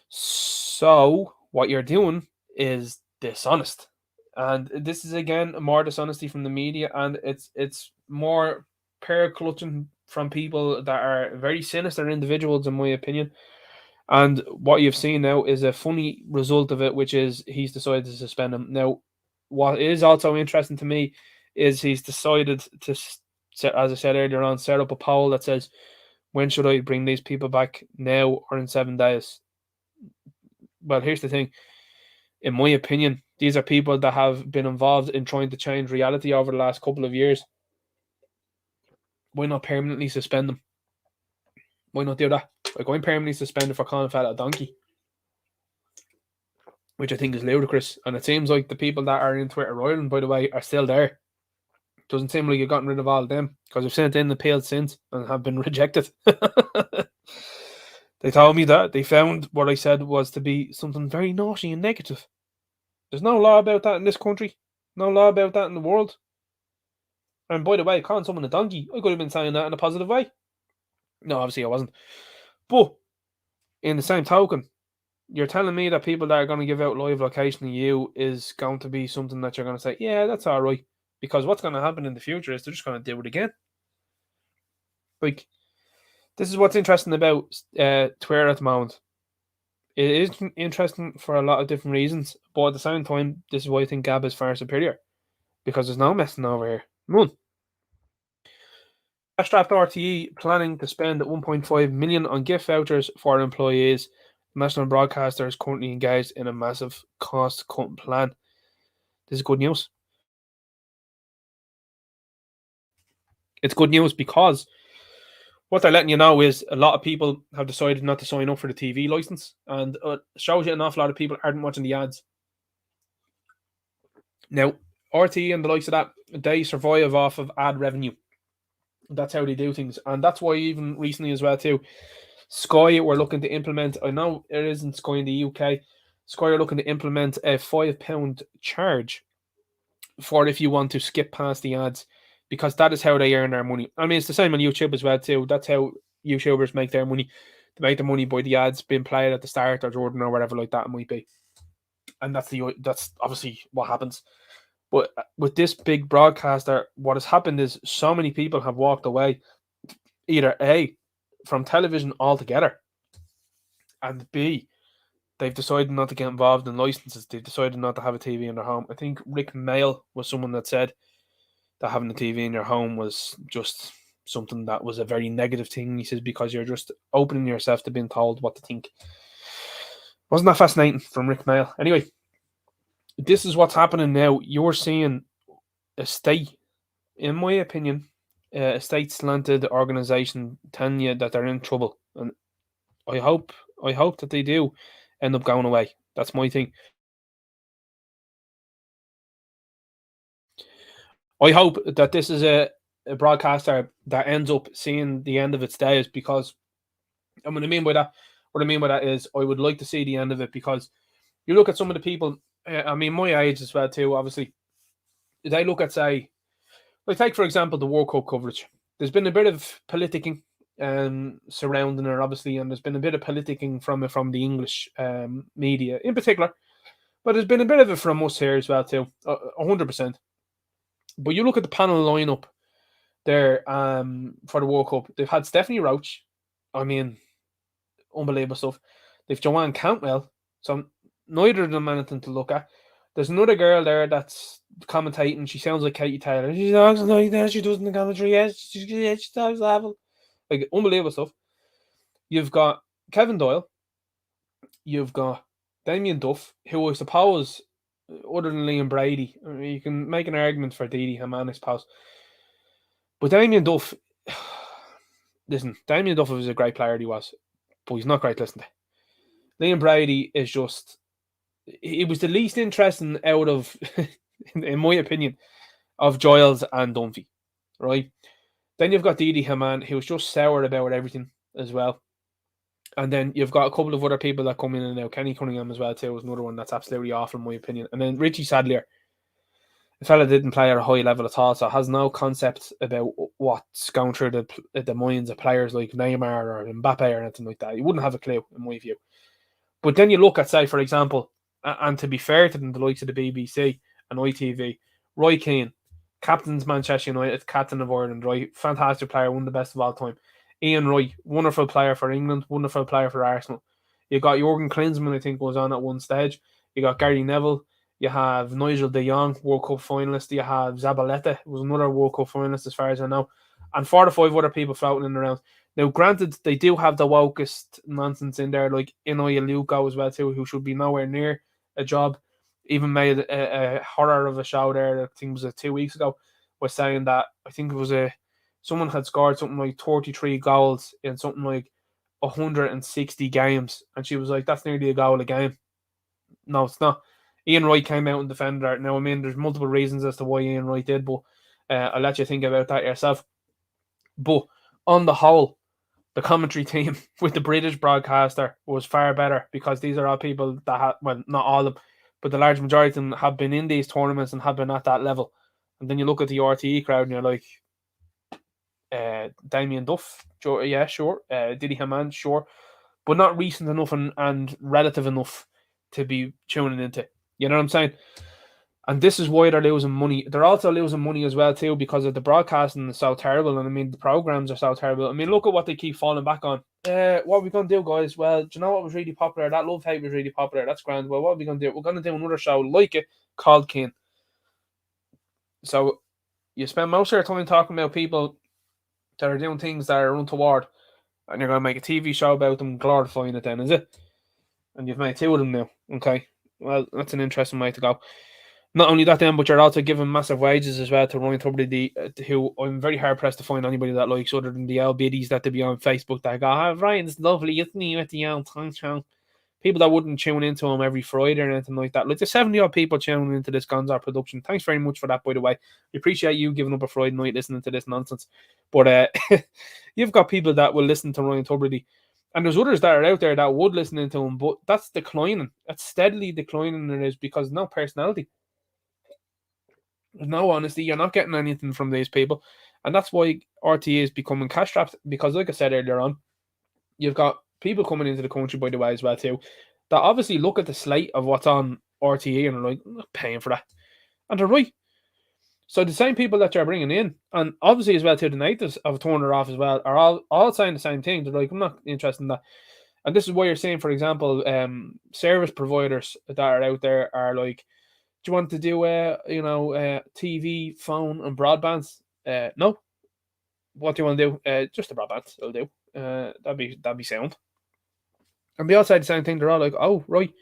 So what you're doing is dishonest. And this is, again, more dishonesty from the media. And it's more pear clutching from people that are very sinister individuals, in my opinion. And what you've seen now is a funny result of it, which is he's decided to suspend him. Now, what is also interesting to me is he's decided to, as I said earlier on, set up a poll that says, when should I bring these people back, now or in 7 days? Well, here's the thing. In my opinion, these are people that have been involved in trying to change reality over the last couple of years. Why not permanently suspend them? Why not do that? Like, I'm permanently suspended for calling a fella a donkey, which I think is ludicrous. And it seems like the people that are in Twitter Ireland, by the way, are still there. Doesn't seem like you've gotten rid of all of them, because I've sent in appeals since and have been rejected. They told me that they found what I said was to be something very naughty and negative. There's no law about that in this country. No law about that in the world. And by the way, calling someone a donkey, I could have been saying that in a positive way. No, obviously I wasn't. But in the same token, you're telling me that people that are going to give out live location to you is going to be something that you're going to say, yeah, that's all right. Because what's going to happen in the future is they're just going to do it again. Like, this is what's interesting about Twitter at the moment. It is interesting for a lot of different reasons, but at the same time, this is why I think Gab is far superior. Because there's no messing over here. None. Strapped RTE planning to spend 1.5 million on gift vouchers for employees. The national broadcaster is currently engaged in a massive cost-cutting plan. This is good news. It's good news because what they're letting you know is a lot of people have decided not to sign up for the TV license, and it shows you an awful lot of people aren't watching the ads. Now, RTE and the likes of that, they survive off of ad revenue. That's how they do things, and that's why even recently as well too, Sky were looking to implement, I know it isn't Sky in the UK, Sky are looking to implement a £5 charge for if you want to skip past the ads, because that is how they earn their money. I mean, it's the same on YouTube as well too. That's how YouTubers make their money. They make their money by the ads being played at the start or Jordan or whatever like that it might be. And that's obviously what happens. But with this big broadcaster, what has happened is so many people have walked away, either A, from television altogether, and B, they've decided not to get involved in licenses. They've decided not to have a TV in their home. I think Rick Mail was someone that said that having a TV in your home was just something that was a very negative thing. He says, because you're just opening yourself to being told what to think. Wasn't that fascinating from Rick Mail? Anyway, this is what's happening now. You're seeing a state, in my opinion, a state-slanted organisation telling you that they're in trouble. And I hope that they do end up going away. That's my thing. I hope that this is a broadcaster that ends up seeing the end of its days, because, and what I mean by that is I would like to see the end of it, because you look at some of the people, I mean, my age as well too, obviously, they look at, say, like take for example the World Cup coverage. There's been a bit of politicking surrounding it, obviously, and there's been a bit of politicking from the English media in particular, but there's been a bit of it from us here as well too, 100%. But you look at the panel lineup there for the World Cup. They've had Stephanie Roach. I mean, unbelievable stuff. They've Joanne Cantwell. So neither of them anything to look at. There's another girl there that's commentating. She sounds like Katie Taylor. She talks like that. She does in the commentary. Yes, she talks level. Like, unbelievable stuff. You've got Kevin Doyle. You've got Damien Duff, who I suppose, other than Liam Brady, you can make an argument for Didi Hamann, I suppose. But Damien Duff, listen, Damien Duff was a great player, he was, but he's not great to listen to. Liam Brady is just, he was the least interesting out of, in my opinion, of Giles and Dunphy, right? Then you've got Didi Hamann, who was just sour about everything as well. And then you've got a couple of other people that come in and out. Kenny Cunningham as well too was another one that's absolutely awful in my opinion. And then Richie Sadlier, the fella didn't play at a high level at all, so has no concept about what's going through the minds of players like Neymar or Mbappe or anything like that. He wouldn't have a clue, in my view. But then you look at, say, for example, and to be fair to them, the likes of the BBC and ITV, Roy Keane, captain's Manchester United, captain of Ireland, right? Fantastic player, one of the best of all time. Ian Wright, wonderful player for England, wonderful player for Arsenal. You got Jurgen Klinsmann, I think, was on at one stage. You got Gary Neville. You have Nigel de Jong, World Cup finalist. You have Zabaleta, who was another World Cup finalist as far as I know. And 4 or 5 other people floating in around. Now, granted, they do have the wokest nonsense in there, like Inoy Aluko as well, too, who should be nowhere near a job. Even made a horror of a show there, I think it was 2 weeks ago, was saying that I think it was someone had scored something like 33 goals in something like 160 games. And she was like, that's nearly a goal a game. No, it's not. Ian Wright came out and defended her. Now, I mean, there's multiple reasons as to why Ian Wright did, but I'll let you think about that yourself. But on the whole, the commentary team with the British broadcaster was far better because these are all people that have, well, not all of them, but the large majority of them have been in these tournaments and have been at that level. And then you look at the RTE crowd and you're like, Damien Duff, yeah, sure. Didi Hamann, sure. But not recent enough and relative enough to be tuning into. You know what I'm saying? And this is why they're losing money. They're also losing money as well, too, because of the broadcasting is so terrible. And I mean, the programs are so terrible. I mean, look at what they keep falling back on. What are we going to do, guys? Well, do you know what was really popular? That Love Hate was really popular. That's grand. Well, what are we going to do? We're going to do another show like it called Kin. So you spend most of your time talking about people that are doing things that are untoward, and you're going to make a TV show about them glorifying it then, is it? And you've made 2 of them now. Okay. Well, that's an interesting way to go. Not only that then, but you're also giving massive wages as well to Ryan Tubridy, who I'm very hard pressed to find anybody that likes other than the old biddies that they be on Facebook that go, Ryan's lovely, isn't he, with the old tongue show? People that wouldn't tune into him every Friday or anything like that. Like there's 70 odd people tuning into this Gonzar production. Thanks very much for that, by the way. We appreciate you giving up a Friday night listening to this nonsense. But you've got people that will listen to Ryan Tubridy. And there's others that are out there that would listen to him, but that's declining. That's steadily declining, it is, because no personality. There's no honesty. You're not getting anything from these people. And that's why RTE is becoming cash strapped. Because like I said earlier on, you've got people coming into the country, by the way, as well, too, that obviously look at the slate of what's on RTE and are like, I'm not paying for that. And they're right. So the same people that you're bringing in, and obviously as well too, the natives have turned her off as well, are all saying the same thing. They're like, I'm not interested in that. And this is why you're saying, for example, service providers that are out there are like, do you want to do TV, phone, and broadbands? No. What do you want to do? Just the broadbands. I'll do. That'd be sound. And they all say the same thing. They're all like, oh right.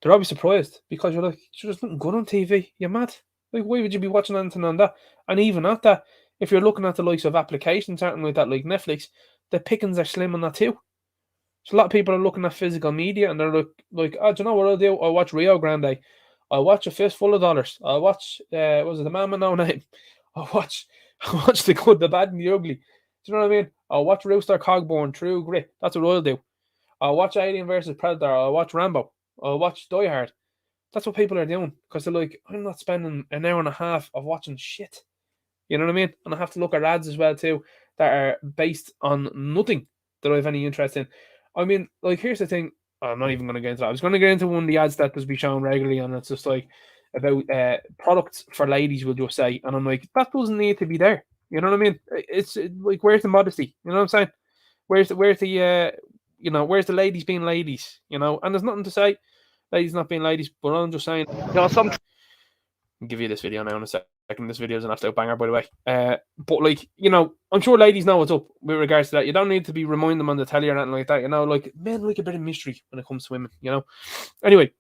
They're always surprised because you're like, there's nothing good on TV. You're mad. Like, why would you be watching anything on that? And even at that, if you're looking at the likes of applications, something like that, like Netflix, the pickings are slim on that too. So a lot of people are looking at physical media and they're like, oh, do you know what I'll do? I'll watch Rio Grande. I'll watch A Fistful of Dollars. I'll watch, was it The Man with No Name? I'll watch The Good, The Bad, and The Ugly. Do you know what I mean? I'll watch Rooster Cogburn, True Grit. That's what I'll do. I'll watch Alien vs. Predator. I'll watch Rambo. I'll watch Die Hard. That's what people are doing because they're like, I'm not spending an hour and a half of watching shit. You know what I mean? And I have to look at ads as well too that are based on nothing that I have any interest in. I mean, like, here's the thing. I'm not even going to get into that. I was going to get into one of the ads that was be shown regularly, and it's just like about products for ladies, we'll just say. And I'm like, that doesn't need to be there. You know what I mean? It's like, where's the modesty? You know what I'm saying? Where's the where's the ladies being ladies? You know, and there's nothing to say. Ladies not being ladies, but I'm just saying. I'll give you this video now in a second. This video is an absolute banger, by the way. But like, I'm sure ladies know what's up with regards to that. You don't need to be reminding them on the telly or anything like that. Like men like a bit of mystery when it comes to women. Anyway,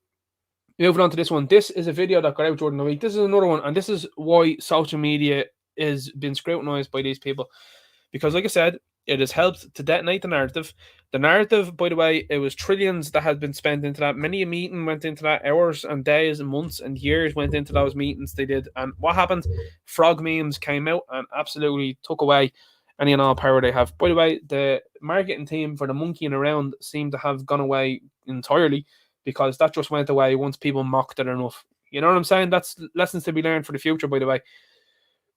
moving on to this one. This is a video that got out during the week. This is another one, and this is why social media is been scrutinized by these people, because, like I said, it has helped to detonate the narrative. The narrative, by the way, it was trillions that had been spent into that. Many a meeting went into that. Hours and days and months and years went into those meetings they did. And what happened? Frog memes came out and absolutely took away any and all power they have. By the way, the marketing team for the monkeying around seemed to have gone away entirely, because that just went away once people mocked it enough. You know what I'm saying? That's lessons to be learned for the future, by the way.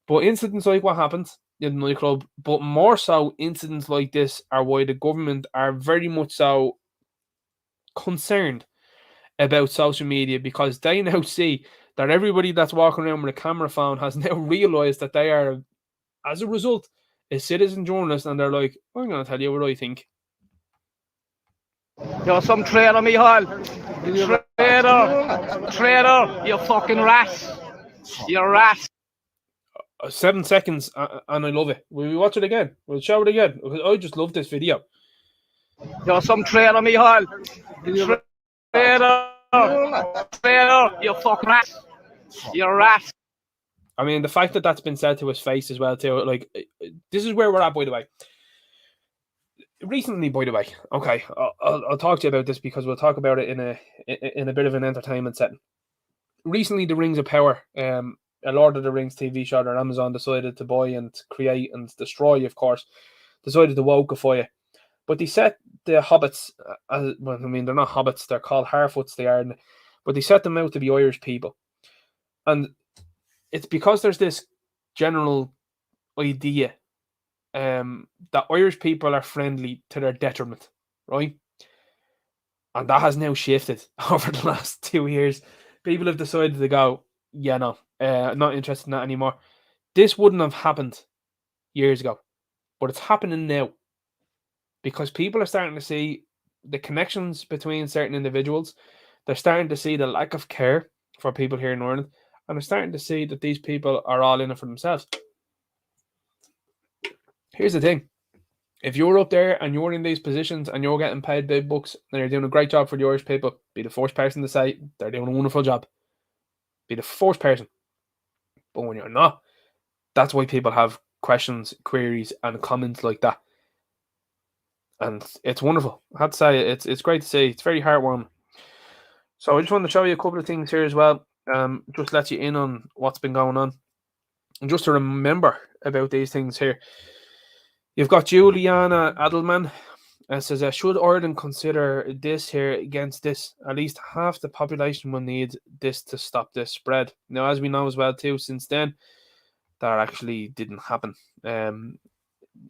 But incidents like what happened in the nightclub, but more so incidents like this, are why the government are very much so concerned about social media, because they now see that everybody that's walking around with a camera phone has now realised that they are, as a result, a citizen journalist, and they're like, I'm going to tell you what I think. You're some traitor, Michal. Traitor, you fucking rat. You're a rat. 7 seconds, and I love it. Will we watch it again? We'll show it again. I just love this video. You're some traitor, Michal. Traitor, you fucking rat. You're a rat. I mean, the fact that that's been said to his face as well, too. Like, this is where we're at, by the way. Recently, by the way, okay, I'll talk to you about this because we'll talk about it in a bit of an entertainment setting. Recently, the Rings of Power, a Lord of the Rings TV show that Amazon decided to buy and create and destroy, of course, decided to wokeify it. But they set the hobbits, well, I mean, they're not hobbits, they're called Harfoots, they are, but they set them out to be Irish people. And it's because there's this general idea that Irish people are friendly to their detriment, right? And that has now shifted over the last 2 years. People have decided to go, yeah, no, not interested in that anymore. This wouldn't have happened years ago, but it's happening now because people are starting to see the connections between certain individuals. They're starting to see the lack of care for people here in Ireland, and they're starting to see that these people are all in it for themselves. Here's the thing. If you're up there and you're in these positions and you're getting paid big bucks and you're doing a great job for the Irish people, be the first person to say they're doing a wonderful job. Be the first person. But when you're not, that's why people have questions, queries, and comments like that. And it's wonderful. I have to say, it's great to see. It's very heartwarming. So I just want to show you a couple of things here as well. Just let you in on what's been going on. And just to remember about these things here. You've got Juliana Adelman. Says, should Ireland consider this here against this? At least half the population will need this to stop this spread. Now, as we know as well too, since then, that actually didn't happen.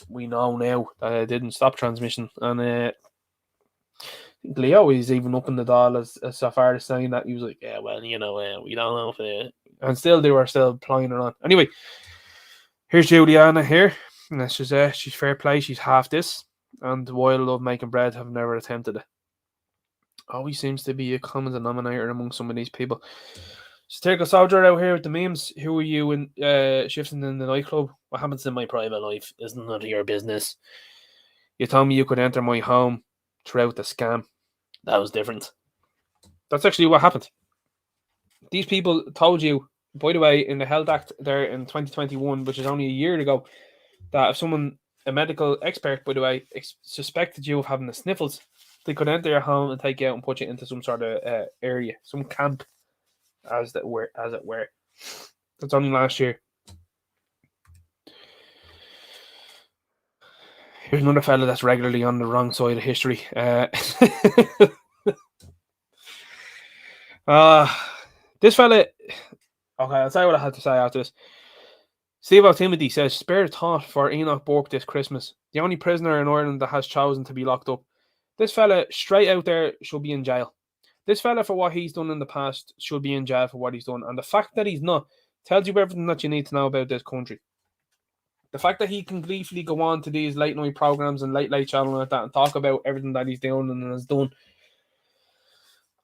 We know now that it didn't stop transmission. And I think Leo is even up in the dial as so far as saying that. He was like, yeah, well, you know, we don't know if... And still, they were still plying it on. Anyway, here's Juliana here. And she's fair play. She's half this. And while love making bread, have never attempted it. Always seems to be a common denominator among some of these people. So take a soldier out here with the memes. Who are you in shifting in the nightclub? What happens in my private life isn't none of your business. You told me you could enter my home throughout the scam. That was different. That's actually what happened. These people told you, by the way, in the Health Act there in 2021, which is only a year ago, that if someone, a medical expert, by the way, suspected you of having the sniffles, they could enter your home and take you out and put you into some sort of area, some camp, as it were. That's only last year. Here's another fella that's regularly on the wrong side of history. This fella... Okay, I'll tell you what I had to say after this. Steve Timothy says, spare thought for Enoch Burke this Christmas. The only prisoner in Ireland that has chosen to be locked up. This fella, straight out there, should be in jail. This fella, for what he's done in the past, should be in jail for what he's done. And the fact that he's not tells you everything that you need to know about this country. The fact that he can gleefully go on to these late night programs and late channel like that and talk about everything that he's doing and has done,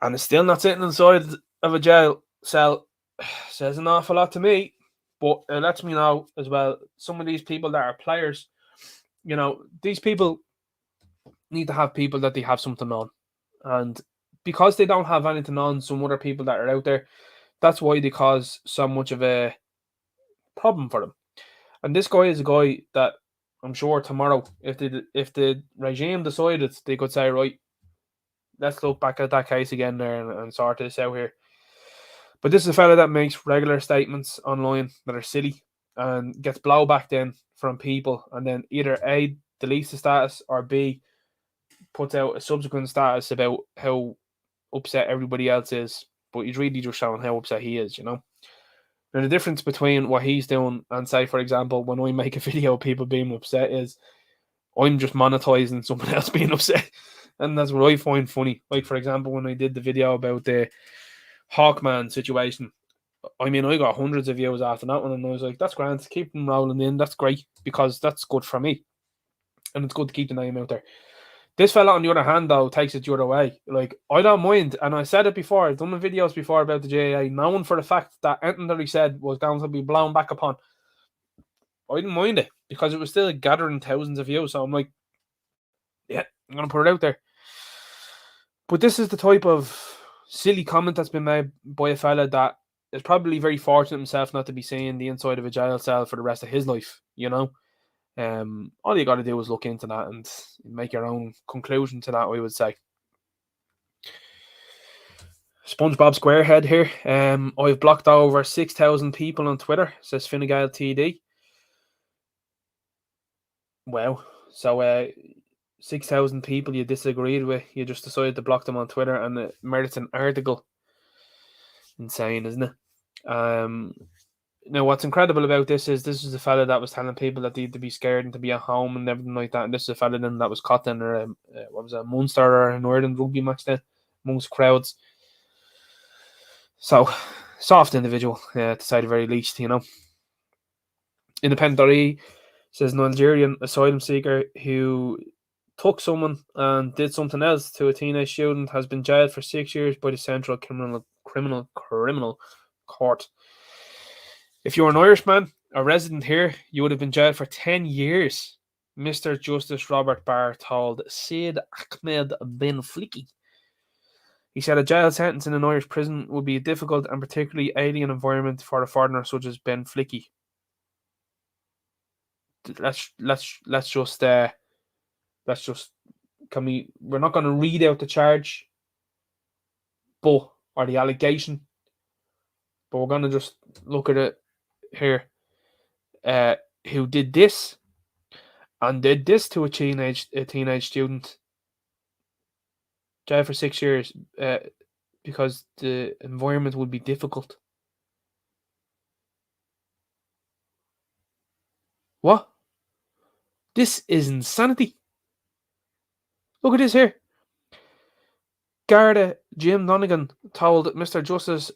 and is still not sitting inside of a jail cell, says an awful lot to me. But it lets me know as well, some of these people that are players, you know, these people need to have people that they have something on. And because they don't have anything on some other people that are out there, that's why they cause so much of a problem for them. And this guy is a guy that I'm sure tomorrow, if the regime decided, they could say, right, let's look back at that case again there and sort this out here. But this is a fella that makes regular statements online that are silly and gets blowback then from people, and then either A, deletes the status, or B, puts out a subsequent status about how upset everybody else is. But he's really just showing how upset he is, you know. Now, the difference between what he's doing and, say, for example, when I make a video of people being upset is I'm just monetizing someone else being upset. And that's what I find funny. Like, for example, when I did the video about the Hawkman situation, I mean, I got hundreds of views after that one, and I was like, that's grand, keep them rolling in, that's great, because that's good for me. And it's good to keep the name out there. This fella, on the other hand, though, takes it the other way. Like, I don't mind, and I said it before, I've done the videos before about the GAA, knowing for the fact that anything that he said was going to be blown back upon. I didn't mind it, because it was still gathering thousands of views, so I'm like, yeah, I'm going to put it out there. But this is the type of silly comment that's been made by a fella that is probably very fortunate himself not to be seeing the inside of a jail cell for the rest of his life, you know? All you got to do is look into that and make your own conclusion to that, I would say. SpongeBob Squarehead here. I've blocked over 6,000 people on Twitter, says Finnegal TD. Wow. So 6,000 people you disagreed with, you just decided to block them on Twitter, and it merits an article. Insane, isn't it? Now, what's incredible about this is a fella that was telling people that they had to be scared and to be at home and everything like that. And this is a fella then that was caught in a Munster or an Ireland rugby match then amongst crowds. So, soft individual, to say the very least, you know. Independent.ie says Nigerian asylum seeker who took someone and did something else to a teenage student has been jailed for 6 years by the Central Criminal Court. If you're an Irishman, a resident here, you would have been jailed for 10 years, Mr. Justice Robert Barr told Said Ahmed Ben Flicky. He said a jail sentence in an Irish prison would be a difficult and particularly alien environment for a foreigner such as Ben Flicky. Let's just we're not going to read out the charge, or the allegation, but we're going to just look at it here. Who did this and did this to a teenage student, jail for 6 years because the environment would be difficult. What? This is insanity. Look at this here. Garda Jim Donegan told Mr. Justice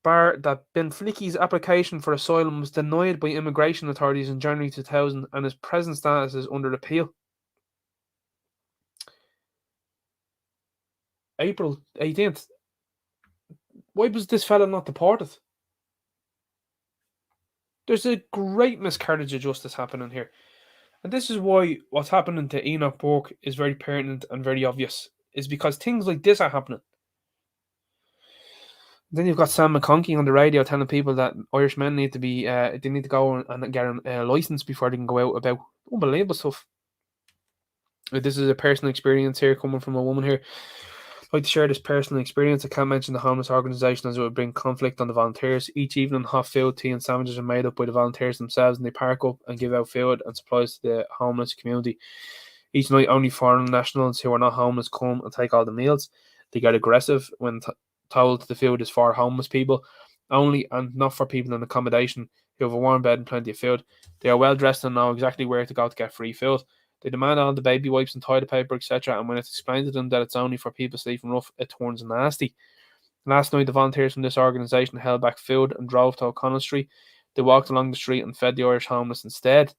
Barr that Ben Flicky's application for asylum was denied by immigration authorities in January 2000 and his present status is under appeal. April 18th. Why was this fella not deported? There's a great miscarriage of justice happening here. And this is why what's happening to Enoch Burke is very pertinent and very obvious, is because things like this are happening. Then you've got Sam McConkey on the radio telling people that Irish men need to be, they need to go and get a license before they can go out about unbelievable stuff. This is a personal experience here coming from a woman here. I'd like to share this personal experience. I can't mention the homeless organisation as it would bring conflict on the volunteers. Each evening, hot food, tea and sandwiches are made up by the volunteers themselves, and they park up and give out food and supplies to the homeless community. Each night, only foreign nationals who are not homeless come and take all the meals. They get aggressive when told the food is for homeless people only and not for people in accommodation who have a warm bed and plenty of food. They are well dressed and know exactly where to go to get free food. They demand all the baby wipes and toilet paper, etc. And when it's explained to them that it's only for people sleeping rough, it turns nasty. Last night, the volunteers from this organisation held back food and drove to O'Connell Street. They walked along the street and fed the Irish homeless instead.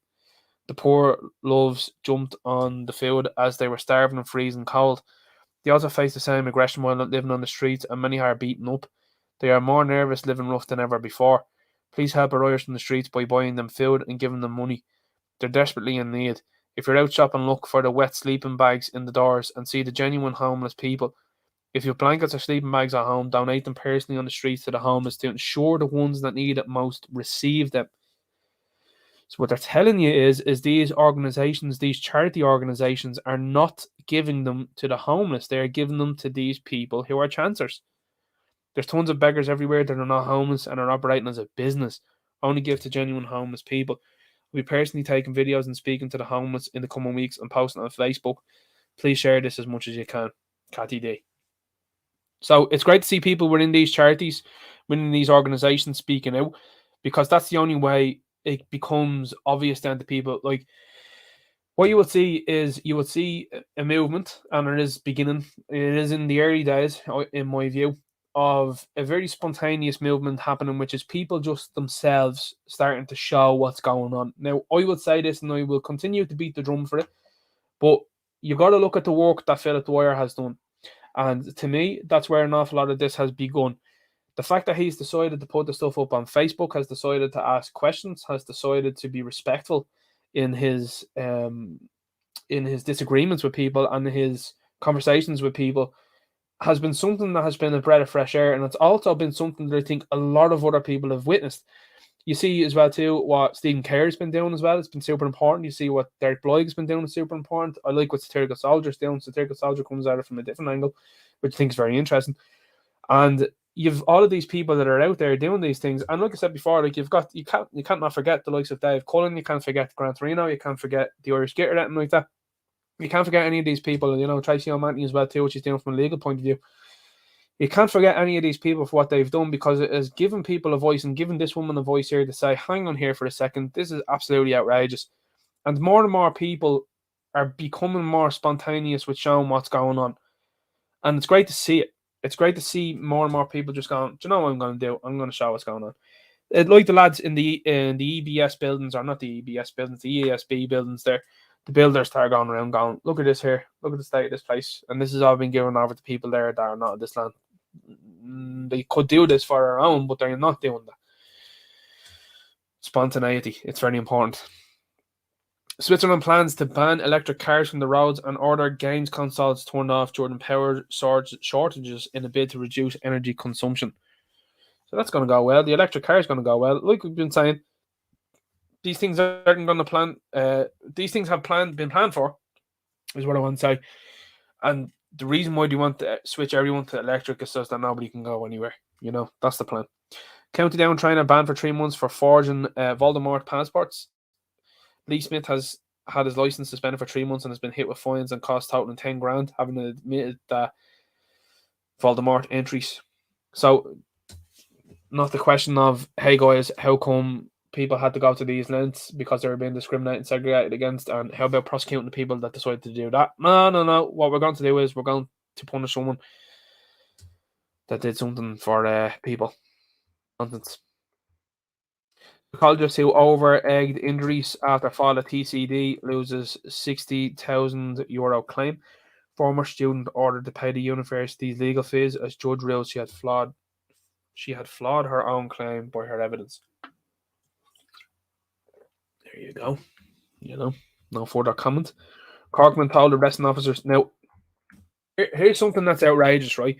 The poor loves jumped on the food as they were starving and freezing cold. They also face the same aggression while living on the streets, and many are beaten up. They are more nervous living rough than ever before. Please help our Irish from the streets by buying them food and giving them money. They're desperately in need. If you're out shopping, look for the wet sleeping bags in the doors and see the genuine homeless people. If you have blankets or sleeping bags at home, donate them personally on the streets to the homeless to ensure the ones that need it most receive them. So what they're telling you is these organizations, these charity organizations, are not giving them to the homeless. They're giving them to these people who are chancers. There's tons of beggars everywhere that are not homeless and are operating as a business. Only give to genuine homeless people. We'll be personally taking videos and speaking to the homeless in the coming weeks and posting on Facebook. Please share this as much as you can. Catty D. So it's great to see people within these charities, within these organizations speaking out, because that's the only way it becomes obvious then to people. Like, what you will see is you will see a movement, and it is beginning. It is in the early days, in my view, of a very spontaneous movement happening, which is people just themselves starting to show what's going on. Now, I would say this, and I will continue to beat the drum for it, but you got to look at the work that Philip Dwyer has done. And to me, that's where an awful lot of this has begun. The fact that he's decided to put the stuff up on Facebook, has decided to ask questions, has decided to be respectful in his disagreements with people and his conversations with people, has been something that has been a breath of fresh air, and it's also been something that I think a lot of other people have witnessed. You see as well too what Stephen Kerr's been doing as well. It's been super important. You see what Derek Bloig's been doing is super important. I like what Satirical Soldier's doing. Satirical Soldier comes at it from a different angle, which I think is very interesting. And you've all of these people that are out there doing these things, and like I said before, like you can't not forget the likes of Dave Cullen. You can't forget Grant Reno. You can't forget the Irish Gettr, anything like that. You can't forget any of these people, you know, Tracy O'Mantey as well too, which he's doing from a legal point of view. You can't forget any of these people for what they've done, because it has given people a voice and given this woman a voice here to say, hang on here for a second, this is absolutely outrageous. And more people are becoming more spontaneous with showing what's going on. And it's great to see it. It's great to see more and more people just going, do you know what I'm going to do? I'm going to show what's going on. Like the lads in the EBS buildings, or not the EBS buildings, the ESB buildings there. The builders are going around going, look at this here, look at the state of this place. And this has all been given over to people there that are not in this land. They could do this for their own, but they're not doing that. Spontaneity, it's very important. Switzerland plans to ban electric cars from the roads and order games consoles turned off during power shortages in a bid to reduce energy consumption. So that's going to go well. The electric car is going to go well. Like we've been saying, these things aren't going to plan. These things have been planned for, is what I want to say. And the reason why they want to switch everyone to electric is so that nobody can go anywhere. You know, that's the plan. County Down China banned for 3 months for forging Voldemort passports. Lee Smith has had his license suspended for 3 months and has been hit with fines and costs totaling 10 grand, having admitted that Voldemort entries. So, not the question of, hey guys, how come people had to go to these lengths because they were being discriminated and segregated against, and how about prosecuting the people that decided to do that? No. What we're going to do is we're going to punish someone that did something for people. Nonsense. Psychologist who over-egged injuries after fall at TCD loses €60,000 claim. Former student ordered to pay the university's legal fees as judge ruled she had flawed her own claim by her evidence. There you go. You know, no further comment. Corkman told arresting officers. Now, here's something that's outrageous, right?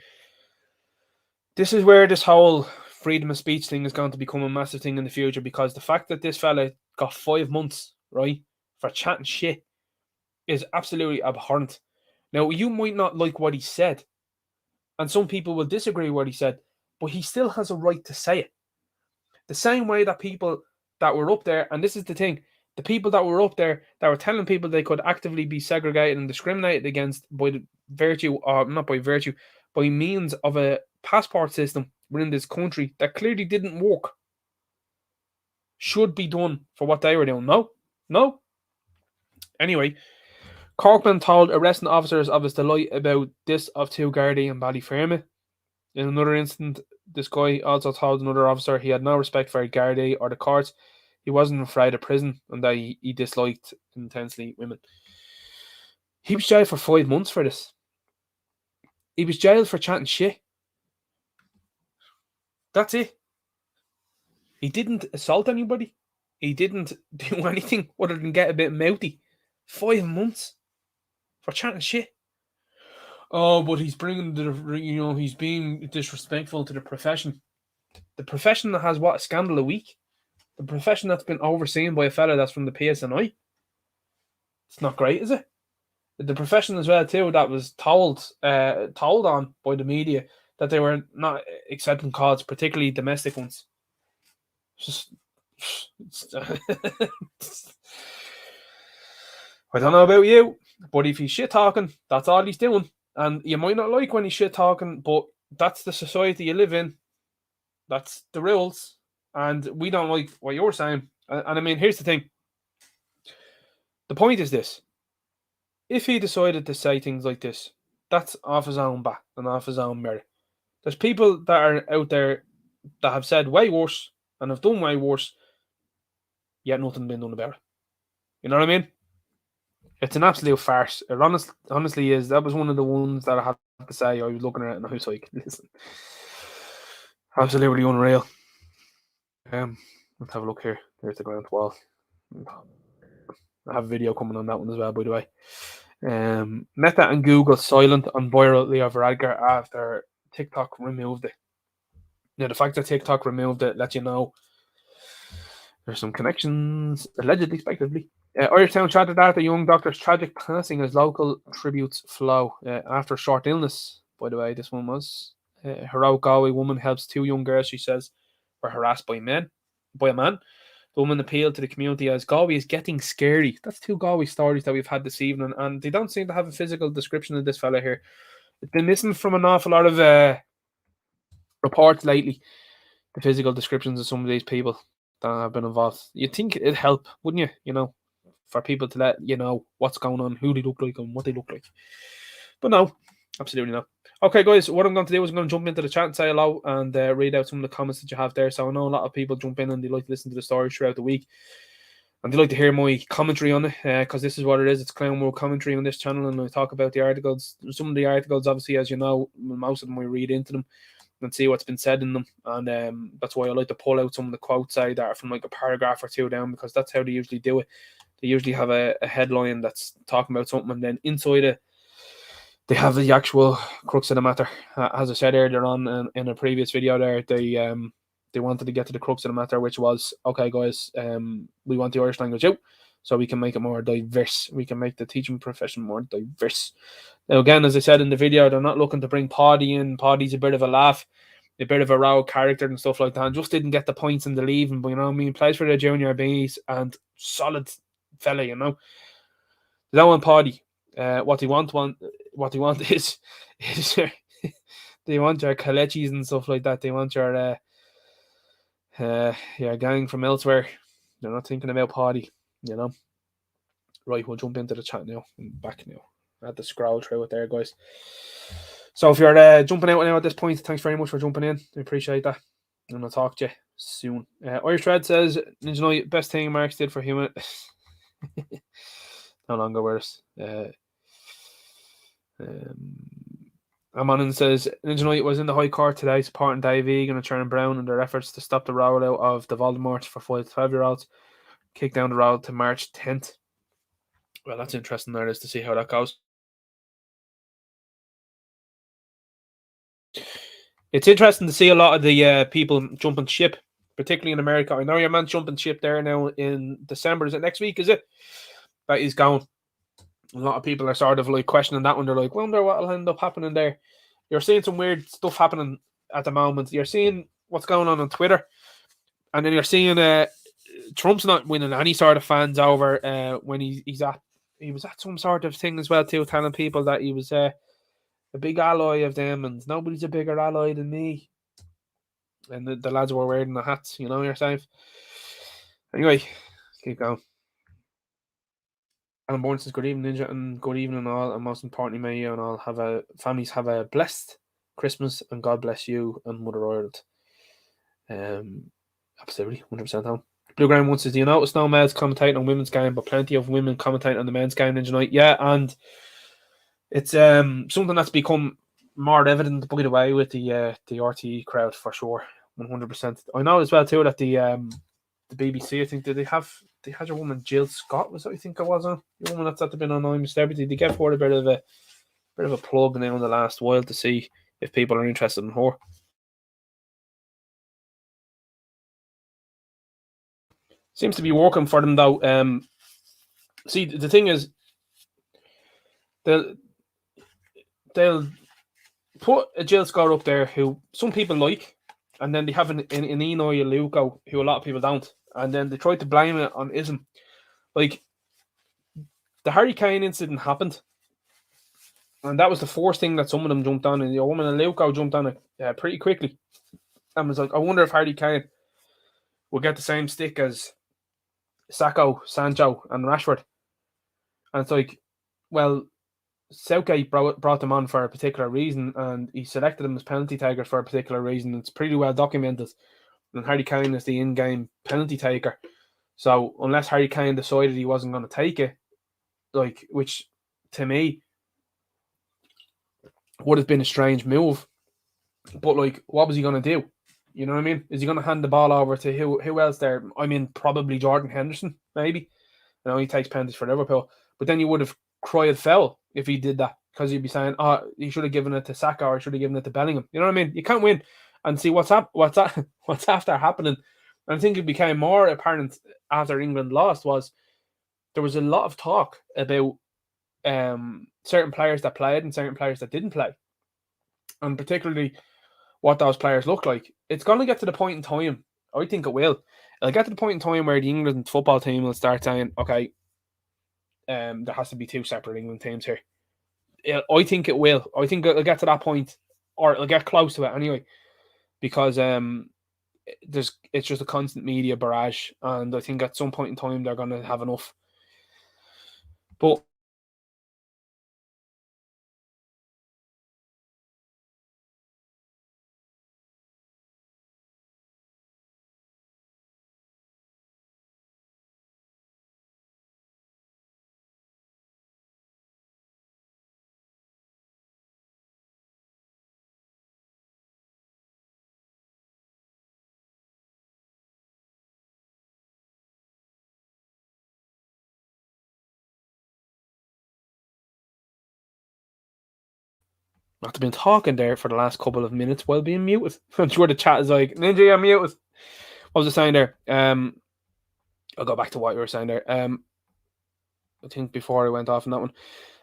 This is where this whole freedom of speech thing is going to become a massive thing in the future, because the fact that this fella got 5 months, right, for chatting shit is absolutely abhorrent. Now, you might not like what he said, and some people will disagree with what he said, but he still has a right to say it. The same way that people that were up there, and this is the thing, the people that were up there that were telling people they could actively be segregated and discriminated against by the virtue, or not by virtue, by means of a passport system within this country that clearly didn't work, should be done for what they were doing. No. Anyway, Corkman told arresting officers of his delight about this of 2 Gardaí in Ballyfermot. In another incident, this guy also told another officer he had no respect for a Gardaí or the courts. He wasn't afraid of prison, and that he disliked intensely women. He was jailed for 5 months for this. He was jailed for chatting shit. That's it. He didn't assault anybody. He didn't do anything other than get a bit mouthy. 5 months for chatting shit. Oh, but he's he's being disrespectful to the profession. The profession that has what, a scandal a week? The profession that's been overseen by a fella that's from the PSNI. It's not great, is it? The profession as well too that was told on by the media that they were not accepting calls, particularly domestic ones. I don't know about you, but if he's shit talking, that's all he's doing. And you might not like when he's shit talking, but that's the society you live in. That's the rules. And we don't like what you're saying. And I mean, here's the thing. The point is this. If he decided to say things like this, that's off his own back and off his own merit. There's people that are out there that have said way worse and have done way worse, yet nothing been done about it. You know what I mean? It's an absolute farce. It honestly is. That was one of the ones that I had to say. I was looking at it and I was like, listen, absolutely unreal. Let's have a look here. There's the ground wall. I have a video coming on that one as well, by the way. Meta and Google silent on viral Leo Varadkar after TikTok removed it. Now, the fact that TikTok removed it lets you know there's some connections, allegedly, speculatively. Irish Town chatted after young doctor's tragic passing as local tributes flow after a short illness. By the way, this one was. Heroic Galway woman helps 2 young girls, she says, were harassed by a man. The woman appealed to the community as Galway is getting scary. That's 2 Galway stories that we've had this evening, and they don't seem to have a physical description of this fella here. It's been missing from an awful lot of reports lately, the physical descriptions of some of these people that have been involved. You'd think it'd help, wouldn't you? You know, for people to let you know what's going on, who they look like, and what they look like. But no, absolutely not. Okay, guys, what I'm going to do is I'm going to jump into the chat and say hello and read out some of the comments that you have there. So I know a lot of people jump in and they like to listen to the stories throughout the week. And they like to hear my commentary on it because this is what it is. It's Clown World commentary on this channel, and I talk about the articles. Some of the articles, obviously, as you know, most of them I read into them and see what's been said in them. And that's why I like to pull out some of the quotes that are from like a paragraph or 2 down, because that's how they usually do it. They usually have a headline that's talking about something, and then inside it, they have the actual crux of the matter. As I said earlier on in a previous video there, they wanted to get to the crux of the matter, which was, okay, guys, we want the Irish language out so we can make it more diverse. We can make the teaching profession more diverse. Now, again, as I said in the video, they're not looking to bring Paddy in. Paddy's a bit of a laugh, a bit of a raw character and stuff like that, and just didn't get the points in the leaving. But, you know what I mean? Plays for the junior Bs and solid fella, you know. They don't want Paddy. What they want is they want your Kalechis and stuff like that. They want your gang from elsewhere. They're not thinking about Paddy, you know. Right, we'll jump into the chat now. I'm back now. I had to scroll through it there, guys. So if you're jumping out now at this point, thanks very much for jumping in. I appreciate that. And I'll talk to you soon. Irish Red says, Ninja Knight, best thing Marx did for human. No longer worse. Amanon says, Ninja Knight was in the High Court today supporting Dave Egan and Sharon Brown in their efforts to stop the rollout of the Voldemort for 5 to 12-year-olds. Kick down the road to March 10th. Well, that's interesting there is to see how that goes. It's interesting to see a lot of the people jumping ship, particularly in America. I know your man's jumping ship there now in December. Is it next week, is it? That he's going. A lot of people are sort of like questioning that one. They're like, wonder what will end up happening there. You're seeing some weird stuff happening at the moment. You're seeing what's going on Twitter. And then you're seeing Trump's not winning any sort of fans over when he was at some sort of thing as well too, telling people that he was a big ally of them and nobody's a bigger ally than me. And the lads were wearing the hats, you know yourself. Anyway, keep going. Alan Bourne says, good evening, Ninja, and good evening all, and most importantly, may you and all families have a blessed Christmas, and God bless you and Mother Ireland. Absolutely, 100% home. Blue Ground one says, do you notice no males commentating on women's game, but plenty of women commentating on the men's game, Ninja Knight? Yeah, and it's something that's become more evident, by the way, with the RTE crowd for sure, 100%. I know as well too that the BBC, I think, they had your woman Jill Scott, was that I think it was on? Your woman that's been on I'm a Celebrity. They gave her a bit of a plug now in the last while to see if people are interested in her. Seems to be working for them though. See, the thing is, they'll put a Jill Scott up there who some people like, and then they have an Eno Luco who a lot of people don't, and then they try to blame it on ism. Like, the Harry Kane incident happened, and that was the first thing that some of them jumped on, and the woman and Luco jumped on it pretty quickly, and was like, I wonder if Harry Kane will get the same stick as Sacco, Sancho, and Rashford. And it's like, well, Southgate brought them on for a particular reason, and he selected them as penalty takers for a particular reason. It's pretty well documented. And Harry Kane is the in-game penalty taker. So unless Harry Kane decided he wasn't going to take it, like, which to me would have been a strange move. But like, what was he going to do? You know what I mean? Is he going to hand the ball over to who else there? I mean, probably Jordan Henderson, maybe. You know, he takes penalties for Liverpool. But then you would have cried foul if he did that, because you'd be saying, "Oh, he should have given it to Saka, or he should have given it to Bellingham." You know what I mean? You can't win. And see what's after happening. And I think it became more apparent after England lost was there was a lot of talk about certain players that played and certain players that didn't play, and particularly what those players look like. It's going to get to the point in time, I think it will. It'll get to the point in time where the England football team will start saying, okay, there has to be two separate England teams here. I think it will. I think it'll get to that point, or it'll get close to it anyway, because it's just a constant media barrage, and I think at some point in time they're going to have enough. But I've been talking there for the last couple of minutes while being muted. I'm sure the chat is like, Ninja, you're muted. What was I saying there? I'll go back to what you were saying there. I think before I went off on that one.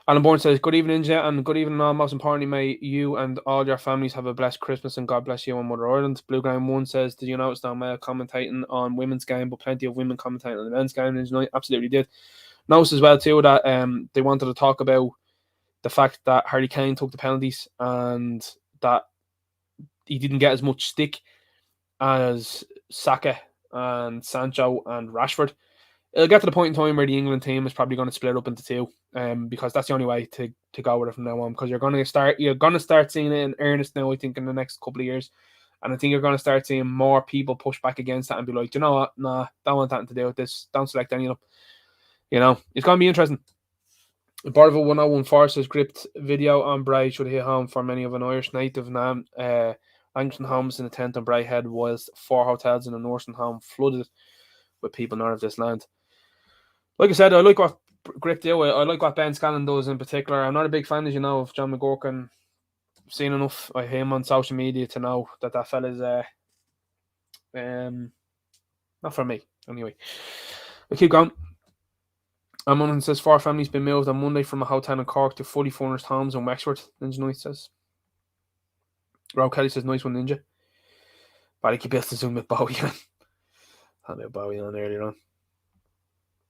Alan Bourne says, good evening, Ninja, and good evening all. Most importantly, may you and all your families have a blessed Christmas, and God bless you and Mother Ireland. Blue Ground 1 says, did you notice no male commentating on women's game, but plenty of women commentating on the men's game? Ninja, absolutely did. Notice as well, too, that they wanted to talk about the fact that Harry Kane took the penalties and that he didn't get as much stick as Saka and Sancho and Rashford. It'll get to the point in time where the England team is probably going to split up into two, because that's the only way to go with it from now on. Because you're going to start seeing it in earnest now, I think, in the next couple of years, and I think you're going to start seeing more people push back against that and be like, you know what, nah, don't want nothing to do with this. Don't select any of them. You know, it's going to be interesting. Part of a 101 Forces gripped video on Bray should hit home for many of an Irish native name. Langton homes in the tent on Bray Head, whilst 4 hotels in a nursing home flooded with people north of this land. Like I said, I like what Grip do. I like what Ben Scanlon does in particular. I'm not a big fan, as you know, of John McGurk. I've seen enough of him on social media to know that fella's not for me. Anyway, we keep going. Monaghan says 4 families been moved on Monday from a hotel in Cork to fully furnished homes in Wexford. Ninja Knight says. Rob Kelly says, nice one, Ninja. Barry built the Zoom with Bowie on. Had about Bowie on earlier on.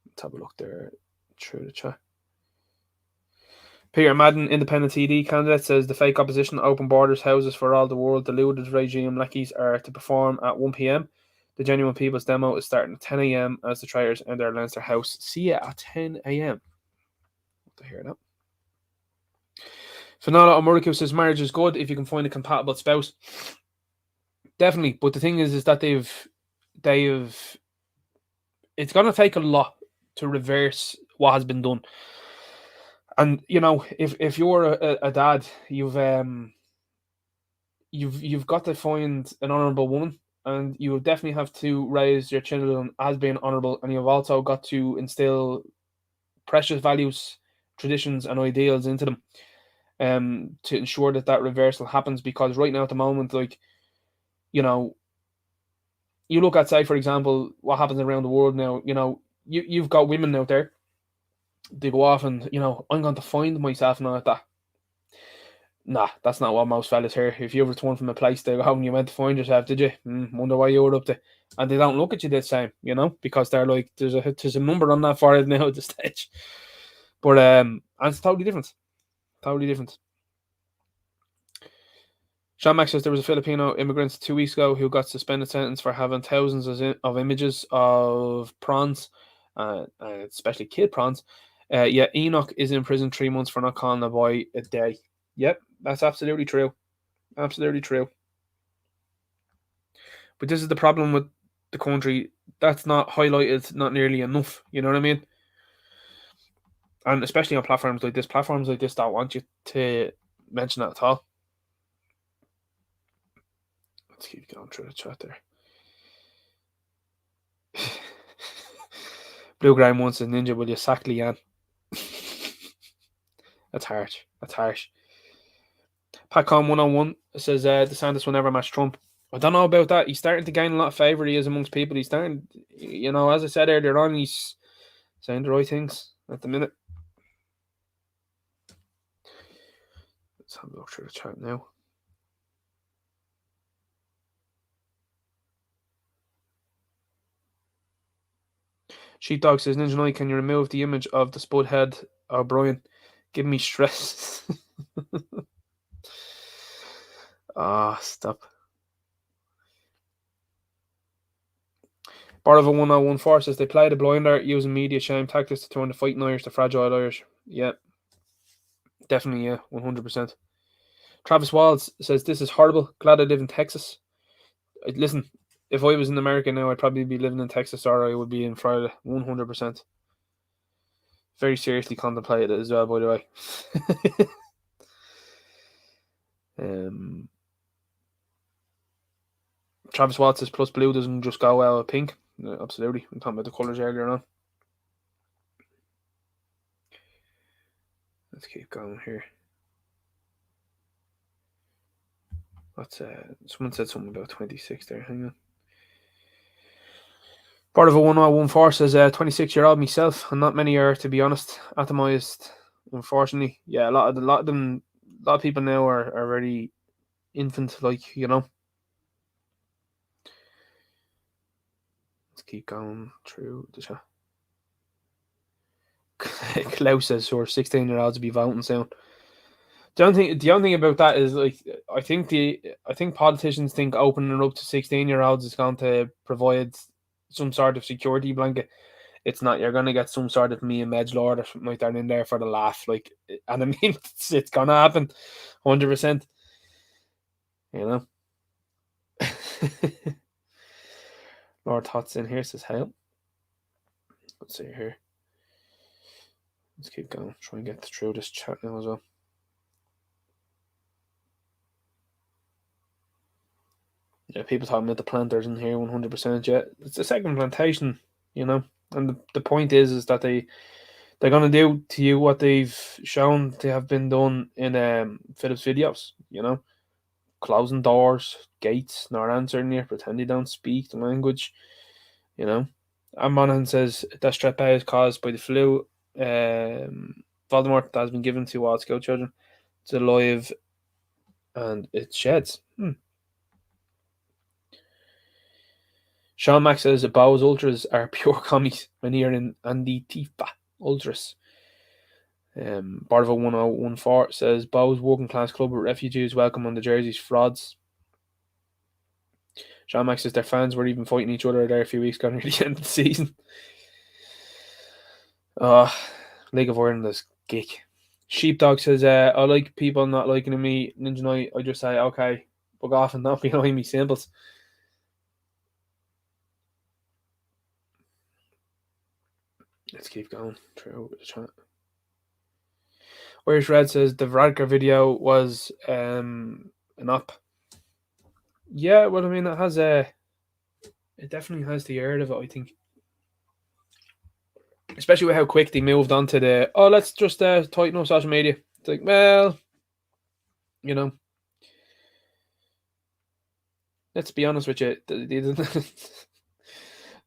Let's have a look there through the chat. Peter Madden, independent TD candidate, says the fake opposition open borders houses for all the world deluded regime lackeys are to perform at 1 p.m. The genuine people's demo is starting at 10 a.m. as the traitors enter Leinster House. See ya at 10 a.m. To hear that. Fenala Omuriku says marriage is good if you can find a compatible spouse. Definitely, but the thing is that they've it's going to take a lot to reverse what has been done. And you know, if you're a dad, you've got to find an honourable woman, and you definitely have to raise your children as being honourable, and you've also got to instill precious values, traditions, and ideals into them, to ensure that reversal happens. Because right now, at the moment, like, you know, you look at, say, for example, what happens around the world now. You know, you've got women out there. They go off and, you know, I'm going to find myself now at that. Nah, that's not what most fellas hear. If you returned from a place they go home and you went to find yourself, did you? Wonder why you were up to. And they don't look at you the same, you know, because they're like, there's a number on that forehead now at the stage. But and it's totally different. Totally different. Sean Max says there was a Filipino immigrant 2 weeks ago who got suspended sentence for having thousands of images of prawns, especially kid prawns, Yeah, Enoch is in prison 3 months for not calling a boy a day. Yep, that's absolutely true. Absolutely true. But this is the problem with the country. That's not highlighted, not nearly enough. You know what I mean? And especially on platforms like this don't want you to mention that at all. Let's keep going through the chat there. Blue Grime once says, Ninja, will you sack Leanne? That's harsh. That's harsh. PatCon 101 says DeSantis will never match Trump. I don't know about that. He's starting to gain a lot of favour. He is amongst people. He's starting, as I said earlier on, he's saying the right things at the minute. Let's have a look through the chat now. Sheepdog says, Ninja Knight, can you remove the image of the spud head O'Brien? Give me stress. Stop. Barova 1014 says they played a blinder using media shame tactics to turn the fighting Irish to fragile Irish. Yeah. Definitely, yeah. 100%. Travis Walls says, this is horrible. Glad I live in Texas. Listen, if I was in America now, I'd probably be living in Texas or I would be in Florida. 100%. Very seriously contemplated it as well, by the way. Travis Watts says plus blue doesn't just go well with pink. Yeah, absolutely. I'm talking about the colours earlier on. Let's keep going here. What's someone said something about 26 there. Hang on. Part of a 1014 says 26-year-old myself, and not many are, to be honest, atomized. Unfortunately, yeah, a lot of people now are very infant-like, Let's keep going through the chat. Klaus says, "Sure, 16-year-olds will be voting soon." The only thing about that is, like, I think politicians think opening it up to 16-year-olds is going to provide some sort of security blanket. It's not. You're going to get some sort of me and Medge Lord or something like that in there for the laugh. Like, and I mean, it's going to happen, 100%. Lord Tots in here says, "Hail." Let's see here. Let's keep going. Try and get through this chat now as well. Yeah, people talking about the planters in here 100%. Yeah, it's a second plantation, And the point is that they're going to do to you what they've shown to have been done in Philip's videos, closing doors, gates, not answering you, pretend you don't speak the language, And Monaghan says that strep A is caused by the flu. Voldemort that has been given to wild scout children. It's alive and it sheds. Sean Max says that Bow's Ultras are pure commies when you're in Antifa Ultras. Barvo 1014 says Bow's working class club with refugees welcome on the jerseys frauds. Sean Max says their fans were even fighting each other there a few weeks ago near the end of the season. League of Ireland is geek. Sheepdog says I like people not liking me. Ninja Knight, I just say okay, bug off and not behind me simples. Let's keep going through the chat. Irish Red says the Radker video was an op. Yeah, well, I mean, it definitely has the air of it, I think. Especially with how quick they moved on to let's just tighten up social media. It's like, well, let's be honest with you.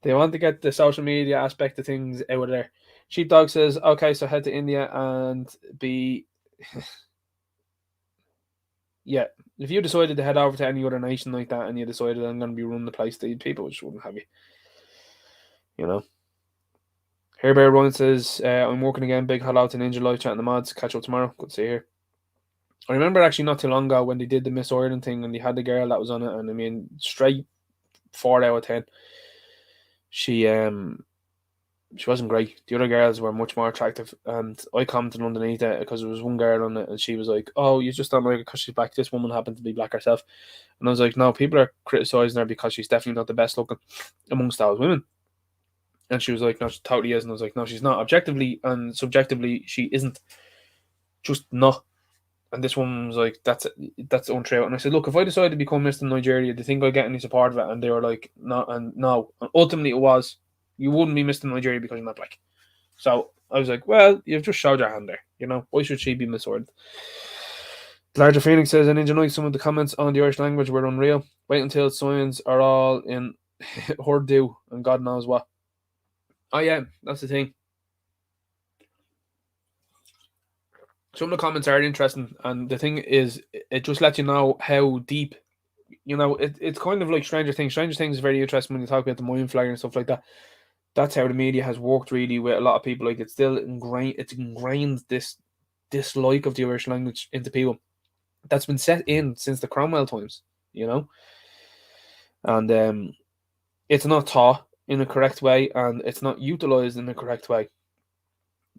They want to get the social media aspect of things out of there. Sheepdog says, okay, so head to India and be... Yeah, if you decided to head over to any other nation like that and you decided I'm going to be running the place, the people just wouldn't have you. Hair Bear Ryan says, I'm working again. Big hello to Ninja Live chatting the mods. Catch up tomorrow. Good to see you here. I remember actually not too long ago when they did the Miss Ireland thing and they had the girl that was on it, and I mean, straight 4 out of 10. She she wasn't great. The other girls were much more attractive, and I commented underneath it because there was one girl on it, and she was like, "Oh, you just don't like it because she's black." This woman happened to be black herself, and I was like, "No, people are criticizing her because she's definitely not the best looking amongst those women." And she was like, "No, she totally is," and I was like, "No, she's not. Objectively and subjectively, she isn't. Just not." And this woman was like, "That's untrue." And I said, "Look, if I decided to become Mr. Nigeria, do you think I'd get any support of it?" And they were like, "No," and no. And ultimately, it was, you wouldn't be Mr. Nigeria because you're not black. So I was like, "Well, you've just showed your hand there. You know, why should she be misorded?" Larger Phoenix says, "I enjoyed some of the comments on the Irish language were unreal. Wait until signs are all in Urdu and God knows what." Oh yeah, that's the thing. Some of the comments are interesting, and the thing is, it just lets you know how deep, it's kind of like Stranger Things. Stranger Things is very interesting when you talk about the Mayan flag and stuff like that. That's how the media has worked really with a lot of people. Like, it's still ingrained. It's ingrained this dislike of the Irish language into people. That's been set in since the Cromwell times, and it's not taught in a correct way, and it's not utilized in the correct way.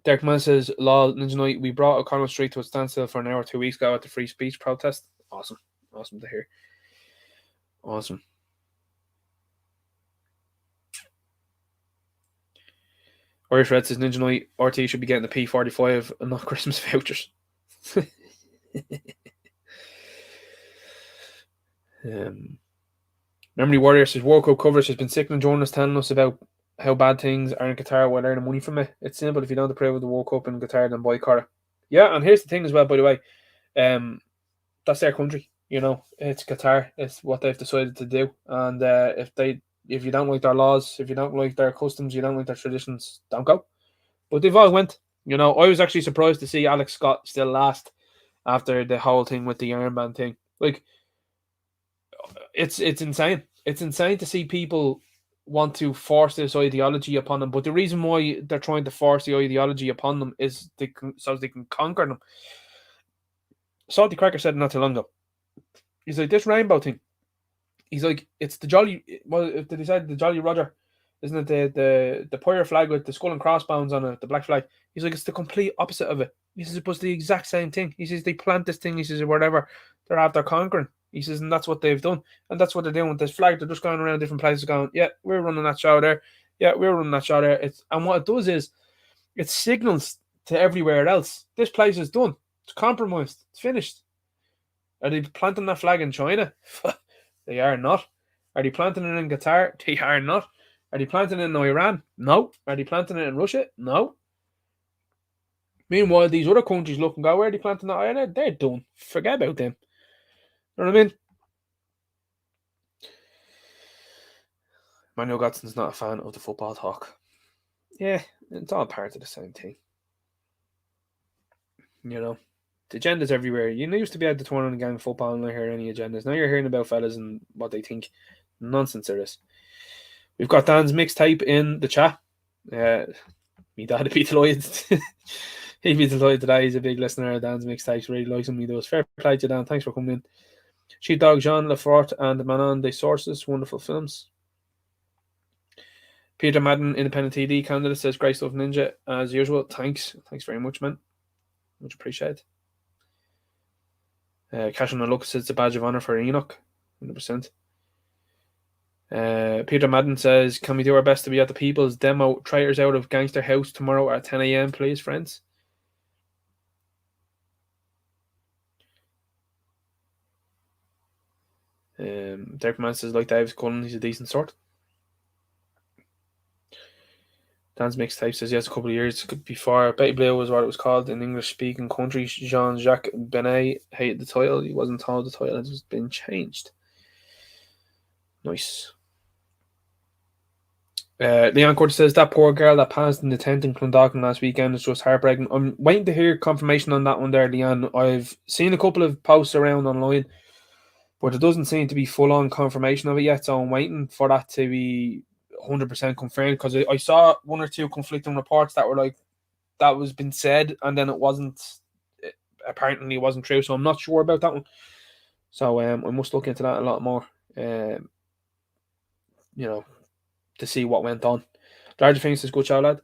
Derek Man says, "Lol, Ninja Night, we brought O'Connell Street to a standstill for an hour 2 weeks ago at the free speech protest." Awesome. Awesome to hear. Awesome. Irish Red says, "Ninja Night, RT should be getting the P45 and not Christmas vouchers." Memory Warrior says, "World Cup coverage has been sickening. Journalists telling us about how bad things are in Qatar while earning money from it. It's simple. If you don't approve of the World Cup in Qatar, then boycott it." Yeah, and here's the thing as well, by the way. That's their country. It's Qatar. It's what they've decided to do. And if you don't like their laws, if you don't like their customs, you don't like their traditions, don't go. But they've all went. I was actually surprised to see Alex Scott still last after the whole thing with the armband thing. Like, it's insane. It's insane to see people want to force this ideology upon them. But the reason why they're trying to force the ideology upon them is so they can conquer them. Salty Cracker said not too long ago. He's like, this rainbow thing. He's like, it's the Jolly. Well, did he say the Jolly Roger? Isn't it the pirate flag with the skull and crossbones on it, the black flag? He's like, it's the complete opposite of it. He says it was the exact same thing. He says they plant this thing. He says whatever they're after conquering. He says, and that's what they've done, and that's what they're doing with this flag. They're just going around different places, going, yeah, we're running that show there. Yeah, we're running that show there. And what it does is, it signals to everywhere else, this place is done. It's compromised. It's finished. Are they planting that flag in China? They are not. Are they planting it in Qatar? They are not. Are they planting it in Iran? No. Are they planting it in Russia? No. Meanwhile, these other countries look and go, where are they planting that? They're done. Forget about them. You know what I mean? Manuel Godson's not a fan of the football talk. Yeah, it's all part of the same thing. The agendas everywhere. You used to be able to turn on a game of football and not hear any agendas. Now you're hearing about fellas and what they think. Nonsense there is. We've got Dan's mixtape in the chat. Me dad would be delighted. He'd be delighted today. He's a big listener of Dan's mixtapes. Really likes him. He does. Fair play to Dan. Thanks for coming in. Sheepdog, Jean Lafort and Manon de Sources. Wonderful films. Peter Madden, Independent TD candidate, says, "Great stuff, Ninja, as usual." Thanks very much, man. Much appreciated. Cash on the look says it's a badge of honor for Enoch. 100%. Peter Madden says, "Can we do our best to be at the People's Demo Traitors Out of Gangster House tomorrow at 10 a.m, please, friends?" Derek Man says, "Like Davis Cullen, he's a decent sort." Dan's mixtape says, "Yes, a couple of years before Betty Blue was what it was called in English-speaking countries. Jean-Jacques Benet hated the title. He wasn't told the title has been changed." Nice. Leon Curtis says, "That poor girl that passed in the tent in Clondalkin last weekend is just heartbreaking." I'm waiting to hear confirmation on that one there, Leon. I've seen a couple of posts around online, but it doesn't seem to be full-on confirmation of it yet, so I'm waiting for that to be 100% confirmed, because I saw one or two conflicting reports that were like, that was been said, and then it wasn't, apparently it wasn't true, so I'm not sure about that one. So I must look into that a lot more, to see what went on. Larger things says good show, lad.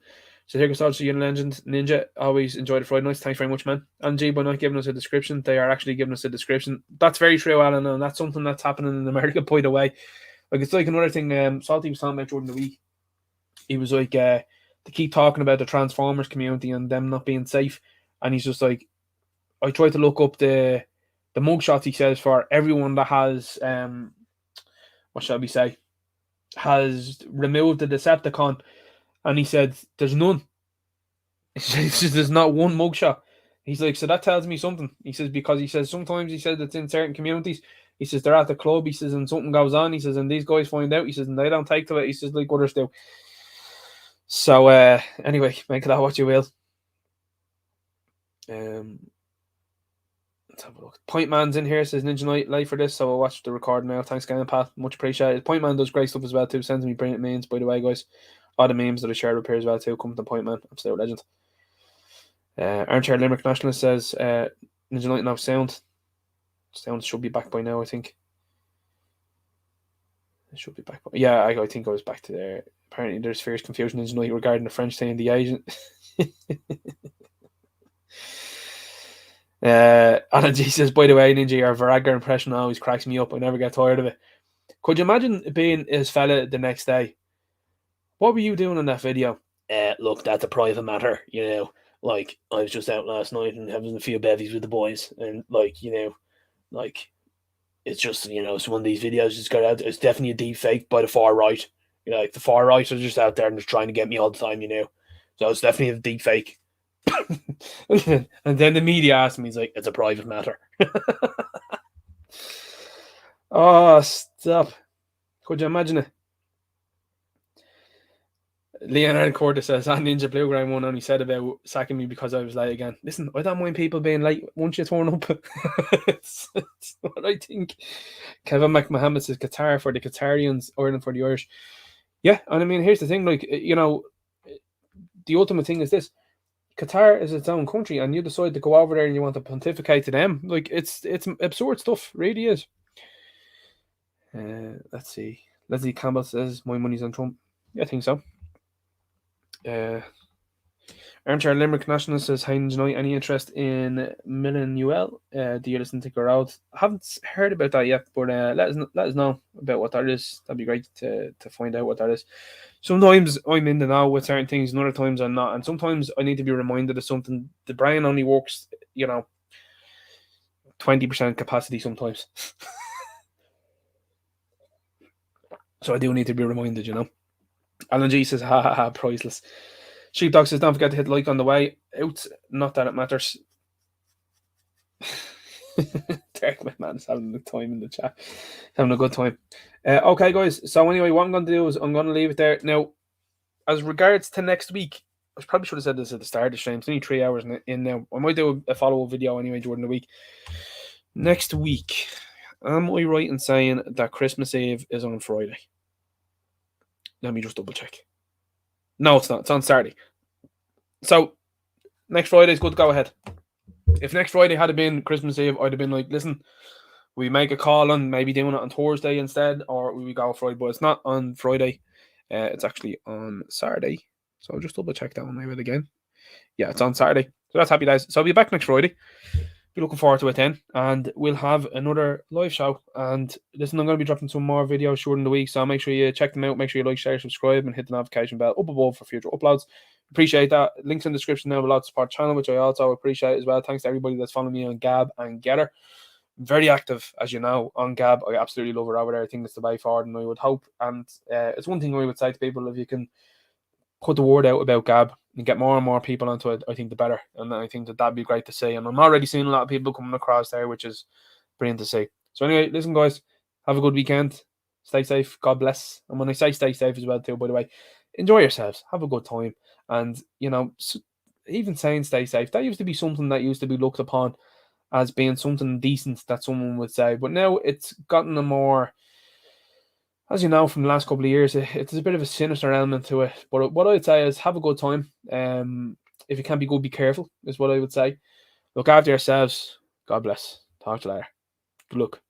So here goes to you, Legend Ninja. Always enjoy the Friday nights. Thanks very much, man. And G, by not giving us a description, they are actually giving us a description. That's very true, Alan, and that's something that's happening in America, by the way. Like, it's like another thing Salty was talking about during the week. He was like, they keep talking about the Transformers community and them not being safe. And he's just like, I tried to look up the mugshots, he says, for everyone that has, what shall we say, has removed the Decepticon. And he said, there's none. He says, there's not one mugshot. He's like, so that tells me something. He says, because he says, sometimes he says it's in certain communities. He says, they're at the club. He says, and something goes on. He says, and these guys find out. He says, and they don't take to it. He says, like others do. So, anyway, make of that what you will. Let's have a look. Point Man's in here, says Ninja Night late for this, so I'll watch the record now. Thanks again, Pat. Much appreciated. Point Man does great stuff as well too. Sends me brilliant memes, by the way, guys. All the memes that I share with peers as well too. Come to Point Man. Absolute legend. Armchair Limerick Nationalist says Ninja Night now sound. Sound should be back by now, I think. It should be back. Yeah, I think I was back to there. Apparently there's fierce confusion Ninja Night regarding the French saying the Asian. Alan G says, by the way, Ninja, your Viraga impression always cracks me up. I never get tired of it. Could you imagine being his fella the next day? What were you doing in that video? Look, that's a private matter, you know. Like, I was just out last night and having a few bevies with the boys. And, like, you know, like, it's just, you know, it's one of these videos that's got out. It's definitely a deep fake by the far right. You know, like, the far right are just out there and just trying to get me all the time, you know. So it's definitely a deep fake. And then the media asked me, he's like, it's a private matter. Oh, stop. Could you imagine it? Leonard Cordes says, that Ninja Blue Ground one only said about sacking me because I was late again. Listen, I don't mind people being late once you turn up. it's what I think. Kevin McMahon says, Qatar for the Qatarians, Ireland for the Irish. Yeah, and I mean, here's the thing, like, you know, the ultimate thing is this. Qatar is its own country, and you decide to go over there and you want to pontificate to them. Like, it's absurd stuff, really is. Let's see. Leslie Campbell says, my money's on Trump. Yeah, I think so. Armchair Limerick Nationalist says, hi, Ninja, any interest in Millen UL? Do you listen to Gerald? I haven't heard about that yet, but let us know about what that is. That'd be great to find out what that is. Sometimes I'm in the know with certain things, and other times I'm not. And sometimes I need to be reminded of something. The brain only works, you know, 20% capacity sometimes. So I do need to be reminded, you know. Alan G says, ha ha ha, priceless. Sheepdog says, don't forget to hit like on the way out. Not that it matters. Derek McMahon's having a good time in the chat. Having a good time. Okay, guys. So anyway, what I'm going to do is I'm going to leave it there. Now, as regards to next week, I probably should have said this at the start of the stream. It's only 3 hours in now. I might do a follow-up video anyway during the week. Next week, am I right in saying that Christmas Eve is on Friday? Let me just double check. No, it's not. It's on Saturday. So, next Friday is good to go ahead. If next Friday had been Christmas Eve, I'd have been like, listen, we make a call on maybe doing it on Thursday instead, or we go Friday, but it's not on Friday. It's actually on Saturday. So I'll just double check that one maybe again. Yeah, it's on Saturday. So that's happy days. So I'll be back next Friday. Be looking forward to it then. And we'll have another live show. And listen, I'm going to be dropping some more videos during the week. So make sure you check them out. Make sure you like, share, subscribe, and hit the notification bell up above for future uploads. Appreciate that. Links in the description now below to support the channel, which I also appreciate as well. Thanks to everybody that's following me on Gab and Gettr. Very active, as you know, on Gab. I absolutely love it over there. I think it's the way forward, and I would hope. And it's one thing I would say to people, if you can put the word out about Gab and get more and more people onto it, I think the better. And I think that'd be great to see. And I'm already seeing a lot of people coming across there, which is brilliant to see. So anyway, listen, guys, have a good weekend. Stay safe. God bless. And when I say stay safe as well, too, by the way, enjoy yourselves. Have a good time. And, you know, even saying stay safe, that used to be something that used to be looked upon as being something decent that someone would say. But now it's gotten a more, as you know, from the last couple of years, it's a bit of a sinister element to it. But what I'd say is have a good time. If you can't be good, be careful, is what I would say. Look after yourselves. God bless. Talk to you later. Good luck.